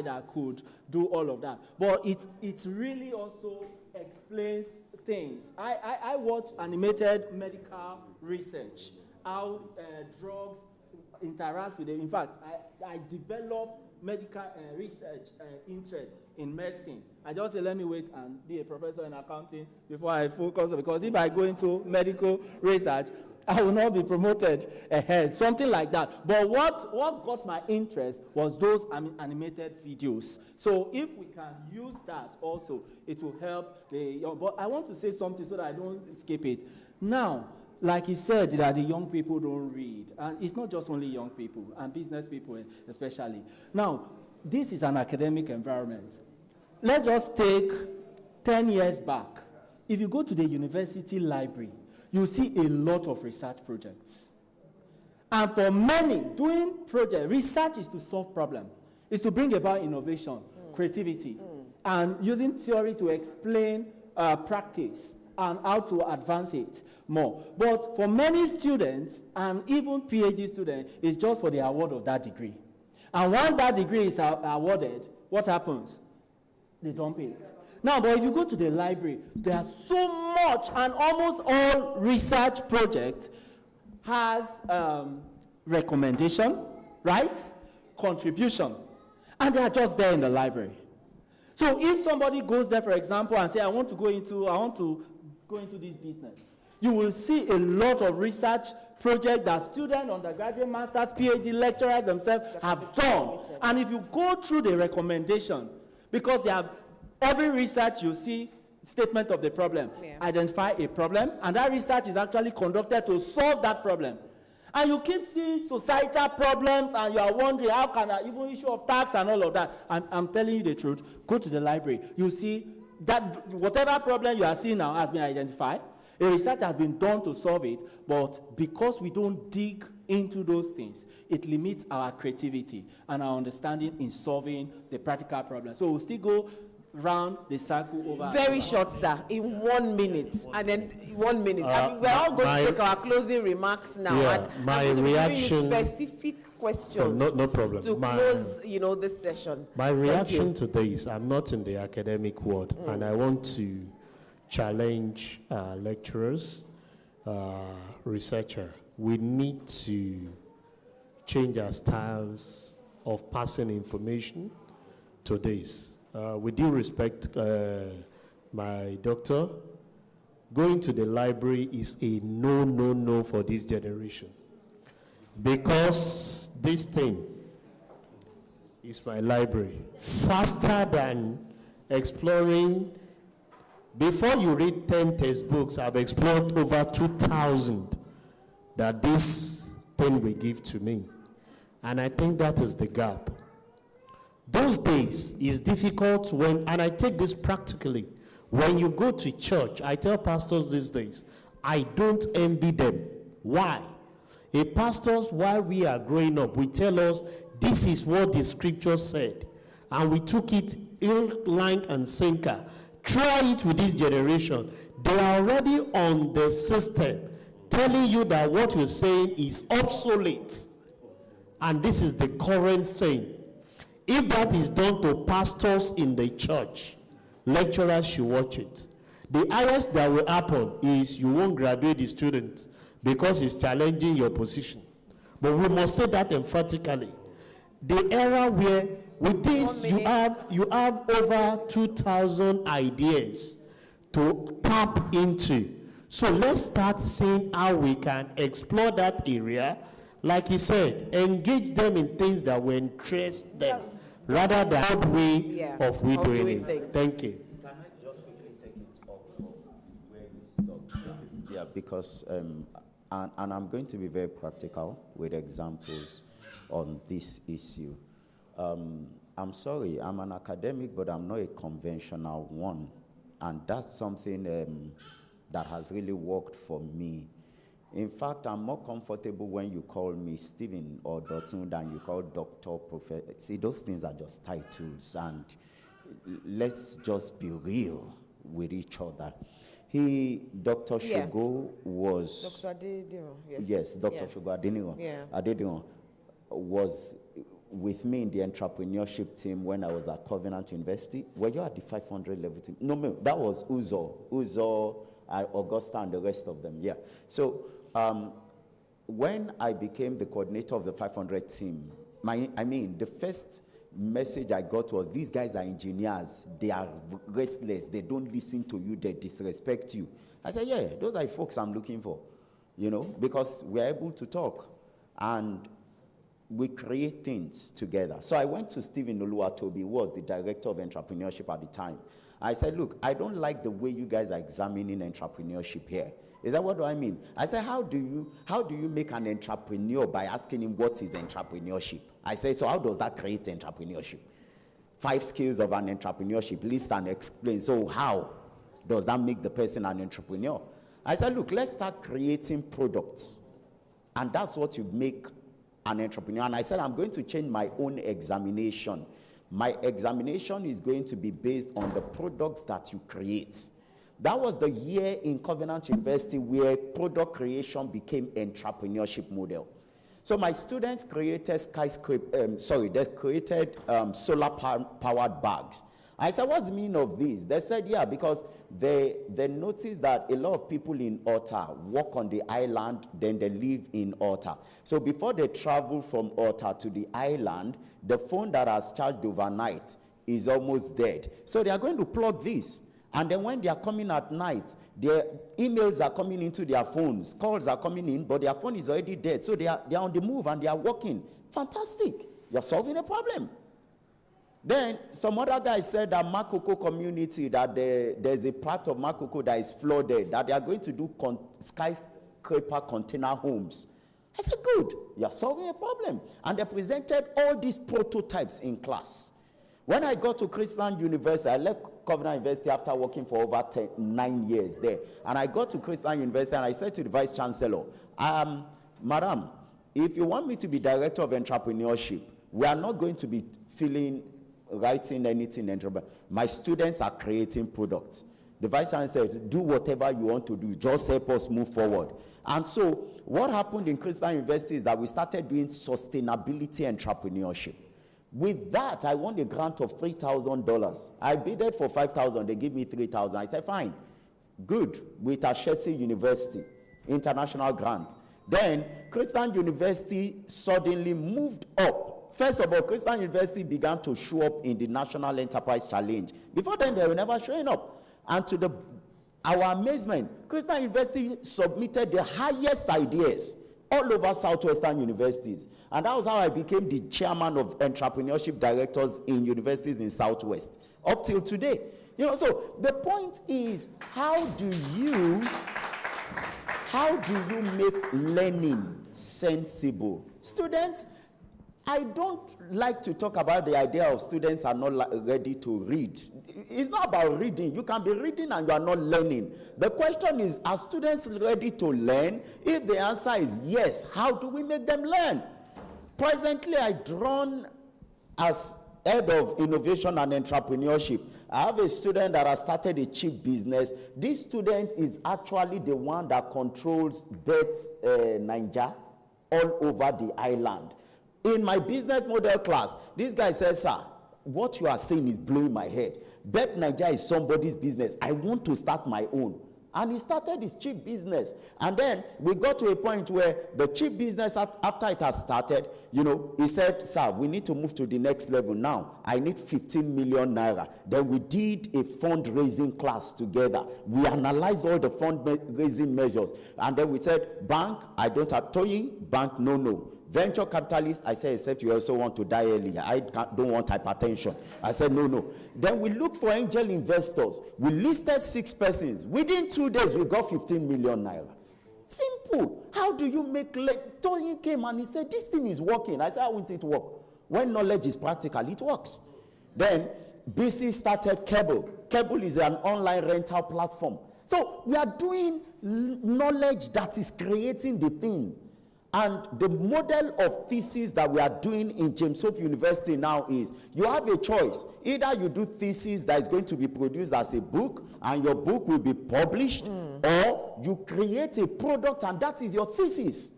that could do all of that. But it really also explains things. I watch animated medical research, how drugs interact with them. In fact, I developed medical research interest in medicine. I just say, let me wait and be a professor in accounting before I focus, because if I go into medical research, I will not be promoted ahead, something like that. But what got my interest was those animated videos. So if we can use that also, it will help the young. But I want to say something so that I don't skip it. Now, like he said, that the young people don't read. And it's not just only young people, and business people especially. Now, this is an academic environment. Let's just take 10 years back. If you go to the university library, you see a lot of research projects. And for many, doing projects, research is to solve problems. It's to bring about innovation, creativity, and using theory to explain practice and how to advance it more. But for many students, and even PhD students, it's just for the award of that degree. And once that degree is awarded, what happens? They dump it. Now, but if you go to the library, there's so much, and almost all research project has recommendation, right? Contribution. And they are just there in the library. So if somebody goes there, for example, and say, I want to go into this business, you will see a lot of research projects that students, undergraduate, masters, PhD lecturers themselves have done. And if you go through the recommendation, because they have every research, you see statement of the problem, identify a problem, and that research is actually conducted to solve that problem. And you keep seeing societal problems, and you are wondering, how can I, even issue of tax and all of that. I'm telling you the truth. Go to the library. You see that whatever problem you are seeing now has been identified. A research has been done to solve it, but because we don't dig into those things, it limits our creativity and our understanding in solving the practical problem. So we'll still go round the circle over. Very short, sir, in 1 minute, and then 1 minute. We're all going to take our closing remarks now. Yeah, my reaction. Specific questions. No problem. To close, this session. My reaction to this, I'm not in the academic world, and I want to challenge lecturers, researchers. We need to change our styles of passing information to this. With due respect, my doctor, going to the library is a no for this generation. Because this thing is my library. Faster than exploring. Before you read 10 textbooks, I've explored over 2,000 that this thing will give to me. And I think that is the gap. Those days is difficult when, and I take this practically, when you go to church, I tell pastors these days, I don't envy them. Why? A pastors, while we are growing up, we tell us this is what the scripture said. And we took it in line and sinker. Try it with this generation. They are already on the system telling you that what you're saying is obsolete. And this is the current thing. If that is done to pastors in the church, lecturers should watch it. The highest that will happen is you won't graduate the students because it's challenging your position. But we must say that emphatically. The era where with this you have over 2,000 ideas to tap into. So let's start seeing how we can explore that area. Like he said, engage them in things that will interest them, rather than odd way of we doing it. Thank you. Can I just quickly take it up from where you stopped? Yeah, because, and I'm going to be very practical with examples on this issue. I'm sorry, I'm an academic, but I'm not a conventional one. And that's something that has really worked for me. In fact, I'm more comfortable when you call me Stephen or Dotun than you call Doctor, Professor. See, those things are just titles, and let's just be real with each other. Dr. Shugo was... Dr. Adediran. Yes, Dr. Shugo Adediran was with me in the entrepreneurship team when I was at Covenant University. Were you at the 500 level team? No, that was Uzo, Augusta, and the rest of them, yeah. So when I became the coordinator of the 500 team, the first message I got was, these guys are engineers, they are restless, they don't listen to you, they disrespect you. I said, yeah, those are the folks I'm looking for, because we're able to talk and we create things together. So I went to Stephen Oluwatobi, who was the director of entrepreneurship at the time. I said, look, I don't like the way you guys are examining entrepreneurship here. Is that what do I mean? I said, how do you make an entrepreneur by asking him what is entrepreneurship? I said, so how does that create entrepreneurship? 5 skills of an entrepreneurship, list and explain. So how does that make the person an entrepreneur? I said, look, let's start creating products. And that's what you make an entrepreneur. And I said, I'm going to change my own examination. My examination is going to be based on the products that you create. That was the year in Covenant University where product creation became entrepreneurship model. So my students created solar-powered bags. I said, what's the meaning of this? They said, yeah, because they noticed that a lot of people in Otta work on the island, then they live in Otta. So before they travel from Otta to the island, the phone that has charged overnight is almost dead. So they are going to plug this. And then when they are coming at night, their emails are coming into their phones, calls are coming in, but their phone is already dead. So they are on the move and they are working. Fantastic. You're solving a problem. Then some other guy said that Makoko community, that there's a part of Makoko that is flooded, that they are going to do skyscraper container homes. I said, good, you're solving a problem. And they presented all these prototypes in class. When I got to Christian University, I left Covenant University after working for over 9 years there. And I got to Christian University and I said to the Vice Chancellor, Madam, if you want me to be Director of Entrepreneurship, we are not going to be writing anything. My students are creating products. The Vice Chancellor said, do whatever you want to do, just help us move forward. And so what happened in Christian University is that we started doing sustainability entrepreneurship. With that, I won a grant of $3,000. I bidded for $5,000. They gave me $3,000. I said, fine, good, with Ashesi University, international grant. Then Christian University suddenly moved up. First of all, Christian University began to show up in the National Enterprise Challenge. Before then, they were never showing up. And to our amazement, Christian University submitted the highest ideas all over Southwestern universities. And that was how I became the chairman of entrepreneurship directors in universities in Southwest, up till today. So the point is, how do you make learning sensible? Students, I don't like to talk about the idea of students are not ready to read. It's not about reading. You can be reading and you are not learning. The question is, are students ready to learn? If the answer is yes, how do we make them learn? Presently, I drawn as head of innovation and entrepreneurship. I have a student that has started a chip business. This student is actually the one that controls Niger all over the island. In my business model class, this guy says, sir, what you are saying is blowing my head. Bet Niger is somebody's business. I want to start my own. And he started his chip business. And then we got to a point where the chip business, after it has started, he said, sir, we need to move to the next level now. I need 15 million naira. Then we did a fundraising class together. We analyzed all the fundraising measures. And then we said, bank, I don't have toying. Bank, no. Venture capitalist, I said, except you also want to die early. I don't want hypertension. I said, no. Then we looked for angel investors. We listed 6 persons. Within 2 days, we got 15 million naira. Simple. How do you make... Tony came and he said, this thing is working. I said, how won't it work? When knowledge is practical, it works. Then BC started Cable. Cable is an online rental platform. So we are doing knowledge that is creating the thing. And the model of thesis that we are doing in James Hope University now is, you have a choice. Either you do thesis that is going to be produced as a book, and your book will be published, or you create a product, and that is your thesis.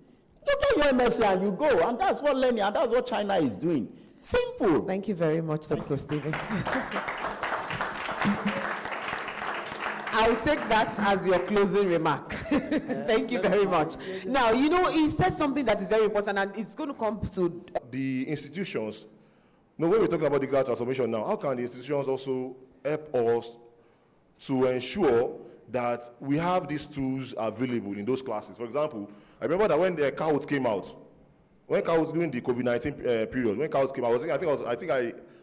You get your MSc and you go, and that's what learning, and that's what China is doing. Simple. Thank you very much, Dr. Stephen. I'll take that as your closing remark. Thank you very much. Now, he said something that is very important, and it's going to come to... The institutions, when we're talking about digital transformation now, how can the institutions also help us to ensure that we have these tools available in those classes? For example, I remember that when the Kahoot came out, during the COVID-19 period, when Kahoot came out, I think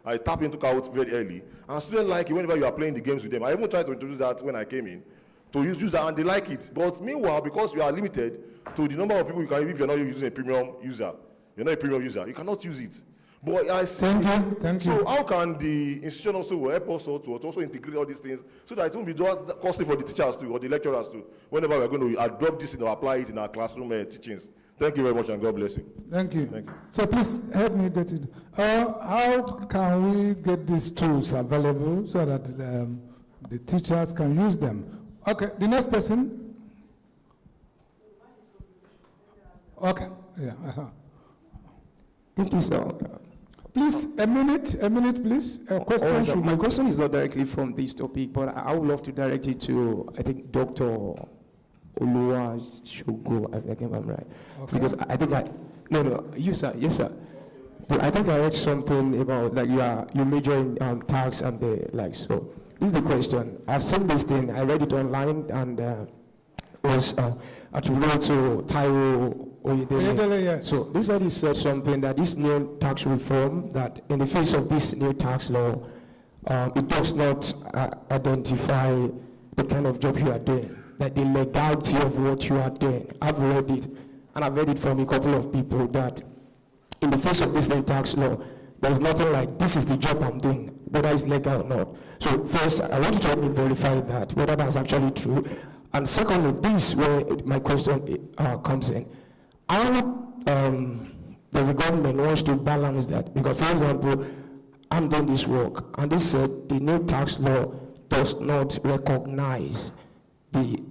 I tapped into Kahoot very early. And students like it whenever you are playing the games with them. I even tried to introduce that when I came in, to use that, and they like it. But meanwhile, because you are limited to the number of people you can, if you're not using a premium user, you cannot use it. But I see. Thank you. So how can the institution also help us to also integrate all these things so that it won't be just costly for the teachers too, or the lecturers too, whenever we're going to adopt this and apply it in our classroom teachings? Thank you very much, and God bless you. Thank you. So please help me get it. How can we get these tools available so that the teachers can use them? Okay, the next person. Okay, yeah. Thank you, sir. Please, a minute, please. Question. My question is not directly from this topic, but I would love to direct it to, I think, Dr. Oluwa Shogo, I think I'm right. Okay. Because I think yes, sir. But I think I heard something about like you major in tax and the like. So this is the question. I've seen this thing. I read it online and was attributed to Taiwo Oyedele. Yes. So this lady said something that this new tax reform, that in the face of this new tax law, it does not identify the kind of job you are doing. Like the legality of what you are doing. I've read it, and I've read it from a couple of people that in the face of this tax law, there's nothing like, this is the job I'm doing, whether it's legal or not. So first, I want you to help me verify that, whether that's actually true. And secondly, this is where my question comes in. How does the government wants to balance that? Because for example, I'm doing this work, and they said the new tax law does not recognize the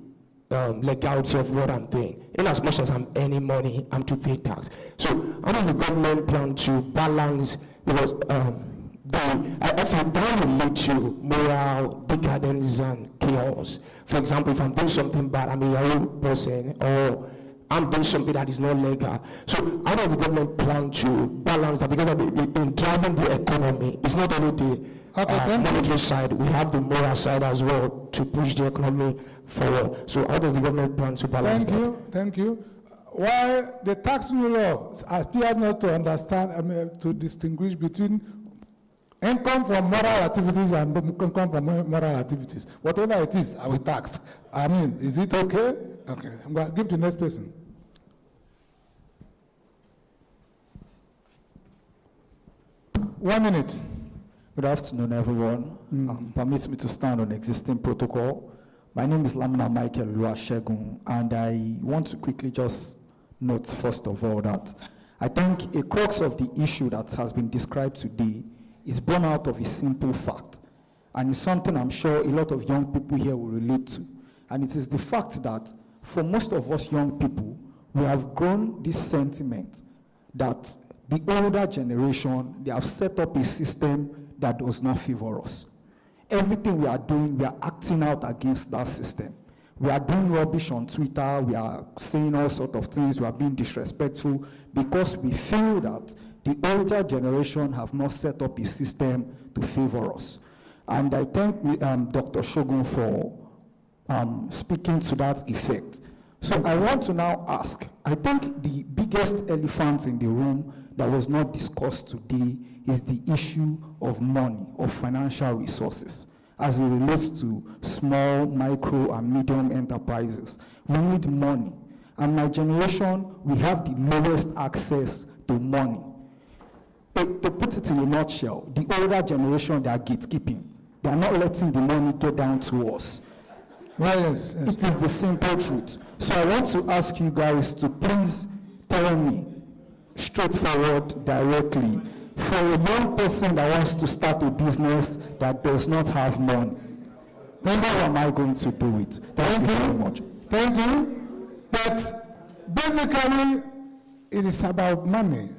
legality of what I'm doing. In as much as I'm earning money, I'm to pay tax. So how does the government plan to balance, because if I'm down will lead to moral decadence and chaos. For example, if I'm doing something bad, I'm a young person, or I'm doing something that is not legal. So how does the government plan to balance that? Because in driving the economy, it's not only the monetary side, we have the moral side as well to push the economy forward. So how does the government plan to balance that? Thank you. While the tax law appears not to understand, to distinguish between income from moral activities and income from moral activities. Whatever it is, I will tax. Is it okay? Okay, I'm going to give the next person. 1 minute. Good afternoon, everyone. Permit me to stand on existing protocol. My name is Lamina Michael Luashegun, and I want to quickly just note, first of all, that I think a crux of the issue that has been described today is born out of a simple fact, and it's something I'm sure a lot of young people here will relate to. And it is the fact that for most of us young people, we have grown this sentiment that the older generation, they have set up a system that does not favor us. Everything we are doing, we are acting out against that system. We are doing rubbish on Twitter, we are saying all sorts of things, we are being disrespectful because we feel that the older generation have not set up a system to favor us. And I thank Dr. Shogun for speaking to that effect. So I want to now ask, I think the biggest elephant in the room that was not discussed today is the issue of money, of financial resources, as it relates to small, micro, and medium enterprises. We need money. And my generation, we have the lowest access to money. To put it in a nutshell, the older generation, they are gatekeeping. They are not letting the money get down to us. Yes. It is the simple truth. So I want to ask you guys to please tell me, straightforward, directly, for a young person that wants to start a business that does not have money, then how am I going to do it? Thank you very much. Thank you. But basically, it is about money.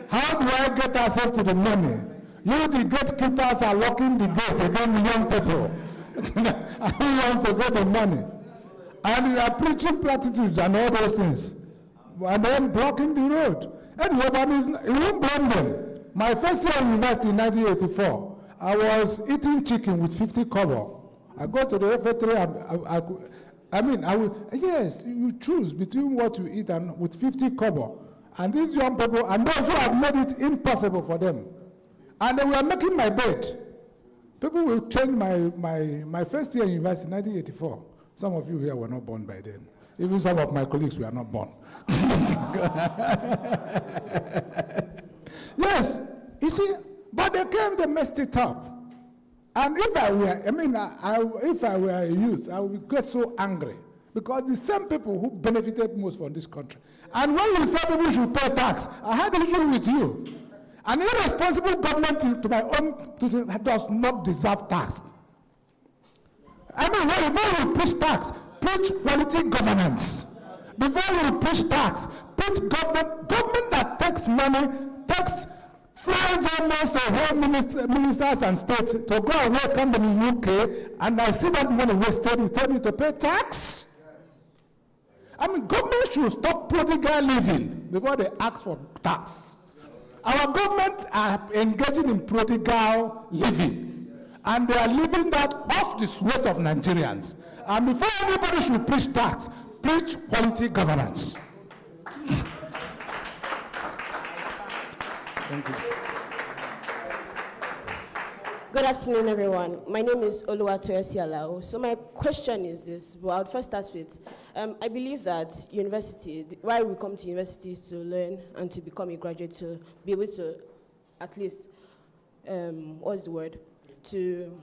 How do I get access to the money? You, the gatekeepers, are locking the gates against the young people. I want to get the money. And they are preaching platitudes and all those things. And then blocking the road. Anyway, but it won't blame them. My first year in university in 1984, I was eating chicken with 50 kobo. I go to the refectory, yes, you choose between what you eat and with 50 kobo. And these young people, and those who have made it impossible for them. And they were making my bed. People will change my first year in university in 1984. Some of you here were not born by then. Even some of my colleagues were not born. Yes, you see, but they came, they messed it up. And if I were a youth, I would get so angry because the same people who benefited most from this country. And when you say people should pay tax, I had an issue with you. An irresponsible government does not deserve tax. Before you push tax, preach quality governance. Before you push tax, preach government that takes money, flies almost a whole ministers and states to go and welcome them in UK, and I see that money wasted, you tell me to pay tax? Government should stop prodigal living before they ask for tax. Our government are engaging in prodigal living, and they are living that off the sweat of Nigerians. And before anybody should preach tax, preach quality governance. Thank you. Good afternoon, everyone. My name is Oluwatoyosi Alao. So my question is this. Well, I'll first start with, I believe that university, why we come to university is to learn and to become a graduate, to be able to at least, to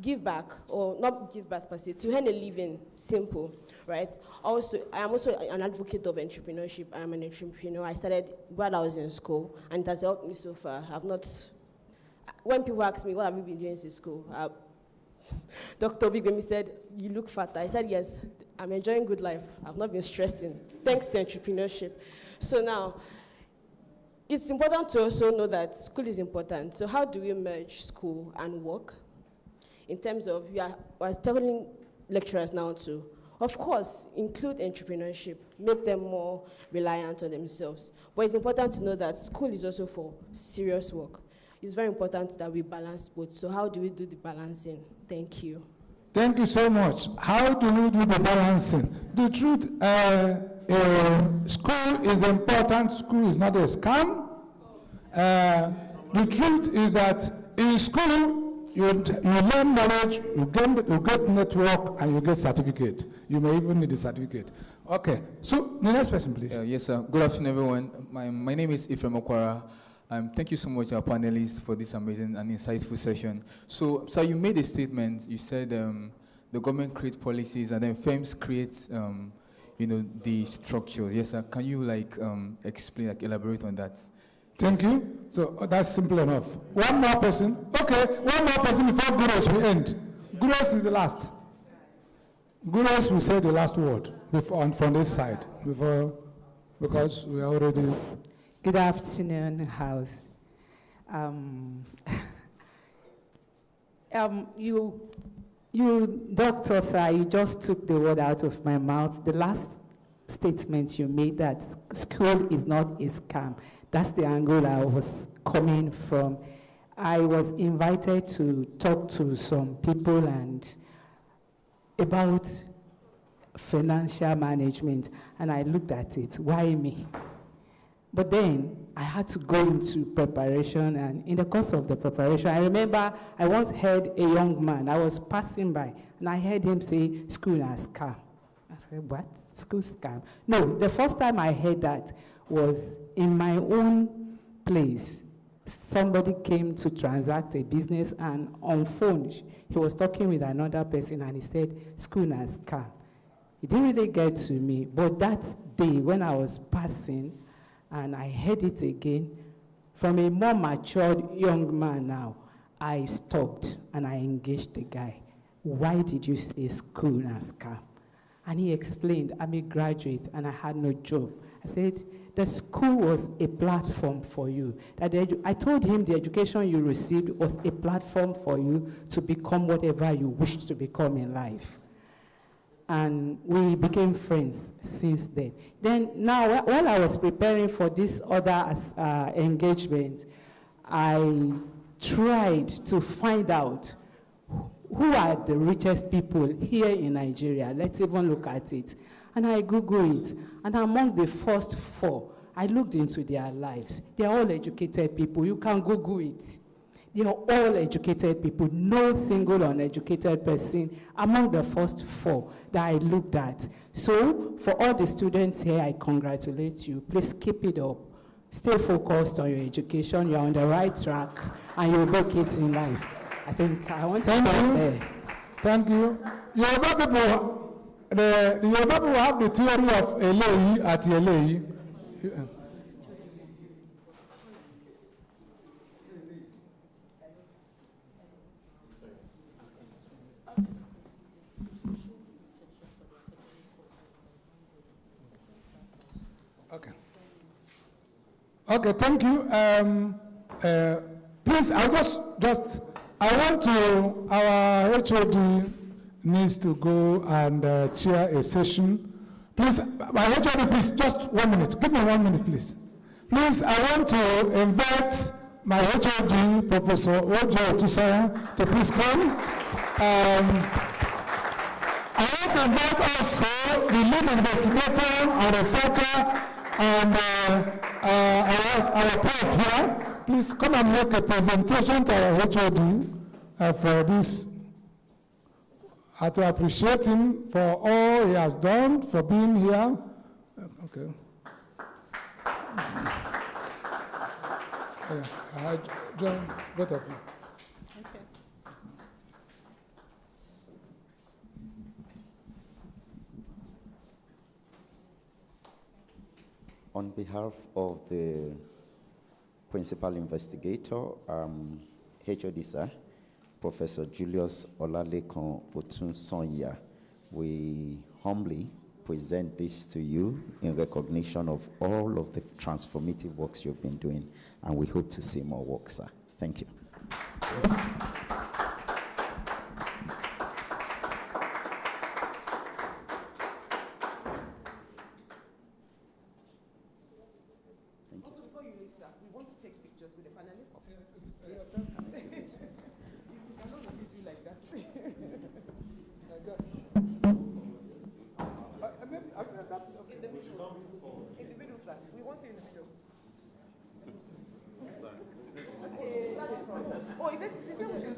give back, or not give back per se, to earn a living, simple, right? Also, I am also an advocate of entrepreneurship. I am an entrepreneur. I started while I was in school, and it has helped me so far. When people ask me, what have you been doing since school? Dr. Bigwemi said, you look fatter. I said, yes, I'm enjoying good life. I've not been stressing, thanks to entrepreneurship. So now, it's important to also know that school is important. So how do we merge school and work? In terms of, we're telling lecturers now to, of course, include entrepreneurship, make them more reliant on themselves. But it's important to know that school is also for serious work. It's very important that we balance both. So how do we do the balancing? Thank you. Thank you so much. How do we do the balancing? The truth, school is important. School is not a scam. The truth is that in school, you learn knowledge, you get network, and you get certificate. You may even need a certificate. Okay, so the next person, please. Yes, sir. Good afternoon, everyone. My name is Ifrem Okwara. Thank you so much, our panelists, for this amazing and insightful session. So you made a statement. You said the government creates policies and then firms create, the structure. Yes, sir. Can you explain, elaborate on that? Thank you. So that's simple enough. One more person. Okay, one more person before Gurus we end. Gurus is the last. Gurus will say the last word from this side because we are already. Good afternoon, House. You, Dr. Sir, you just took the word out of my mouth. The last statement you made that school is not a scam. That's the angle I was coming from. I was invited to talk to some people about financial management, and I looked at it. Why me? But then I had to go into preparation, and in the course of the preparation, I remember I once heard a young man, I was passing by, and I heard him say, school is scam. I said, what? School scam? No, the first time I heard that was in my own place. Somebody came to transact a business, and on phone, he was talking with another person, and he said, school is scam. It didn't really get to me, but that day when I was passing, and I heard it again from a more matured young man now, I stopped and I engaged the guy. Why did you say school and scam? And he explained, I'm a graduate and I had no job. I said, the school was a platform for you. I told him the education you received was a platform for you to become whatever you wish to become in life. And we became friends since then. Then now, while I was preparing for this other engagement, I tried to find out who are the richest people here in Nigeria. Let's even look at it. And I Googled it. And among the first 4, I looked into their lives. They are all educated people. You can Google it. They are all educated people, no single uneducated person among the first 4 that I looked at. So for all the students here, I congratulate you. Please keep it up. Stay focused on your education. You're on the right track, and you'll make it in life. I think I want to start there. Thank you. Yoruba people have the theory of Elei at Elei. Okay, thank you. Please, I want to, our HOD needs to go and chair a session. Please, my HOD, please, just 1 minute. Give me 1 minute, please. Please, I want to invite my HOD, Professor Ojo Tusaya, to please come. I want to invite also the lead investigator and researcher and our prof here. Please come and make a presentation to our HOD for this. To appreciate him for all he has done, for being here. Okay. I join both of you. On behalf of the principal investigator, HOD sir, Professor Julius Olalekan Otunsanya, we humbly present this to you in recognition of all of the transformative works you've been doing, and we hope to see more work, sir. Thank you. Oh, is this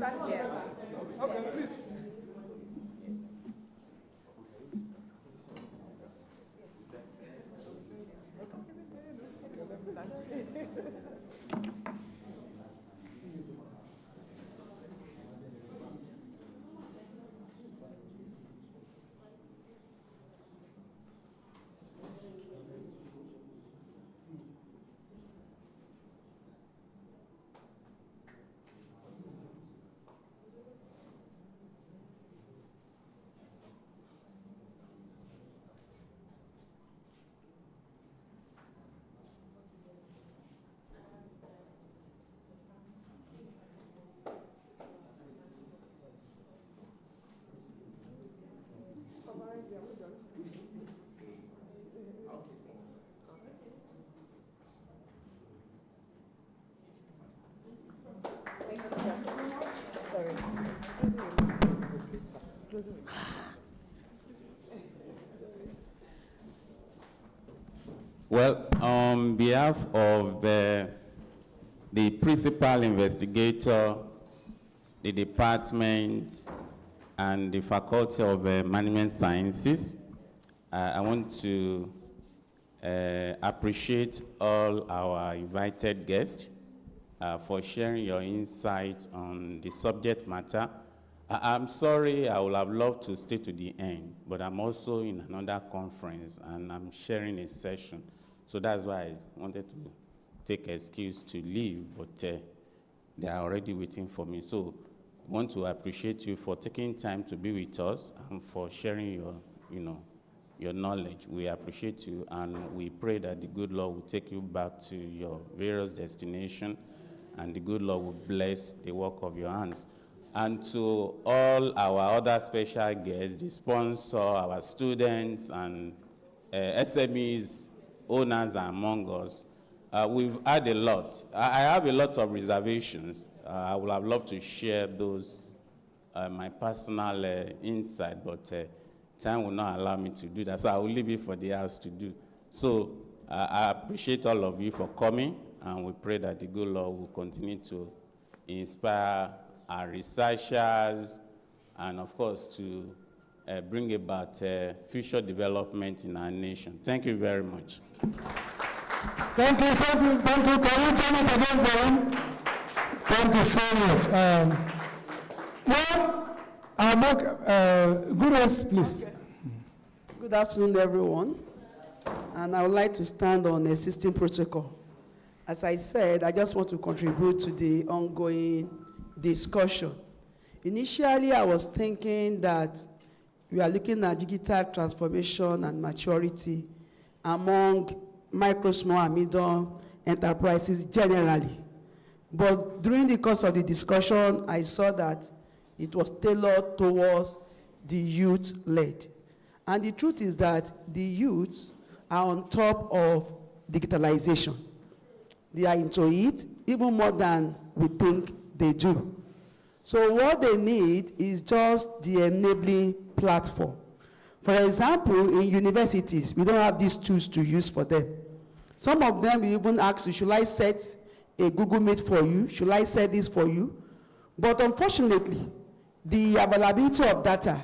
Well, on behalf of the principal investigator, the department, and the Faculty of Management Sciences, I want to appreciate all our invited guests for sharing your insights on the subject matter. I'm sorry, I would have loved to stay to the end, but I'm also in another conference and I'm sharing a session. So that's why I wanted to take excuse to leave, but they are already waiting for me. So I want to appreciate you for taking time to be with us and for sharing your knowledge. We appreciate you, and we pray that the good Lord will take you back to your various destinations, and the good Lord will bless the work of your hands. And to all our other special guests, the sponsor, our students, and SMEs, owners among us, we've had a lot. I have a lot of reservations. I would have loved to share those, my personal insight, but time will not allow me to do that, so I will leave it for the house to do. So I appreciate all of you for coming, and we pray that the good Lord will continue to inspire our researchers, and of course to bring about future development in our nation. Thank you very much. Thank you, thank you. Can you turn it again for him? Thank you so much. Well, I'll make good rest, please. Good afternoon, everyone. And I would like to stand on existing protocol. As I said, I just want to contribute to the ongoing discussion. Initially, I was thinking that we are looking at digital transformation and maturity among micro, small, and medium enterprises generally. But during the course of the discussion, I saw that it was tailored towards the youth-led. And the truth is that the youth are on top of digitalization. They are into it even more than we think they do. So what they need is just the enabling platform. For example, in universities, we don't have these tools to use for them. Some of them will even ask you, should I set a Google Meet for you? Should I set this for you? But unfortunately, the availability of data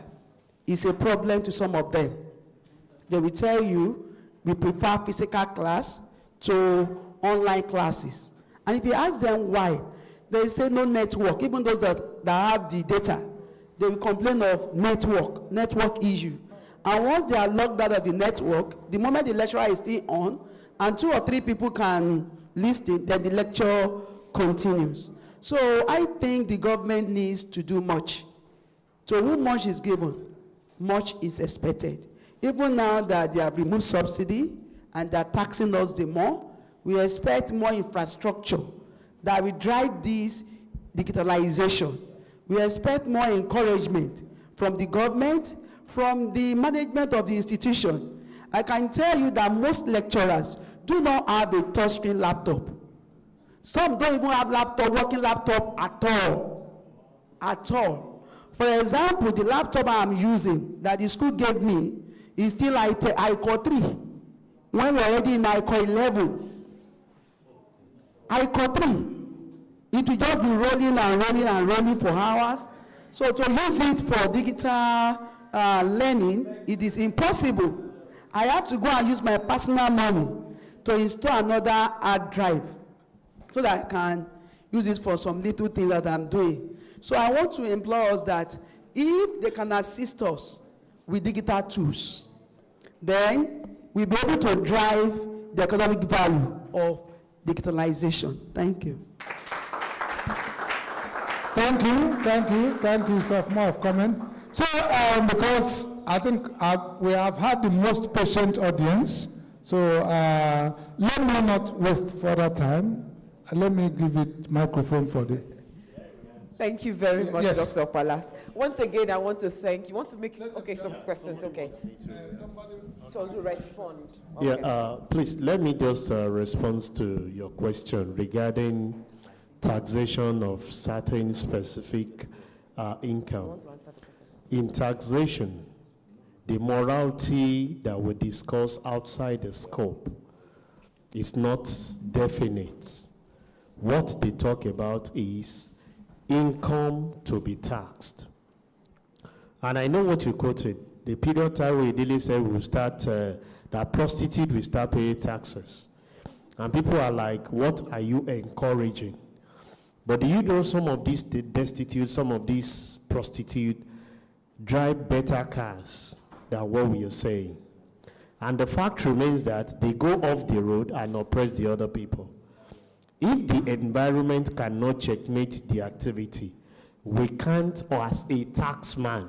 is a problem to some of them. They will tell you, we prefer physical class to online classes. And if you ask them why, they say no network. Even those that have the data, they will complain of network issue. And once they are logged out of the network, the moment the lecturer is still on, and 2 or 3 people can listen, then the lecture continues. So I think the government needs to do much. So who much is given, much is expected. Even now that they have removed subsidy and they're taxing us the more, we expect more infrastructure that will drive this digitalization. We expect more encouragement from the government, from the management of the institution. I can tell you that most lecturers do not have a touchscreen laptop. Some don't even have working laptop at all. At all. For example, the laptop I'm using that the school gave me is still iCore 3. When we're already in iCore 11. iCore 3. It will just be rolling and rolling and rolling for hours. So to use it for digital learning, it is impossible. I have to go and use my personal money to install another hard drive so that I can use it for some little things that I'm doing. So I want to implore us that if they can assist us with digital tools, then we'll be able to drive the economic value of digitalization. Thank you. Thank you, sophomore, for comment. So, because I think we have had the most patient audience, so let me not waste further time. Let me give it microphone for the. Thank you very much, Yes. Dr. Opala. Once again, I want to thank you. Want to make some questions? Okay. To respond. Okay. Yeah, please let me just respond to your question regarding taxation of certain specific income. In taxation, the morality that we discuss outside the scope is not definite. What they talk about is income to be taxed. And I know what you quoted. The period time we really said we'll start, that prostitute will start paying taxes. And people are like, what are you encouraging? But do you know some of these destitute, some of these prostitutes drive better cars than what we are saying? And the fact remains that they go off the road and oppress the other people. If the environment cannot checkmate the activity, we can't, or as a taxman,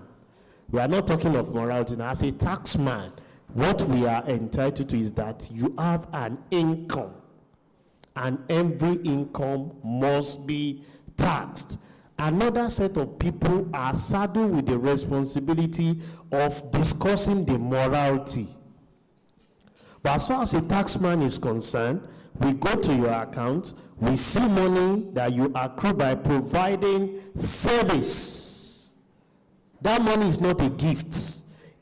we are not talking of morality now, as a taxman, what we are entitled to is that you have an income, and every income must be taxed. Another set of people are saddled with the responsibility of discussing the morality. But as far as a taxman is concerned, we go to your account, we see money that you accrue by providing service. That money is not a gift,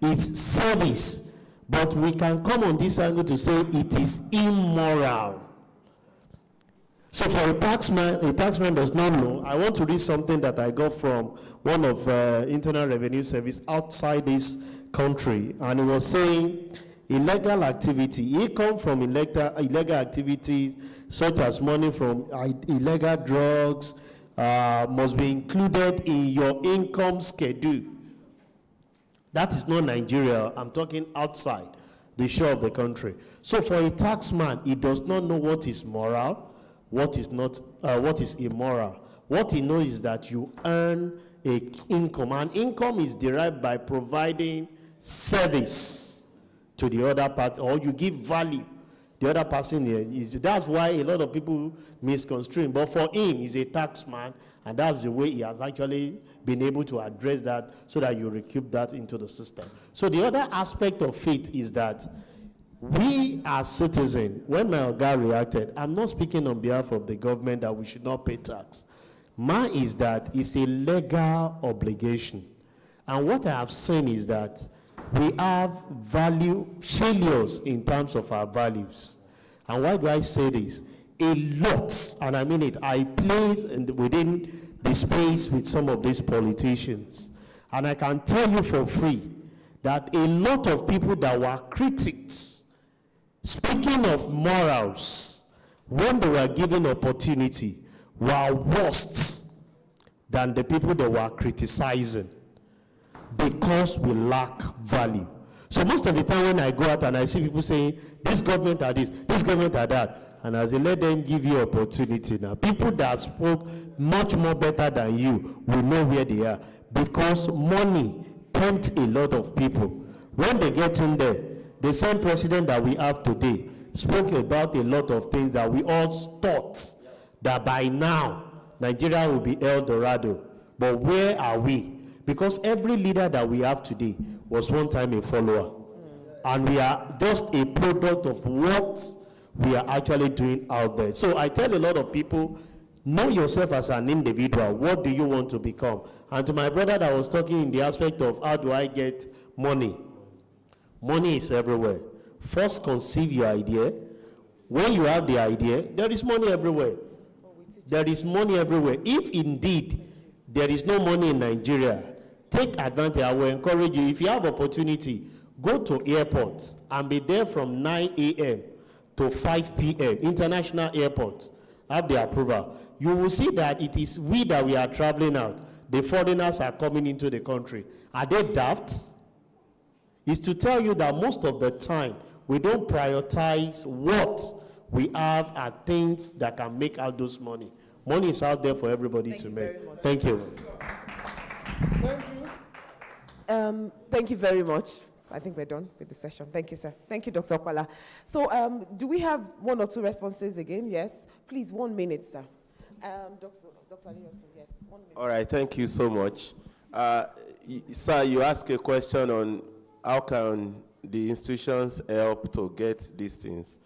it's service. But we can come on this angle to say it is immoral. So for a taxman does not know. I want to read something that I got from one of Internal Revenue Service outside this country, and it was saying illegal activity, income from illegal activities such as money from illegal drugs must be included in your income schedule. That is not Nigeria. I'm talking outside the shore of the country. So for a taxman, he does not know what is moral, what is not, what is immoral. What he knows is that you earn an income, and income is derived by providing service to the other party, or you give value. The other person here, that's why a lot of people misconstrue him. But for him, he's a taxman, and that's the way he has actually been able to address that so that you recoup that into the system. So the other aspect of it is that we as citizens, when my guy reacted, I'm not speaking on behalf of the government that we should not pay tax. Mine is that it's a legal obligation. And what I have seen is that we have value failures in terms of our values. And why do I say this? A lot, and I mean it, I played within the space with some of these politicians. And I can tell you for free that a lot of people that were critics, speaking of morals, when they were given opportunity, were worse than the people that were criticizing, because we lack value. So most of the time when I go out and I see people saying, this government are this, this government are that, and as they let them give you opportunity now, people that spoke much more better than you will know where they are, because money tempts a lot of people. When they get in there, the same president that we have today spoke about a lot of things that we all thought that by now Nigeria will be El Dorado. But where are we? Because every leader that we have today was one time a follower. And we are just a product of what we are actually doing out there. So I tell a lot of people, know yourself as an individual. What do you want to become? And to my brother that was talking in the aspect of how do I get money? Money is everywhere. First conceive your idea. When you have the idea, there is money everywhere. There is money everywhere. If indeed there is no money in Nigeria, take advantage. I will encourage you, if you have opportunity, go to airports and be there from 9 a.m. to 5 p.m. International airport. Have the approval. You will see that it is we that we are traveling out. The foreigners are coming into the country. Are they daft? It's to tell you that most of the time, we don't prioritize what we have as things that can make out those money. Money is out there for everybody to make. Thank you. Thank you very much. I think we're done with the session. Thank you, sir. Thank you, Dr. Opala. So do we have one or two responses again? Yes. Please, 1 minute, sir. Dr. Newton, yes, 1 minute. All right, thank you so much. Sir, you asked a question on how can the institutions help to get these things.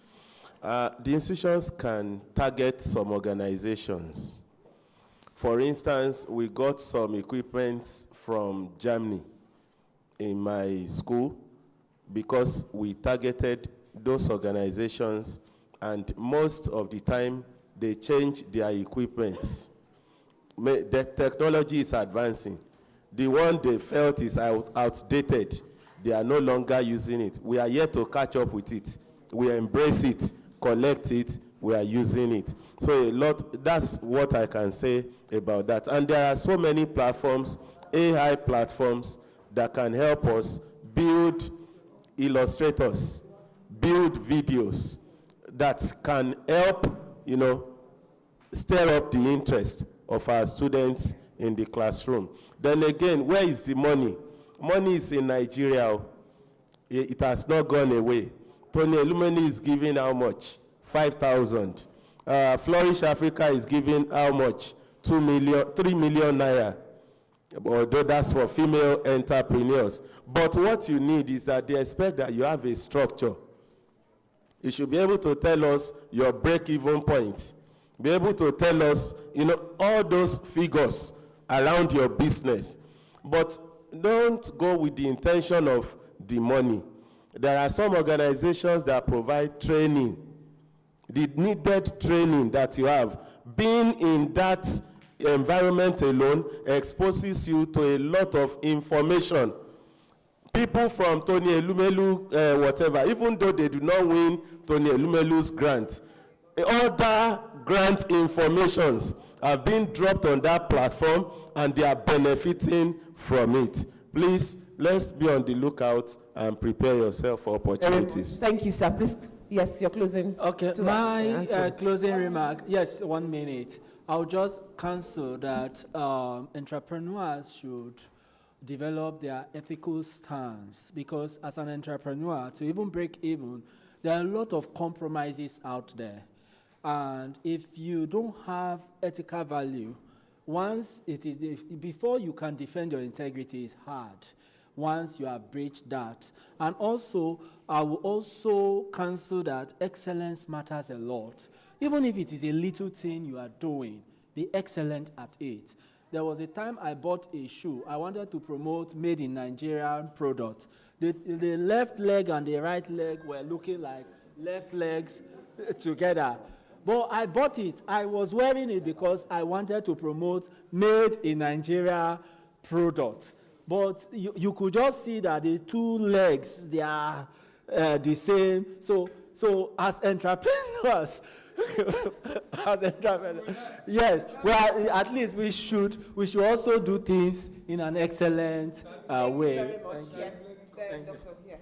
The institutions can target some organizations. For instance, we got some equipment from Germany in my school because we targeted those organizations, and most of the time they change their equipment. The technology is advancing. The one they felt is outdated, they are no longer using it. We are yet to catch up with it. We embrace it, collect it, we are using it. So that's what I can say about that. And there are so many platforms, AI platforms, that can help us build illustrators, build videos that can help, stir up the interest of our students in the classroom. Then again, where is the money? Money is in Nigeria. It has not gone away. Tony Elumelu is giving how much? 5,000. Flourish Africa is giving how much? 3 million naira. Although that's for female entrepreneurs. But what you need is that they expect that you have a structure. You should be able to tell us your break-even point. Be able to tell us, all those figures around your business. But don't go with the intention of the money. There are some organizations that provide training. The needed training that you have. Being in that environment alone exposes you to a lot of information. People from Tony Elumelu, whatever, even though they do not win Tony Elumelu's grant, other grant informations have been dropped on that platform and they are benefiting from it. Please, let's be on the lookout and prepare yourself for opportunities. Thank you, sir. Please, yes, your closing. Okay, my closing remark, yes, 1 minute. I'll just cancel that entrepreneurs should develop their ethical stance, because as an entrepreneur, to even break even, there are a lot of compromises out there. And if you don't have ethical value, before you can defend your integrity is hard, once you have breached that. And also, I will also cancel that excellence matters a lot. Even if it is a little thing you are doing, be excellent at it. There was a time I bought a shoe. I wanted to promote made in Nigerian product. The left leg and the right leg were looking like left legs together. But I bought it. I was wearing it because I wanted to promote made in Nigeria product. But you could just see that the two legs, they are the same. So as entrepreneurs, yes, well, at least we should also do things in an excellent way. Thank you very much. Yes, Thank you. Yeah.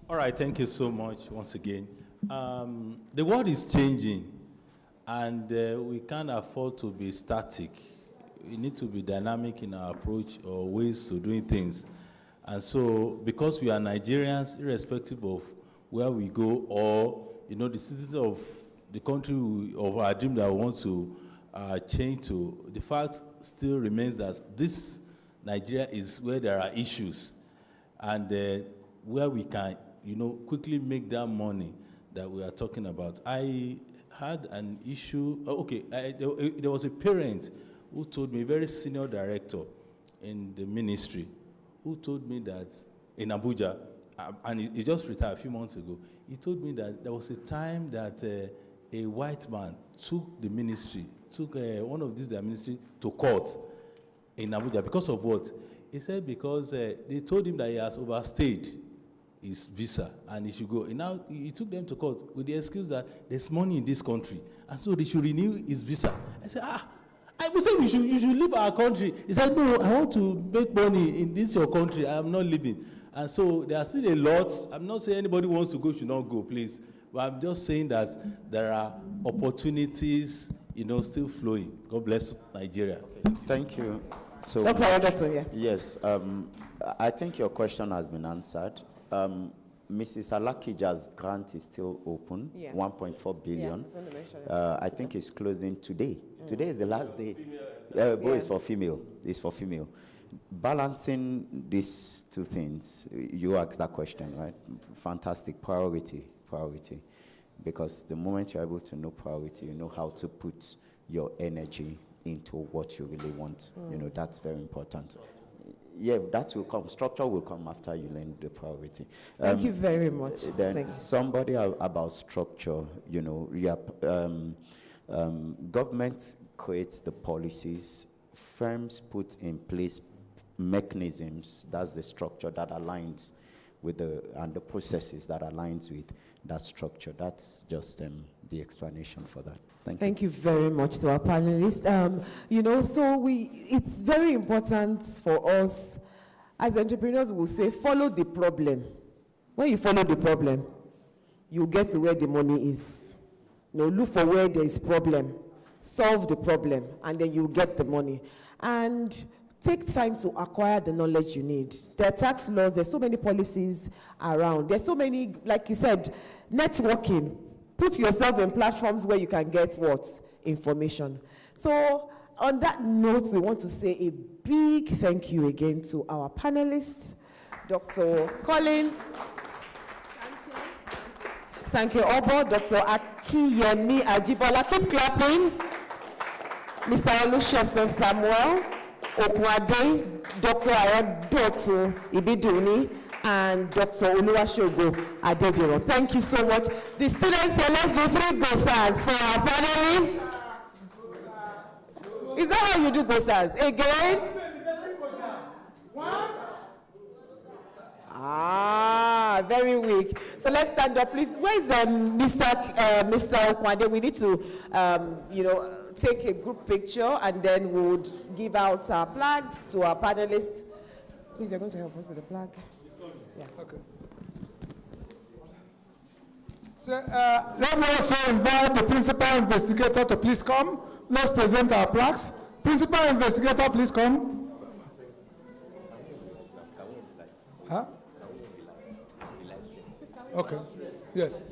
All right, thank you so much once again. The world is changing, and we can't afford to be static. We need to be dynamic in our approach or ways to doing things. And so, because we are Nigerians, irrespective of where we go, or the citizens of the country of our dream that we want to change to, the fact still remains that this Nigeria is where there are issues, and where we can, quickly make that money that we are talking about. I had an issue. There was a parent who told me, a very senior director in the ministry, who told me that in Abuja, and he just retired a few months ago, he told me that there was a time that a white man took the ministry, took one of their ministry to court in Abuja. Because of what? He said because they told him that he has overstayed his visa and he should go. And now he took them to court with the excuse that there's money in this country, and so they should renew his visa. I said, I would say you should leave our country. He said, no, I want to make money in this your country. I am not leaving. And so there are still a lot. I'm not saying anybody wants to go should not go, please. But I'm just saying that there are opportunities, still flowing. God bless Nigeria. Okay. Thank you. So, Dr. Robertson, yeah. Yes, I think your question has been answered. Mrs. Alakija's grant is still open, Yeah. 1.4 billion. Yeah, I was gonna mention it. I think it's closing today. Today is the last day. It's for female. It's for female. Balancing these two things, you asked that question, right? Fantastic. Priority. Because the moment you're able to know priority, you know how to put your energy into what you really want. You know, that's very important. Yeah, that will come. Structure will come after you learn the priority. Thank you very much. Then Thanks. somebody about structure, you know, government creates the policies, firms put in place mechanisms, that's the structure that aligns with the processes that aligns with that structure. That's just the explanation for that. Thank you very much to our panelists. You know, so it's very important for us as entrepreneurs. We'll say, follow the problem. When you follow the problem, you get to where the money is. You know, look for where there is problem, solve the problem, and then you get the money. And take time to acquire the knowledge you need. There are tax laws, there's so many policies around. There's so many, like you said, networking. Put yourself in platforms where you can get what? Information. So on that note, we want to say a big thank you again to our panelists, Dr. Colin, Sanke Obo, Dr. Akiyemi Ajibola, keep clapping, Mr. Olusegun Samuel, Okwade, Dr. Ayodoto Ibiduni, and Dr. Oluwasegun Adediro. Thank you so much. The students here, let's do 3 GOSAs for our panelists. Is that how you do GOSAs? Again? Very weak. So let's stand up, please. Where is Mr. Okwade? We need to, you know, take a group picture, and then we would give out our flags to our panelists. Please, you're going to help us with the flag. Yeah. Okay. So, let me also invite the principal investigator to please come. Let's present our plaques. Principal investigator, please come. Huh? Okay. Yes.